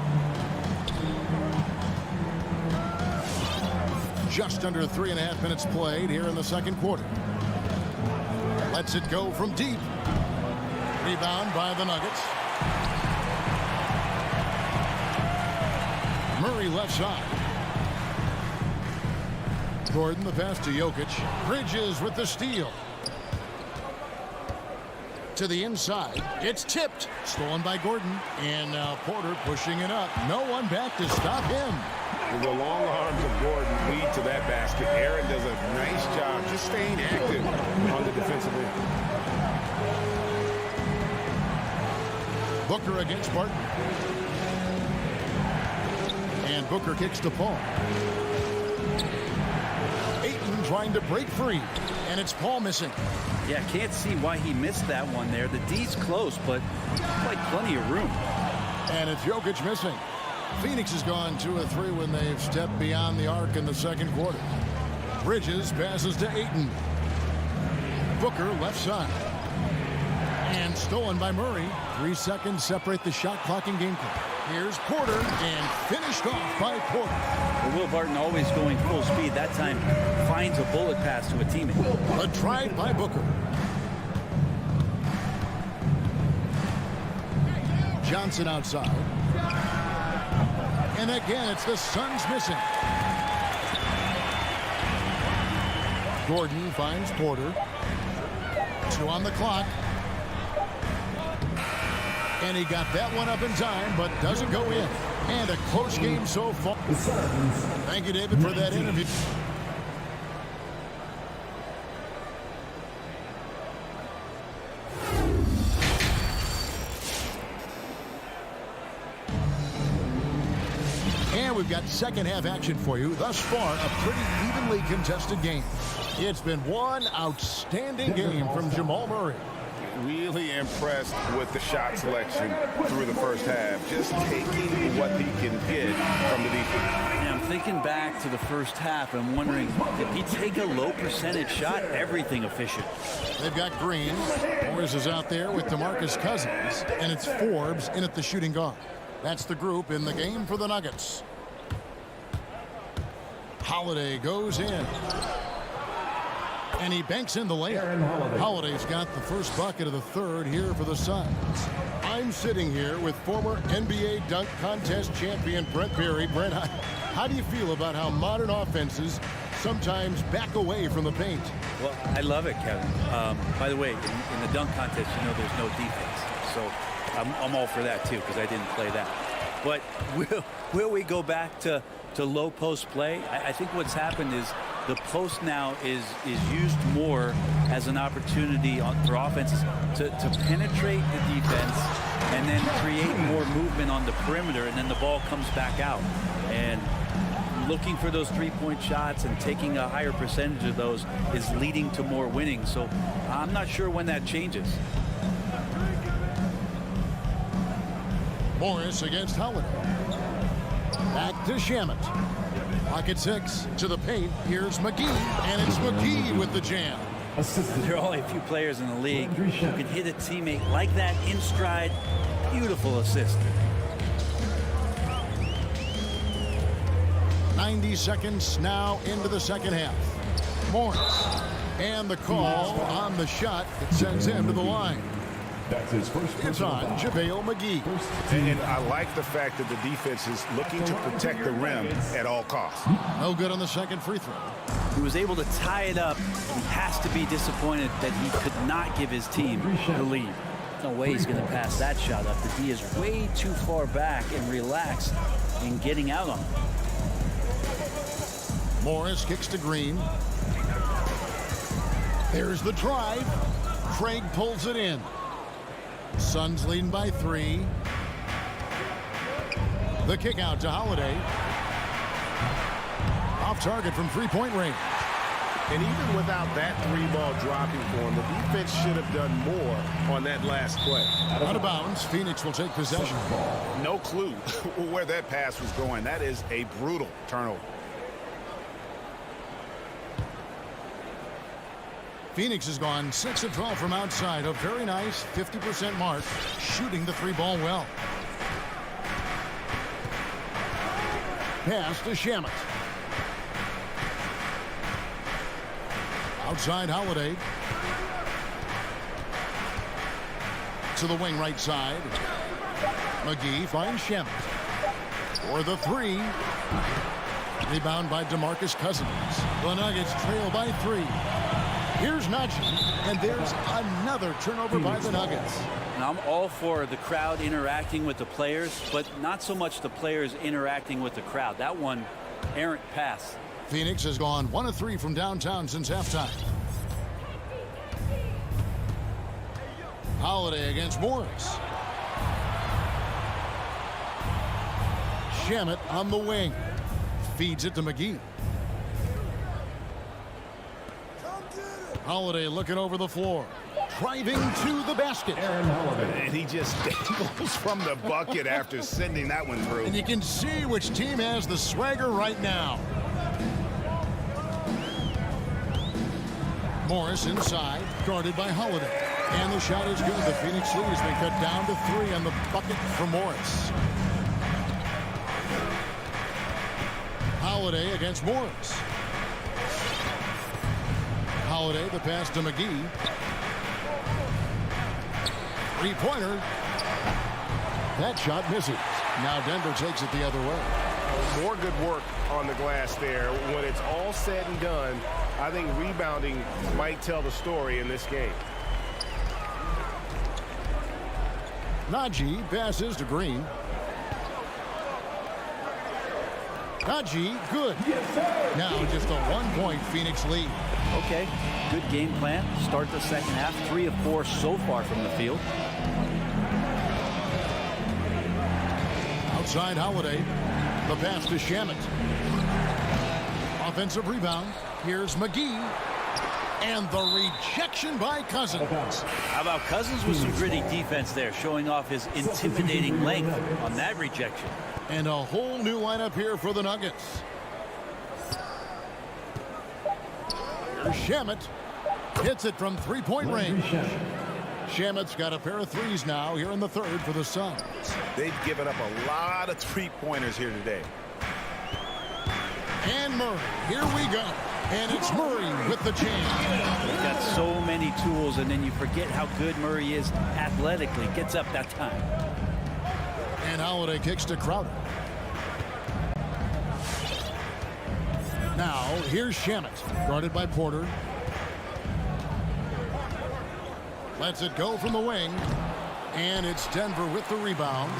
Just under 3.5 minutes played here in the second quarter. Lets it go from deep. Rebound by the Nuggets. Murray left side. Gordon the pass to Jokic. Bridges with the steal. To the inside. It's tipped. Stolen by Gordon. And now Porter pushing it up. No one back to stop him. The long arms of Gordon lead to that basket. Aaron does a nice job just staying active on the defensive end. Booker against Barton. And Booker kicks to Paul. Ayton trying to break free. And it's Paul missing. Yeah, can't see why he missed that one there. The D's close, but like plenty of room. And it's Jokic missing. Phoenix has gone 2 of 3 when they've stepped beyond the arc in the second quarter. Bridges passes to Ayton. Booker left side. And stolen by Murray. 3 seconds separate the shot clock and game clock. Here's Porter and finished off by Porter. Well, Will Barton always going full speed. That time finds a bullet pass to a teammate. A drive by Booker. Johnson outside. And again, it's the Suns missing. Gordon finds Porter. 2 on the clock. And he got that one up in time, but doesn't go in. And a close game so far. Thank you, David, for that interview. And we've got second half action for you. Thus far, a pretty evenly contested game. It's been one outstanding game from Jamal Murray. Really impressed with the shot selection through the first half. Just taking what he can get from the defense. Yeah, I'm thinking back to the first half and wondering, did he take a low percentage shot? Everything efficient. They've got Green. Morris is out there with DeMarcus Cousins. And it's Forbes in at the shooting guard. That's the group in the game for the Nuggets. Holiday goes in. And he banks in the layup. Holiday's got the first bucket of the third here for the Suns. I'm sitting here with former NBA dunk contest champion Brent Berry. Brent, how do you feel about how modern offenses sometimes back away from the paint? Well, I love it, Kevin. By the way, in the dunk contest, you know there's no defense. So I'm all for that, too, because I didn't play that. But will we go back to low post play? I think what's happened is the post now is used more as an opportunity for offenses to penetrate the defense and then create more movement on the perimeter, and then the ball comes back out. And looking for those three-point shots and taking a higher percentage of those is leading to more winning. So I'm not sure when that changes. Morris against Holiday. Back to Shamet. Pocket 6 to the paint. Here's McGee, and it's McGee with the jam. There are only a few players in the league who can hit a teammate like that in stride. Beautiful assist. 90 seconds now into the second half. Morris. And the call on the shot that sends him to the line. That's his first. It's on JaVale McGee. And I like the fact that the defense is looking to protect the rim at all costs. No good on the second free throw. He was able to tie it up. He has to be disappointed that he could not give his team the lead. No way he's going to pass that shot up. The D is way too far back and relaxed in getting out on him. Morris kicks to Green. There's the drive. Craig pulls it in. Suns leading by 3. The kick out to Holiday. Off target from three-point range. And even without that 3-ball dropping for him, the defense should have done more on that last play. Out of bounds, Phoenix will take possession. No clue where that pass was going. That is a brutal turnover. Phoenix has gone 6 of 12 from outside. A very nice 50% mark, shooting the 3-ball well. Pass to Shamet. Outside Holiday. To the wing right side. McGee finds Shamet. for the three. Rebound by DeMarcus Cousins. The Nuggets trail by 3. Here's Najee, and there's another turnover by the Nuggets. Now, I'm all for the crowd interacting with the players, but not so much the players interacting with the crowd. That one, errant pass. Phoenix has gone 1 of 3 from downtown since halftime. Holiday against Morris. Shamet on the wing. Feeds it to McGee. Holiday looking over the floor. Driving to the basket. And he just dangles from the bucket after sending that one through. And you can see which team has the swagger right now. Morris inside, guarded by Holiday. And the shot is good. The Phoenix lead has been cut down to 3 on the bucket for Morris. Holiday against Morris. Holiday, the pass to McGee. Three-pointer. That shot misses. Now Denver takes it the other way. More good work on the glass there. When it's all said and done, I think rebounding might tell the story in this game. Najee passes to Green. Najee, good. Now just a 1-point Phoenix lead. Okay, good game plan. Start the second half. 3 of 4 so far from the field. Outside Holiday. The pass to Shamet. Offensive rebound. Here's McGee. And the rejection by Cousins. How about Cousins with some gritty defense there, showing off his intimidating length on that rejection. And a whole new lineup here for the Nuggets. Here's Shamet. Hits it from 3-point range. Shamet's got a pair of threes now here in the third for the Suns. They've given up a lot of three-pointers here today. And Murray, here we go. And it's Murray with the jam. He's got so many tools, and then you forget how good Murray is athletically. Gets up that time. And Holiday kicks to Crowder. Now, here's Shamet, guarded by Porter. Lets it go from the wing. And it's Denver with the rebound.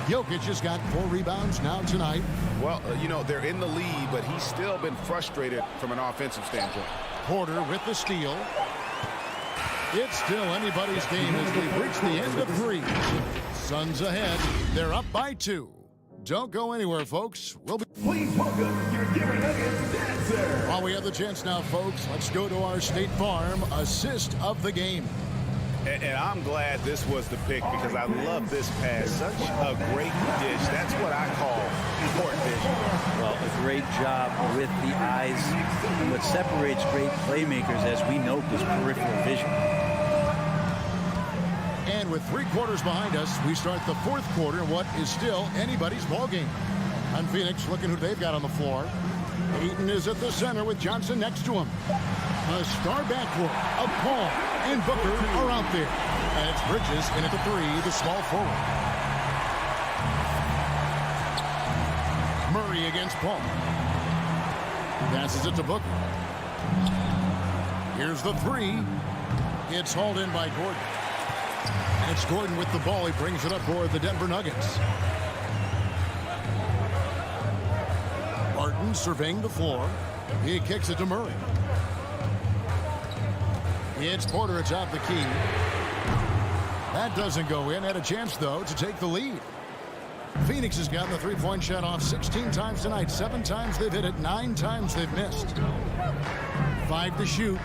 Jokic has got 4 rebounds now tonight. Well, you know, they're in the lead, but he's still been frustrated from an offensive standpoint. Porter with the steal. It's still anybody's game as we reach the end of 3. Suns ahead. They're up by 2. Don't go anywhere, folks. We'll be... Please welcome your Denver Nuggets dancer. While we have the chance now, folks, let's go to our State Farm assist of the game. And I'm glad this was the pick because I love this pass. Such a great dish. That's what I call court vision. Well, a great job with the eyes. And what separates great playmakers, as we note, is peripheral vision. And with 3 quarters behind us, we start the 4th quarter in what is still anybody's ballgame. On Phoenix, looking who they've got on the floor. Ayton is at the center with Johnson next to him. A star backcourt of Paul and Booker are out there. And it's Bridges in at the 3, the small forward. Murray against Paul. Passes it to Booker. Here's the 3. It's hauled in by Gordon. And it's Gordon with the ball. He brings it up for the Denver Nuggets. Barton surveying the floor. He kicks it to Murray. It's Porter atop the key. That doesn't go in. Had a chance, though, to take the lead. Phoenix has gotten the 3-point shot off 16 times tonight. 7 times they've hit it. 9 times they've missed. 5 to shoot.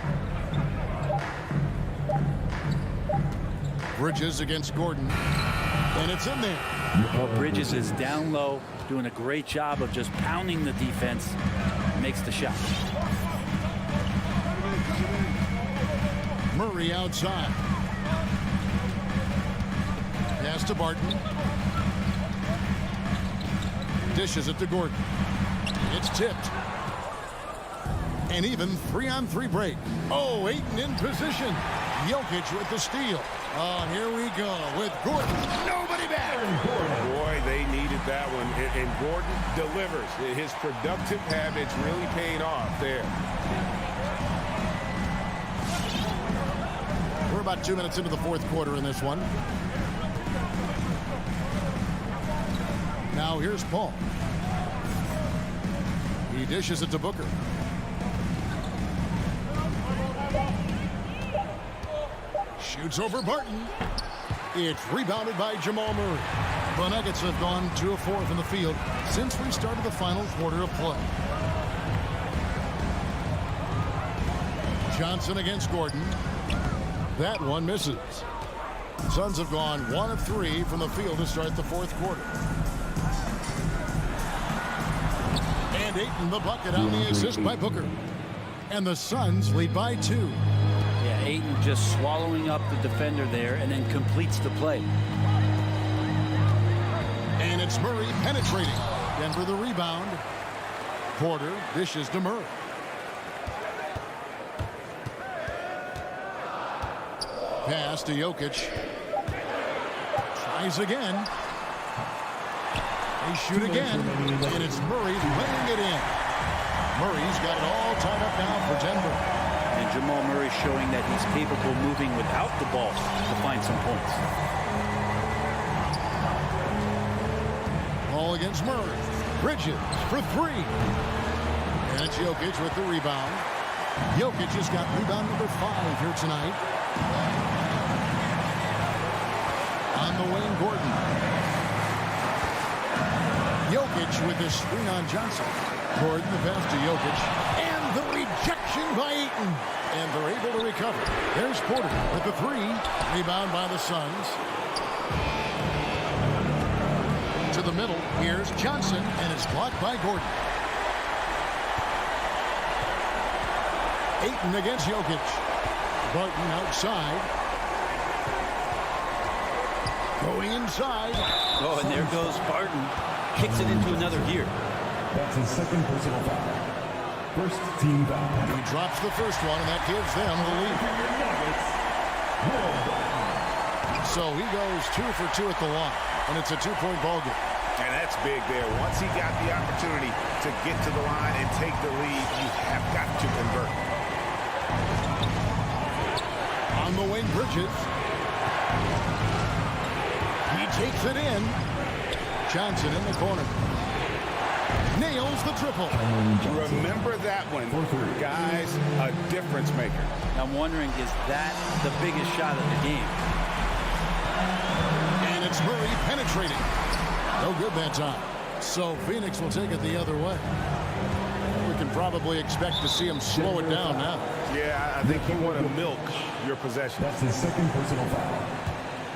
Bridges against Gordon. And it's in there. Well, Bridges is down low, doing a great job of just pounding the defense. Makes the shot. Murray outside. Pass to Barton. Dishes it to Gordon. It's tipped. And even 3-on-3 break. Oh, Ayton in position. Jokic with the steal. Oh, here we go with Gordon. Nobody back. Boy, they needed that one, and Gordon delivers. His productive habits really paid off there. We're about 2 minutes into the fourth quarter in this one. Now here's Paul. He dishes it to Booker. Shoots over Barton. It's rebounded by Jamal Murray. The Nuggets have gone 2 of 4 from the field since we started the final quarter of play. Johnson against Gordon. That one misses. Suns have gone 1 of 3 from the field to start the fourth quarter. And Ayton the bucket on the assist by Booker. And the Suns lead by 2. Yeah, Ayton just swallowing up the defender there and then completes the play. And it's Murray penetrating. Denver the rebound. Porter dishes to Murray. Pass to Jokic. Tries again. They shoot again. And it's Murray laying it in. Murray's got it all tied up now for Denver. And Jamal Murray showing that he's capable of moving without the ball to find some points. Ball against Murray. Bridges for 3. And it's Jokic with the rebound. Jokic has got rebound number 5 here tonight. On the wing, Gordon. Jokic with his screen on Johnson. Gordon the pass to Jokic. And the rejection by Ayton. And they're able to recover. There's Porter with the 3. Rebound by the Suns. To the middle. Here's Johnson. And it's blocked by Gordon. Ayton against Jokic. Barton outside. Going inside. Oh, and there goes Barton. Kicks it into another gear. That's his second personal foul. First team foul. He drops the first one, and that gives them the lead. So he goes 2 for 2 at the line, and it's a 2-point ball game. And that's big there. Once he got the opportunity to get to the line and take the lead, you have got to convert. On the wing, Bridges. He takes it in. Johnson in the corner. Nails the triple. Remember that one. Guys, a difference maker. I'm wondering, is that the biggest shot of the game? And it's Murray penetrating. No good that time. So Phoenix will take it the other way. We can probably expect to see him slow it down now. Yeah, I think you want to milk your possession. That's his second personal foul.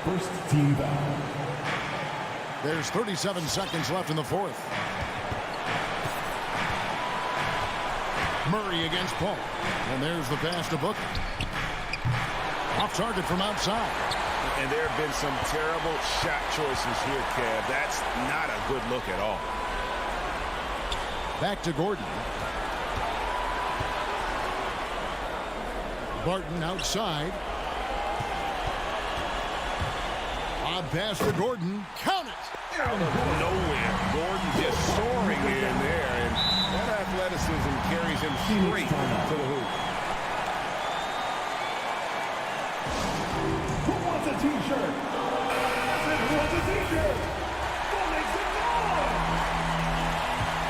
First team foul. There's 37 seconds left in the fourth. Murray against Paul. And there's the pass to Booker. Off target from outside. And there have been some terrible shot choices here, Kev. That's not a good look at all. Back to Gordon. Barton outside. Odd pass to Gordon. Count it! Out of nowhere. Gordon just soaring in there, and that athleticism carries him straight to the hoop. Who wants a t-shirt? Who wants a t-shirt? Who makes it on?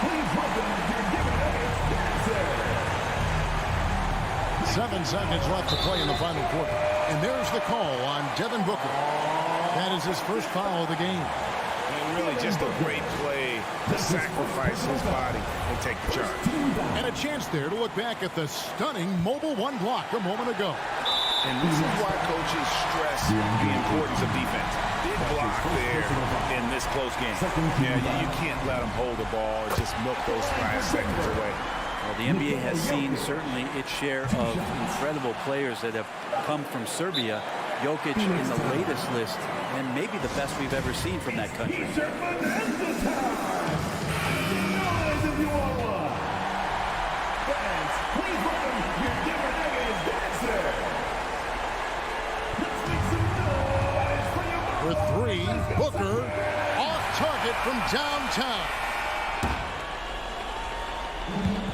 Please welcome your giveaway dancer. 7 seconds left to play in the final quarter. And there's the call on Devin Booker. That is his first foul of the game. And really just a great play to sacrifice his body and take the charge. And a chance there to look back at the stunning Mobile 1 block a moment ago. And this is why coaches stress the importance of defense. Big block there in this close game. Yeah, you can't let them hold the ball and just milk those last seconds away. Well, the NBA has seen certainly its share of incredible players that have come from Serbia. Jokic in the latest list, and maybe the best we've ever seen from that country. For 3, Booker off target downtown.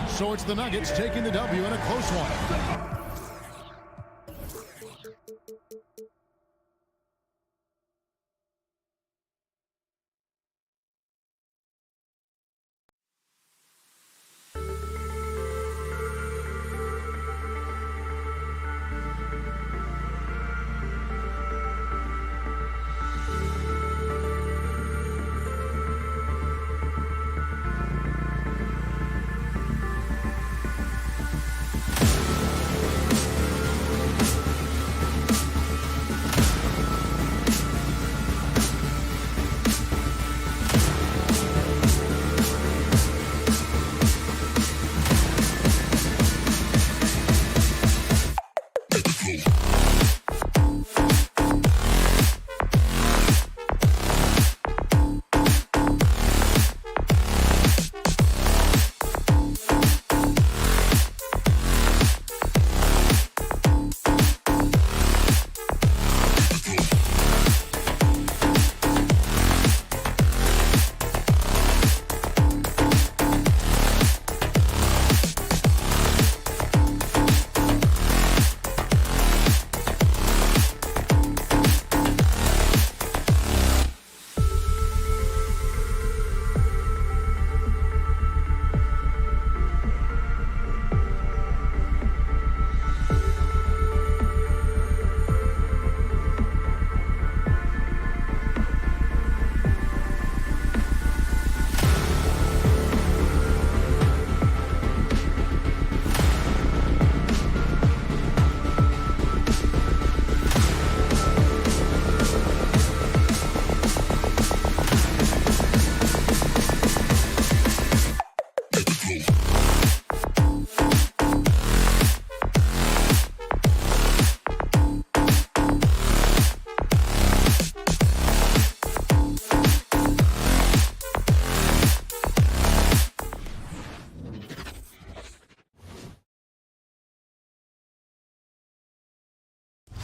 So it's the Nuggets taking the W in a close one.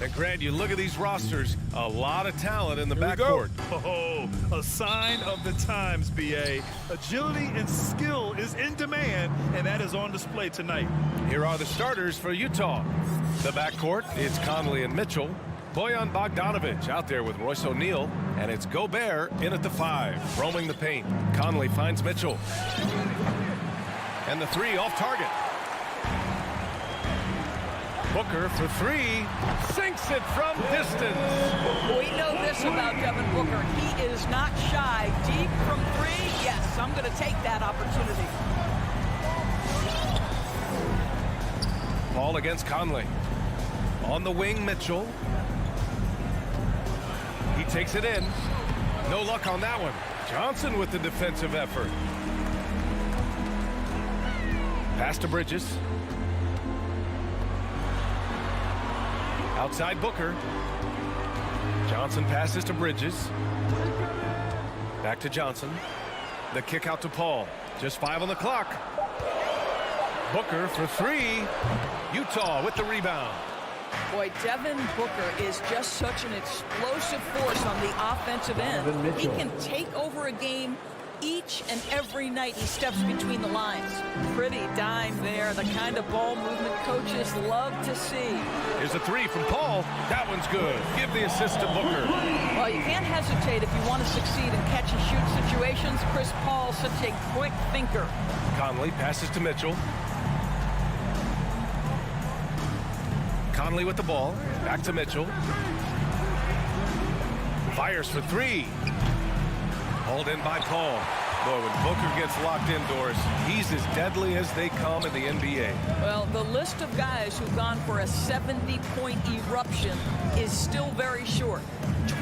And Grant, you look at these rosters, a lot of talent in the backcourt. Oh, a sign of the times, B.A. Agility and skill is in demand, and that is on display tonight. Here are the starters for Utah. The backcourt, it's Conley and Mitchell. Bojan Bogdanovic out there with Royce O'Neal, and it's Gobert in at the 5, roaming the paint. Conley finds Mitchell. And the 3 off target. Booker for 3, sinks it from distance. We know this about Devin Booker. He is not shy. Deep from 3, yes, I'm going to take that opportunity. Paul against Conley. On the wing, Mitchell. He takes it in. No luck on that one. Johnson with the defensive effort. Pass to Bridges. Outside Booker. Johnson passes to Bridges. Back to Johnson. The kick out to Paul. Just 5 on the clock. Booker for 3. Utah with the rebound. Boy, Devin Booker is just such an explosive force on the offensive end. He can take over a game each and every night he steps between the lines. Pretty dime there, the kind of ball movement coaches love to see. Here's a 3 from Paul. That one's good. Give the assist to Booker. Well, you can't hesitate if you want to succeed in catch-and-shoot situations. Chris Paul, such a quick thinker. Conley passes to Mitchell. Conley with the ball. Back to Mitchell. Fires for 3. Hauled in by Paul. Boy, when Booker gets locked indoors, he's as deadly as they come in the NBA. Well, the list of guys who've gone for a 70-point eruption is still very short.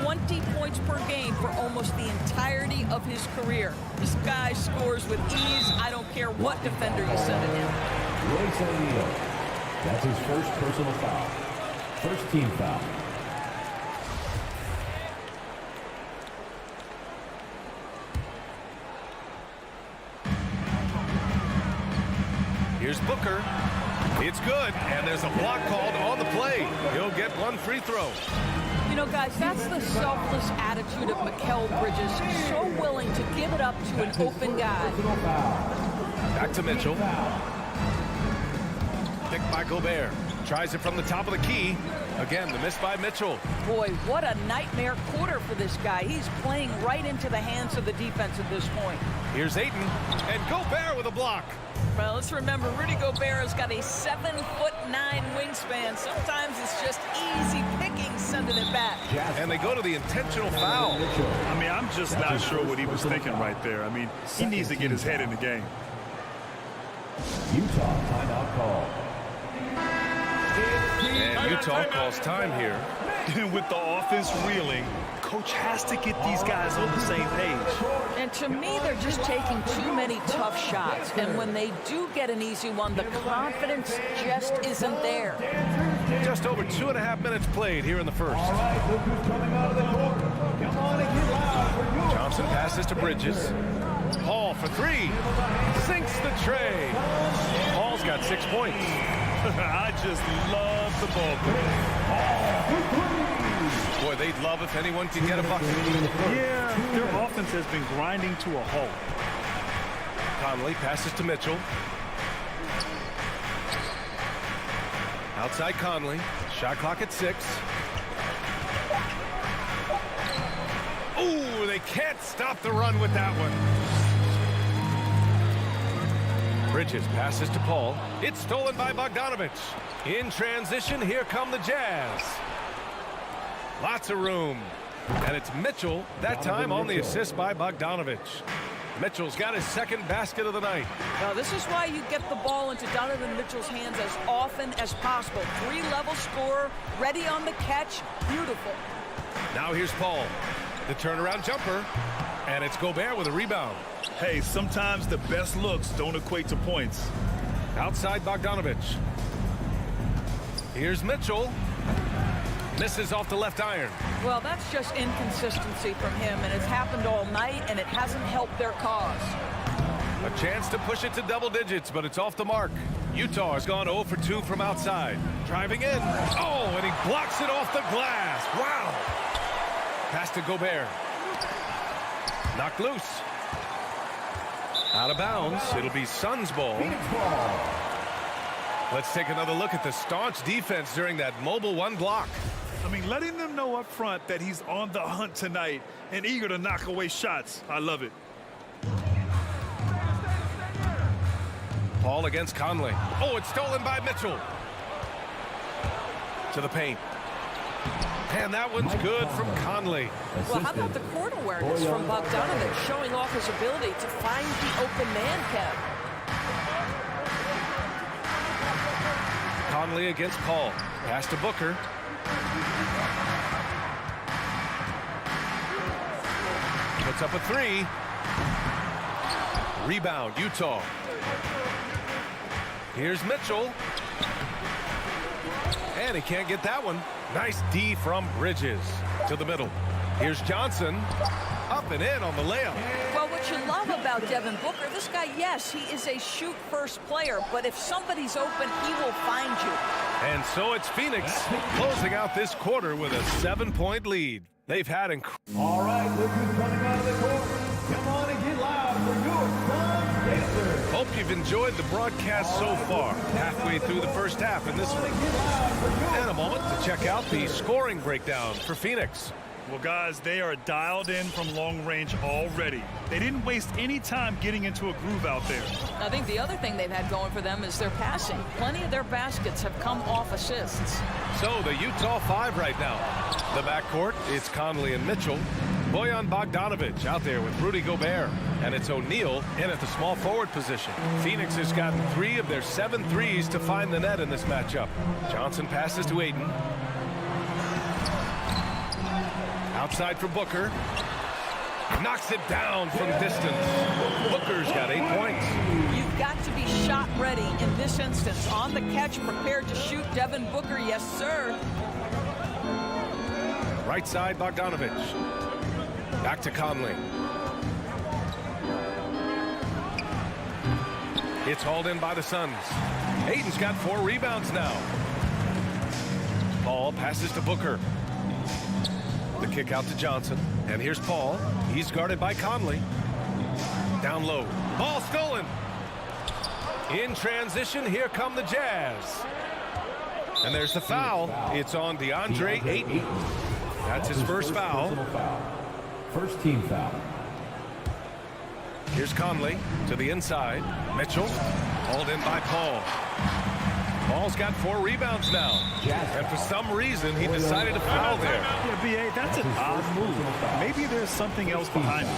20 points per game for almost the entirety of his career. This guy scores with ease. I don't care what defender you send it in. Royce O'Neal. That's his first personal foul. First team foul. Here's Booker. It's good, and there's a block called on the play. He'll get one free throw. You know, guys, that's the selfless attitude of Mikal Bridges. So willing to give it up to an open guy. Back to Mitchell. Picked by Gobert. Tries it from the top of the key. Again, the miss by Mitchell. Boy, what a nightmare quarter for this guy. He's playing right into the hands of the defense at this point. Here's Ayton, and Gobert with a block. Well, let's remember, Rudy Gobert has got a 7'9" wingspan. Sometimes it's just easy picking sending it back. And they go to the intentional foul. I mean, I'm just not sure what he was thinking right there. I mean, he needs to get his head in the game. Utah timeout call. And Utah calls time here. With the offense reeling, coach has to get these guys on the same page. And to me, they're just taking too many tough shots. And when they do get an easy one, the confidence just isn't there. Just over 2.5 minutes played here in the first. Johnson passes to Bridges. Hall for three. Sinks the tray. Hall's got 6 points. I just love the ball. Boy, they'd love if anyone could get a bucket. Yeah, their offense has been grinding to a halt. Conley passes to Mitchell. Outside Conley. Shot clock at 6. Ooh, they can't stop the run with that one. Bridges passes to Paul. It's stolen by Bogdanovic. In transition, here come the Jazz. Lots of room. And it's Mitchell, that time on the assist by Bogdanovic. Mitchell's got his second basket of the night. Now, this is why you get the ball into Donovan Mitchell's hands as often as possible. 3-level scorer, ready on the catch. Beautiful. Now here's Paul. The turnaround jumper. And it's Gobert with a rebound. Hey, sometimes the best looks don't equate to points. Outside Bogdanovic. Here's Mitchell. Misses off the left iron. Well, that's just inconsistency from him, and it's happened all night, and it hasn't helped their cause. A chance to push it to double digits, but it's off the mark. Utah has gone 0 for 2 from outside. Driving in. Oh, and he blocks it off the glass. Wow. Pass to Gobert. Knocked loose. Out of bounds. It'll be Suns ball. Let's take another look at the staunch defense during that mobile one block. I mean, letting them know up front that he's on the hunt tonight and eager to knock away shots. I love it. Paul against Conley. Oh, it's stolen by Mitchell. To the paint. And that one's good from Conley. Well, how about the court awareness from Bogdanovic, showing off his ability to find the open man, Kev? Conley against Paul. Pass to Booker. Puts up a three. Rebound, Utah. Here's Mitchell. And he can't get that one. Nice D from Bridges to the middle. Here's Johnson. Up and in on the layup. Well, what you love about Devin Booker, this guy, yes, he is a shoot-first player, but if somebody's open, he will find you. And so it's Phoenix closing out this quarter with a 7-point lead. They've had All right, look who's coming out of the court. Come on and get loud for your Suns Pacers. Hope you've enjoyed the broadcast so far. Halfway through the first half in this one. And a moment to check out the scoring breakdown for Phoenix. Well, guys, they are dialed in from long range already. They didn't waste any time getting into a groove out there. I think the other thing they've had going for them is their passing. Plenty of their baskets have come off assists. So the Utah 5 right now. The backcourt, it's Conley and Mitchell. Bojan Bogdanovic out there with Rudy Gobert. And it's O'Neal in at the small forward position. Phoenix has gotten 3 of their 7 threes to find the net in this matchup. Johnson passes to Ayton. Outside for Booker. Knocks it down from distance. Booker's got 8 points. You've got to be shot ready in this instance. On the catch, prepared to shoot. Devin Booker, yes, sir. Right side, Bogdanovic. Back to Conley. It's hauled in by the Suns. Ayton's got 4 rebounds now. Ball passes to Booker. The kick out to Johnson. And here's Paul. He's guarded by Conley. Down low. Ball stolen. In transition, here come the Jazz. And there's the foul. It's on DeAndre Ayton. That's his first foul. First team foul. Here's Conley to the inside. Mitchell hauled in by Paul. Paul's got 4 rebounds now. And for some reason, he decided to foul there. Yeah, B.A., that's an odd move. Maybe there's something else behind it.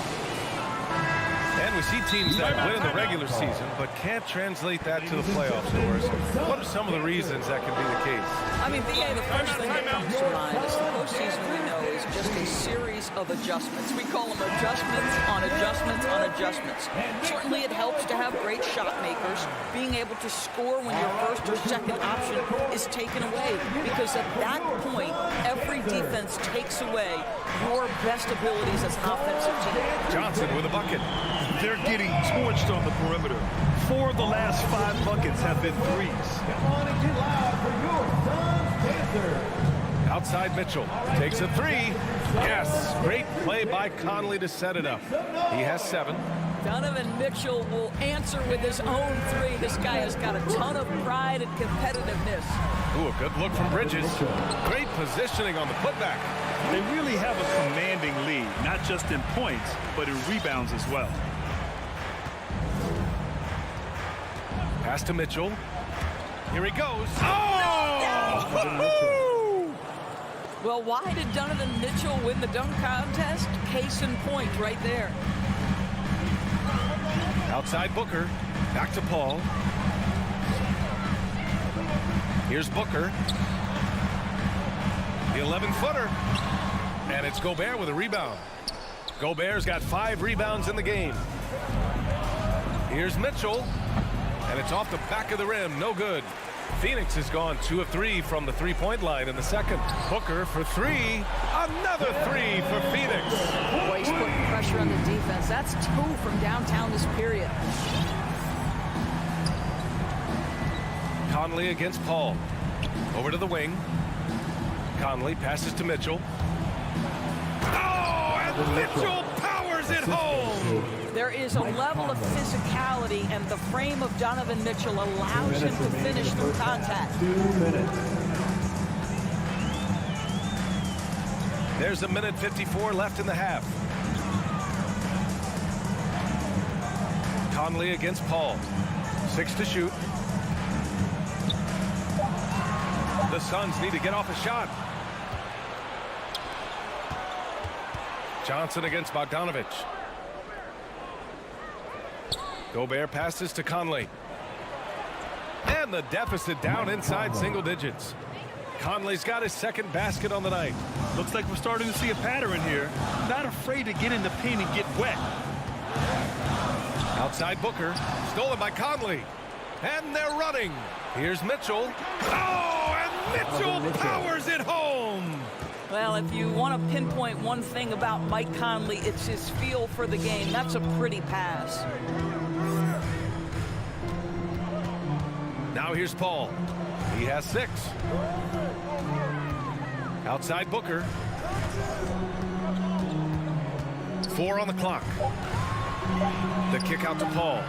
And we see teams that win in the regular season but can't translate that to the playoffs, Doris. What are some of the reasons that can be the case? I mean, B.A., the first thing that comes to mind is the postseason we know is just a series of adjustments. We call them adjustments on adjustments on adjustments. Certainly it helps to have great shot makers, being able to score when your first or second option is taken away, because at that point, every defense takes away your best abilities as an offensive team. Johnson with a bucket. They're getting torched on the perimeter. 4 of the last 5 buckets have been threes. Outside Mitchell takes a 3. Yes, great play by Conley to set it up. He has 7. Donovan Mitchell will answer with his own 3. This guy has got a ton of pride and competitiveness. Ooh, a good look from Bridges. Great positioning on the putback. They really have a commanding lead, not just in points, but in rebounds as well. Pass to Mitchell. Here he goes. Oh! Well, why did Donovan Mitchell win the dunk contest? Case in point right there. Outside Booker. Back to Paul. Here's Booker. The 11-footer. And it's Gobert with a rebound. Gobert's got 5 rebounds in the game. Here's Mitchell. And it's off the back of the rim. No good. Phoenix has gone 2 of 3 from the three-point line in the second. Booker for 3. Another 3 for Phoenix. Boy, he's putting pressure on the defense. That's 2 from downtown this period. Conley against Paul. Over to the wing. Conley passes to Mitchell. Oh, and Mitchell powers it home. There is a level of physicality, and the frame of Donovan Mitchell allows him to finish through contact. 2 minutes. There's a minute 54 left in the half. Conley against Paul. 6 to shoot. The Suns need to get off a shot. Johnson against Bogdanovich. Gobert passes to Conley. And the deficit down inside single digits. Conley's got his second basket on the night. Looks like we're starting to see a pattern here. Not afraid to get in the paint and get wet. Outside Booker. Stolen by Conley. And they're running. Here's Mitchell. Oh, and Mitchell powers it home. Well, if you want to pinpoint one thing about Mike Conley, it's his feel for the game. That's a pretty pass. Now here's Paul. He has 6. Outside Booker. 4 on the clock. The kick out to Paul.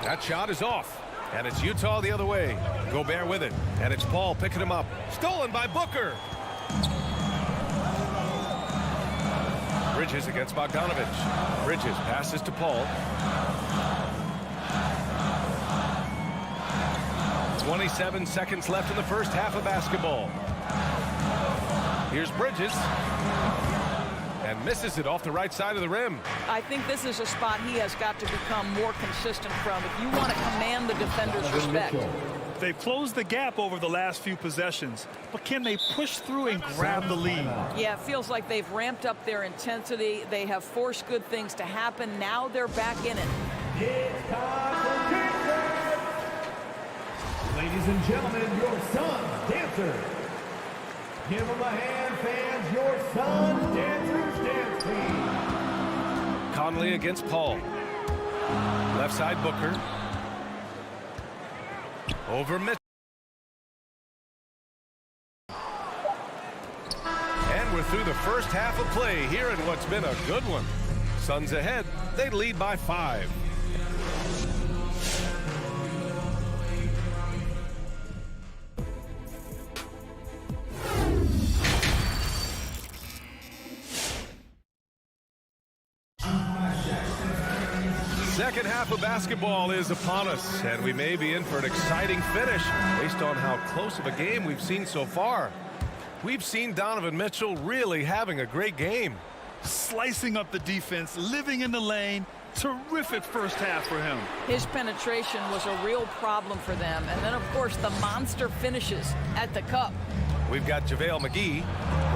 That shot is off. And it's Utah the other way. Gobert with it. And it's Paul picking him up. Stolen by Booker. Bridges against Bogdanovich. Bridges passes to Paul. 27 seconds left in the first half of basketball. Here's Bridges. And misses it off the right side of the rim. I think this is a spot he has got to become more consistent from if you want to command the defender's respect. They've closed the gap over the last few possessions, but can they push through and grab the lead? Yeah, it feels like they've ramped up their intensity. They have forced good things to happen. Now they're back in it. It's time for Dancers! Ladies and gentlemen, your Suns Dancers. Give them a hand, fans. Your Suns Dancers dance team. Conley against Paul. Left side Booker. Over Mitchell. through the first half of play here in what's been a good one. Suns ahead. They lead by 5. Second half of basketball is upon us, and we may be in for an exciting finish based on how close of a game we've seen so far. We've seen Donovan Mitchell really having a great game. Slicing up the defense, living in the lane. Terrific first half for him. His penetration was a real problem for them. And then, of course, the monster finishes at the cup. We've got JaVale McGee.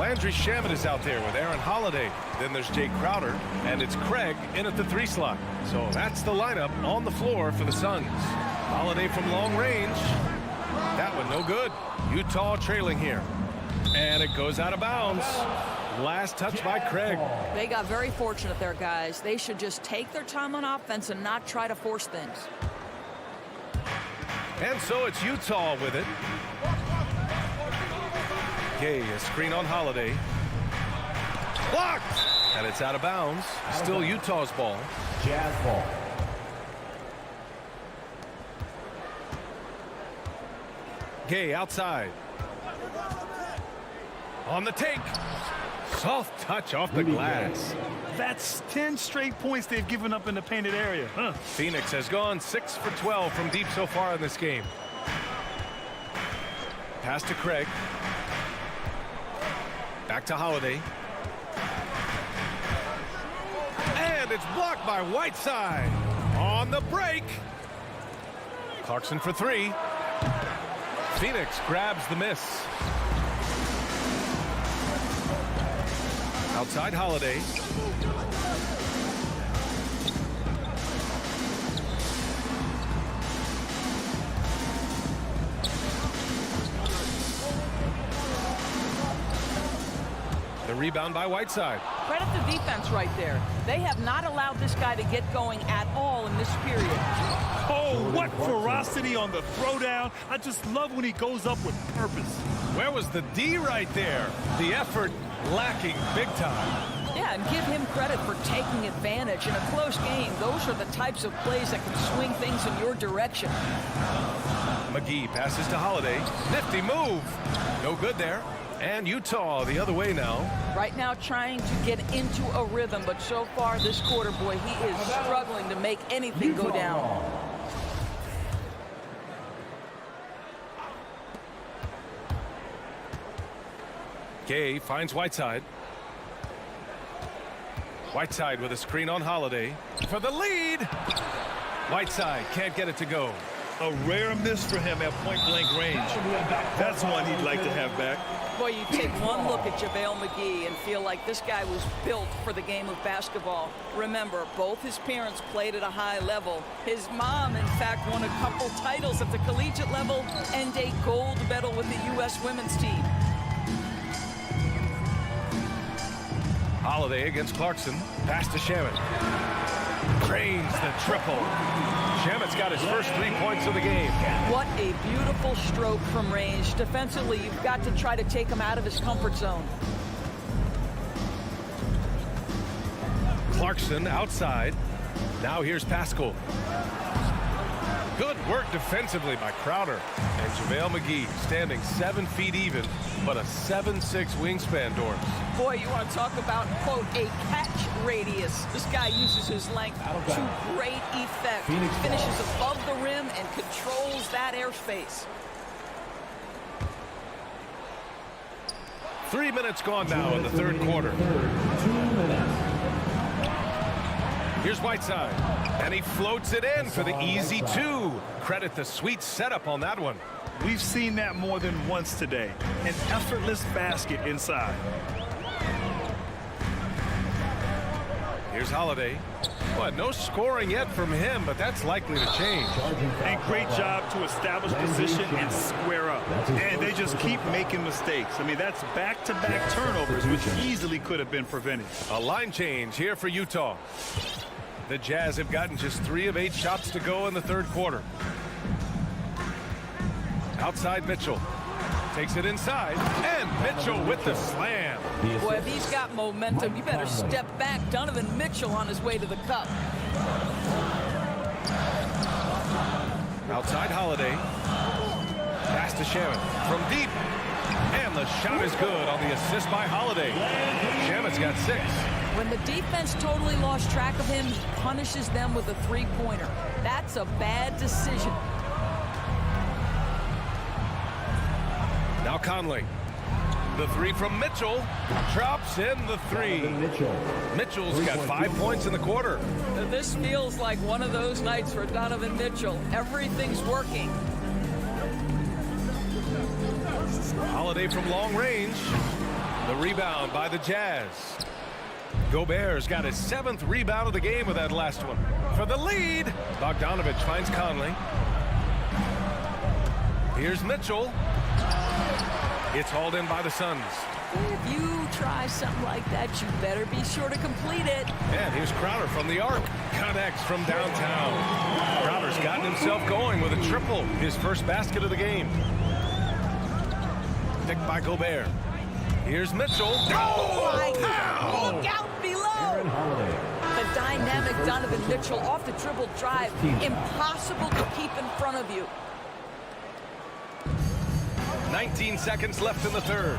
Landry Shamet is out there with Aaron Holiday. Then there's Jake Crowder, and it's Craig in at the 3 slot. So that's the lineup on the floor for the Suns. Holiday from long range. That one no good. Utah trailing here. And it goes out of bounds. Last touch by Craig. They got very fortunate there, guys. They should just take their time on offense and not try to force things. And so it's Utah with it. Gay, a screen on Holiday. Blocked! And it's out of bounds. Still Utah's ball. Jazz ball. Gay outside. On the take. Soft touch off the glass. That's 10 straight points they've given up in the painted area. Phoenix has gone 6 for 12 from deep so far in this game. Pass to Craig. Back to Holiday. And it's blocked by Whiteside. On the break. Clarkson for 3. Phoenix grabs the miss. Outside Holiday. The rebound by Whiteside. Credit the defense right there. They have not allowed this guy to get going at all in this period. Oh, what ferocity on the throwdown. I just love when he goes up with purpose. Where was the D right there? The effort lacking big time. Yeah, and give him credit for taking advantage. In a close game, those are the types of plays that can swing things in your direction. McGee passes to Holiday. Nifty move. No good there. And Utah the other way now. Right now trying to get into a rhythm, but so far this quarter, boy, he is struggling to make anything go down. Gay finds Whiteside. Whiteside with a screen on Holiday for the lead. Whiteside can't get it to go. A rare miss for him at point-blank range. That's one he'd like to have back. Boy, you take one look at JaVale McGee and feel like this guy was built for the game of basketball. Remember, both his parents played at a high level. His mom, in fact, won a couple titles at the collegiate level and a gold medal with the U.S. women's team. Holiday against Clarkson. Pass to Shamet. Drains the triple. Shamet's got his first 3 points of the game. What a beautiful stroke from range. Defensively, you've got to try to take him out of his comfort zone. Clarkson outside. Now here's Pascal. Good work defensively by Crowder. And JaVale McGee standing 7 feet even, but a 7'6" wingspan, Doris. Boy, you want to talk about, quote, a catch radius. This guy uses his length to great effect. Finishes above the rim and controls that airspace. 3 minutes gone now in the third quarter. Here's Whiteside, and he floats it in for the easy 2. Credit the sweet setup on that one. We've seen that more than once today. An effortless basket inside. Here's Holiday. Well, no scoring yet from him, but that's likely to change. And great job to establish position and square up. And they just keep making mistakes. I mean, that's back-to-back turnovers, which easily could have been prevented. A line change here for Utah. The Jazz have gotten just 3 of 8 shots to go in the third quarter. Outside Mitchell. Takes it inside, and Mitchell with the slam. Boy, if he's got momentum, you better step back. Donovan Mitchell on his way to the cup. Outside Holiday. Pass to Shamet from deep. And the shot is good on the assist by Holiday. Shamet's got 6. When the defense totally lost track of him, he punishes them with a three-pointer. That's a bad decision. Now Conley. The 3 from Mitchell. Drops in the 3. Mitchell's got 5 points in the quarter. This feels like one of those nights for Donovan Mitchell. Everything's working. Holiday from long range. The rebound by the Jazz. Gobert's got his 7th rebound of the game with that last one. For the lead, Bogdanovic finds Conley. Here's Mitchell. It's hauled in by the Suns. If you try something like that, you better be sure to complete it. And here's Crowder from the arc. Connects from downtown. Crowder's gotten himself going with a triple. His first basket of the game. Picked by Gobert. Here's Mitchell. Oh, my God. Look out below. The dynamic Donovan Mitchell off the dribble drive. Impossible to keep in front of you. 19 seconds left in the third.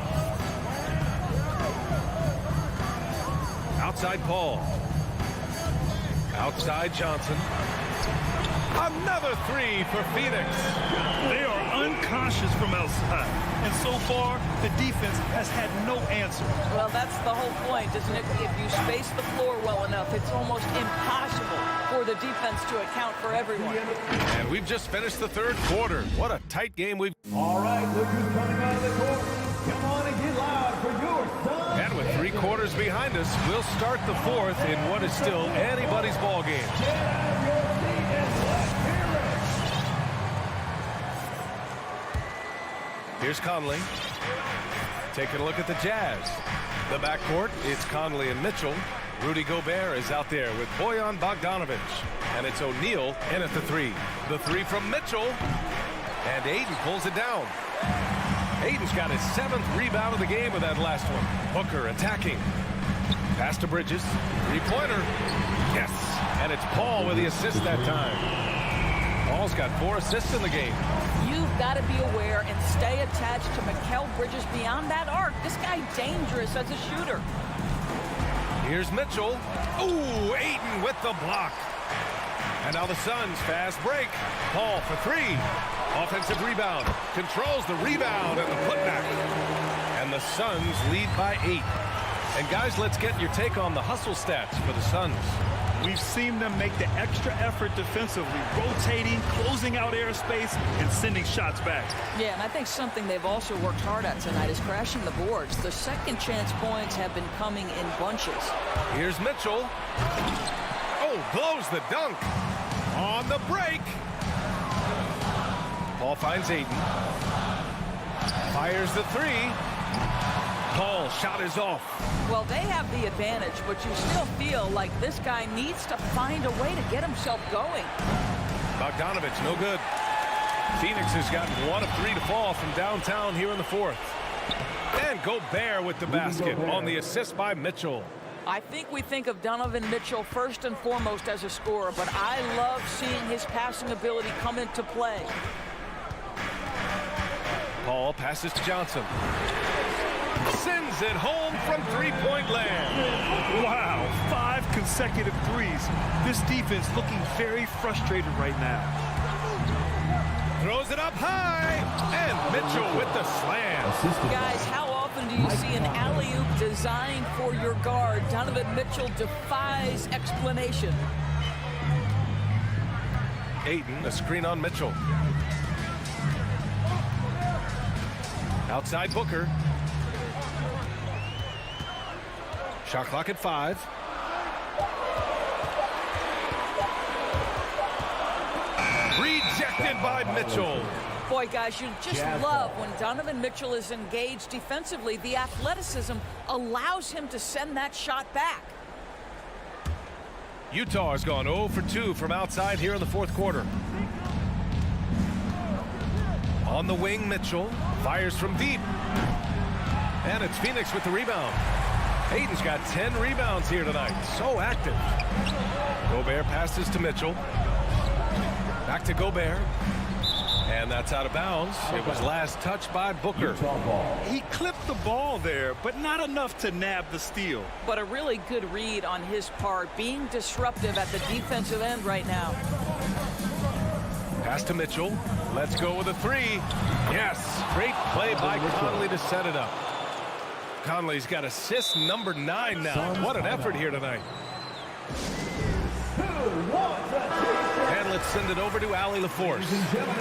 Outside Paul. Outside Johnson. Another 3 for Phoenix. They are unconscious from outside. And so far, the defense has had no answer. Well, that's the whole point, isn't it? If you space the floor well enough, it's almost impossible for the defense to account for everyone. And we've just finished the third quarter. What a tight game we've... All right, look who's coming out of the court. Come on and get loud for your son. And with 3 quarters behind us, we'll start the fourth in what is still anybody's ball game. Here's Conley. Taking a look at the Jazz. The backcourt, it's Conley and Mitchell. Rudy Gobert is out there with Bojan Bogdanovic. And it's O'Neal in at the 3. The 3 from Mitchell. And Ayton pulls it down. Ayton's got his 7th rebound of the game with that last one. Booker attacking. Pass to Bridges. 3-pointer. Yes. And it's Paul with the assist that time. Paul's got 4 assists in the game. You've got to be aware and stay attached to Mikal Bridges beyond that arc. This guy dangerous as a shooter. Here's Mitchell. Ooh, Ayton with the block. And now the Suns fast break. Paul for 3. Offensive rebound. Controls the rebound and the putback. And the Suns lead by 8. And guys, let's get your take on the hustle stats for the Suns. We've seen them make the extra effort defensively, rotating, closing out airspace, and sending shots back. Yeah, and I think something they've also worked hard at tonight is crashing the boards. The second chance points have been coming in bunches. Here's Mitchell. Oh, blows the dunk. On the break. Paul finds Ayton. Fires the 3. Paul shot is off. Well, they have the advantage, but you still feel like this guy needs to find a way to get himself going. Bogdanovic, no good. Phoenix has gotten 1 of 3 to fall from downtown here in the fourth. And Gobert with the basket on the assist by Mitchell. I think we think of Donovan Mitchell first and foremost as a scorer, but I love seeing his passing ability come into play. Paul passes to Johnson. Sends it home from 3-point land. Wow, 5 consecutive threes. This defense looking very frustrated right now. Throws it up high, and Mitchell with the slam. Guys, how often do you see an alley-oop designed for your guard? Donovan Mitchell defies explanation. Ayton, a screen on Mitchell. Outside Booker. Shot clock at 5. Rejected by Mitchell. Boy, guys, you just love when Donovan Mitchell is engaged defensively. The athleticism allows him to send that shot back. Utah has gone 0 for 2 from outside here in the fourth quarter. On the wing, Mitchell fires from deep. And it's Phoenix with the rebound. Hayden's got 10 rebounds here tonight. So active. Gobert passes to Mitchell. Back to Gobert. And that's out of bounds. It was last touched by Booker. He clipped the ball there, but not enough to nab the steal. But a really good read on his part, being disruptive at the defensive end right now. Pass to Mitchell. Let's go with a three. Yes. Great play by Conley to set it up. Conley's got assist number 9 now. What an effort here tonight. And let's send it over to Allie LaForce.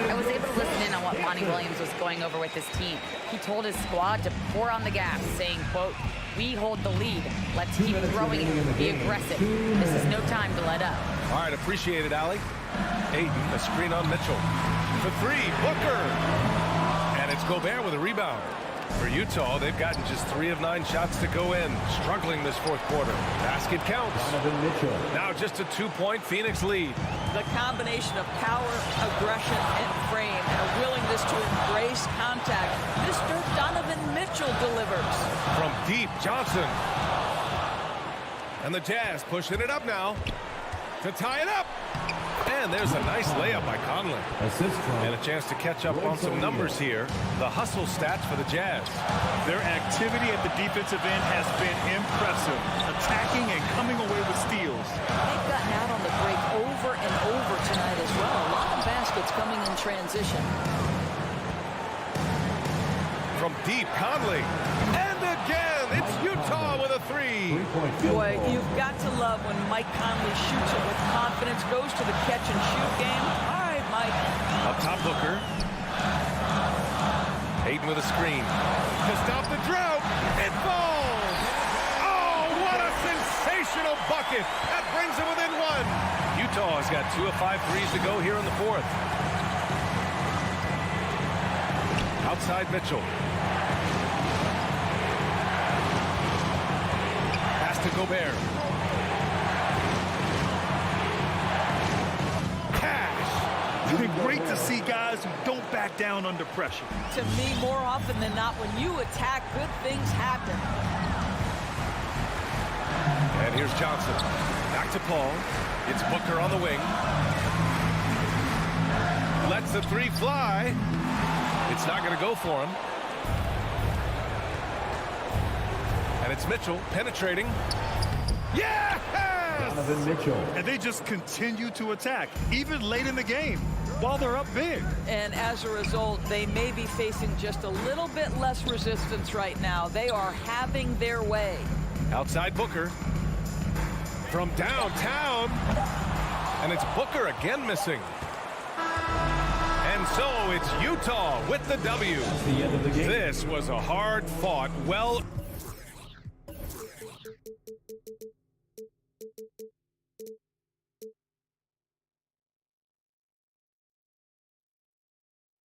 I was able to listen in on what Monty Williams was going over with his team. He told his squad to pour on the gas, saying, quote, "We hold the lead. Let's keep throwing it. Be aggressive. This is no time to let up." All right, appreciate it, Allie. Ayton, a screen on Mitchell. For three, Booker. And it's Gobert with a rebound. For Utah, they've gotten just 3 of 9 shots to go in. Struggling this fourth quarter. Basket counts. Now just a 2-point Phoenix lead. The combination of power, aggression, and frame, and a willingness to embrace contact. Mr. Donovan Mitchell delivers. From deep, Johnson. And the Jazz pushing it up now to tie it up. And there's a nice layup by Conley. And a chance to catch up on some numbers here. The hustle stats for the Jazz. Their activity at the defensive end has been impressive. Attacking and coming away with steals. They've gotten out on the break over and over tonight as well. A lot of baskets coming in transition. From deep, Conley. And again, it's Utah with a three. Boy, you've got to love when Mike Conley shoots it with confidence, goes to the catch and shoot game. All right, Mike. Up top, Booker. Ayton with a screen. To stop the drought. It falls. Oh, what a sensational bucket. That brings it within 1. Utah has got 2 of 5 threes to go here in the fourth. Outside Mitchell. To Gobert. Cash. It's been great to see guys who don't back down under pressure. To me, more often than not, when you attack, good things happen. And here's Johnson. Back to Paul. It's Booker on the wing. Lets the three fly. It's not going to go for him. And it's Mitchell penetrating. Yes! Donovan Mitchell. And they just continue to attack, even late in the game, while they're up big. And as a result, they may be facing just a little bit less resistance right now. They are having their way. Outside Booker. From downtown. And it's Booker again missing. And so it's Utah with the W. That's the end of the game. This was a hard-fought, well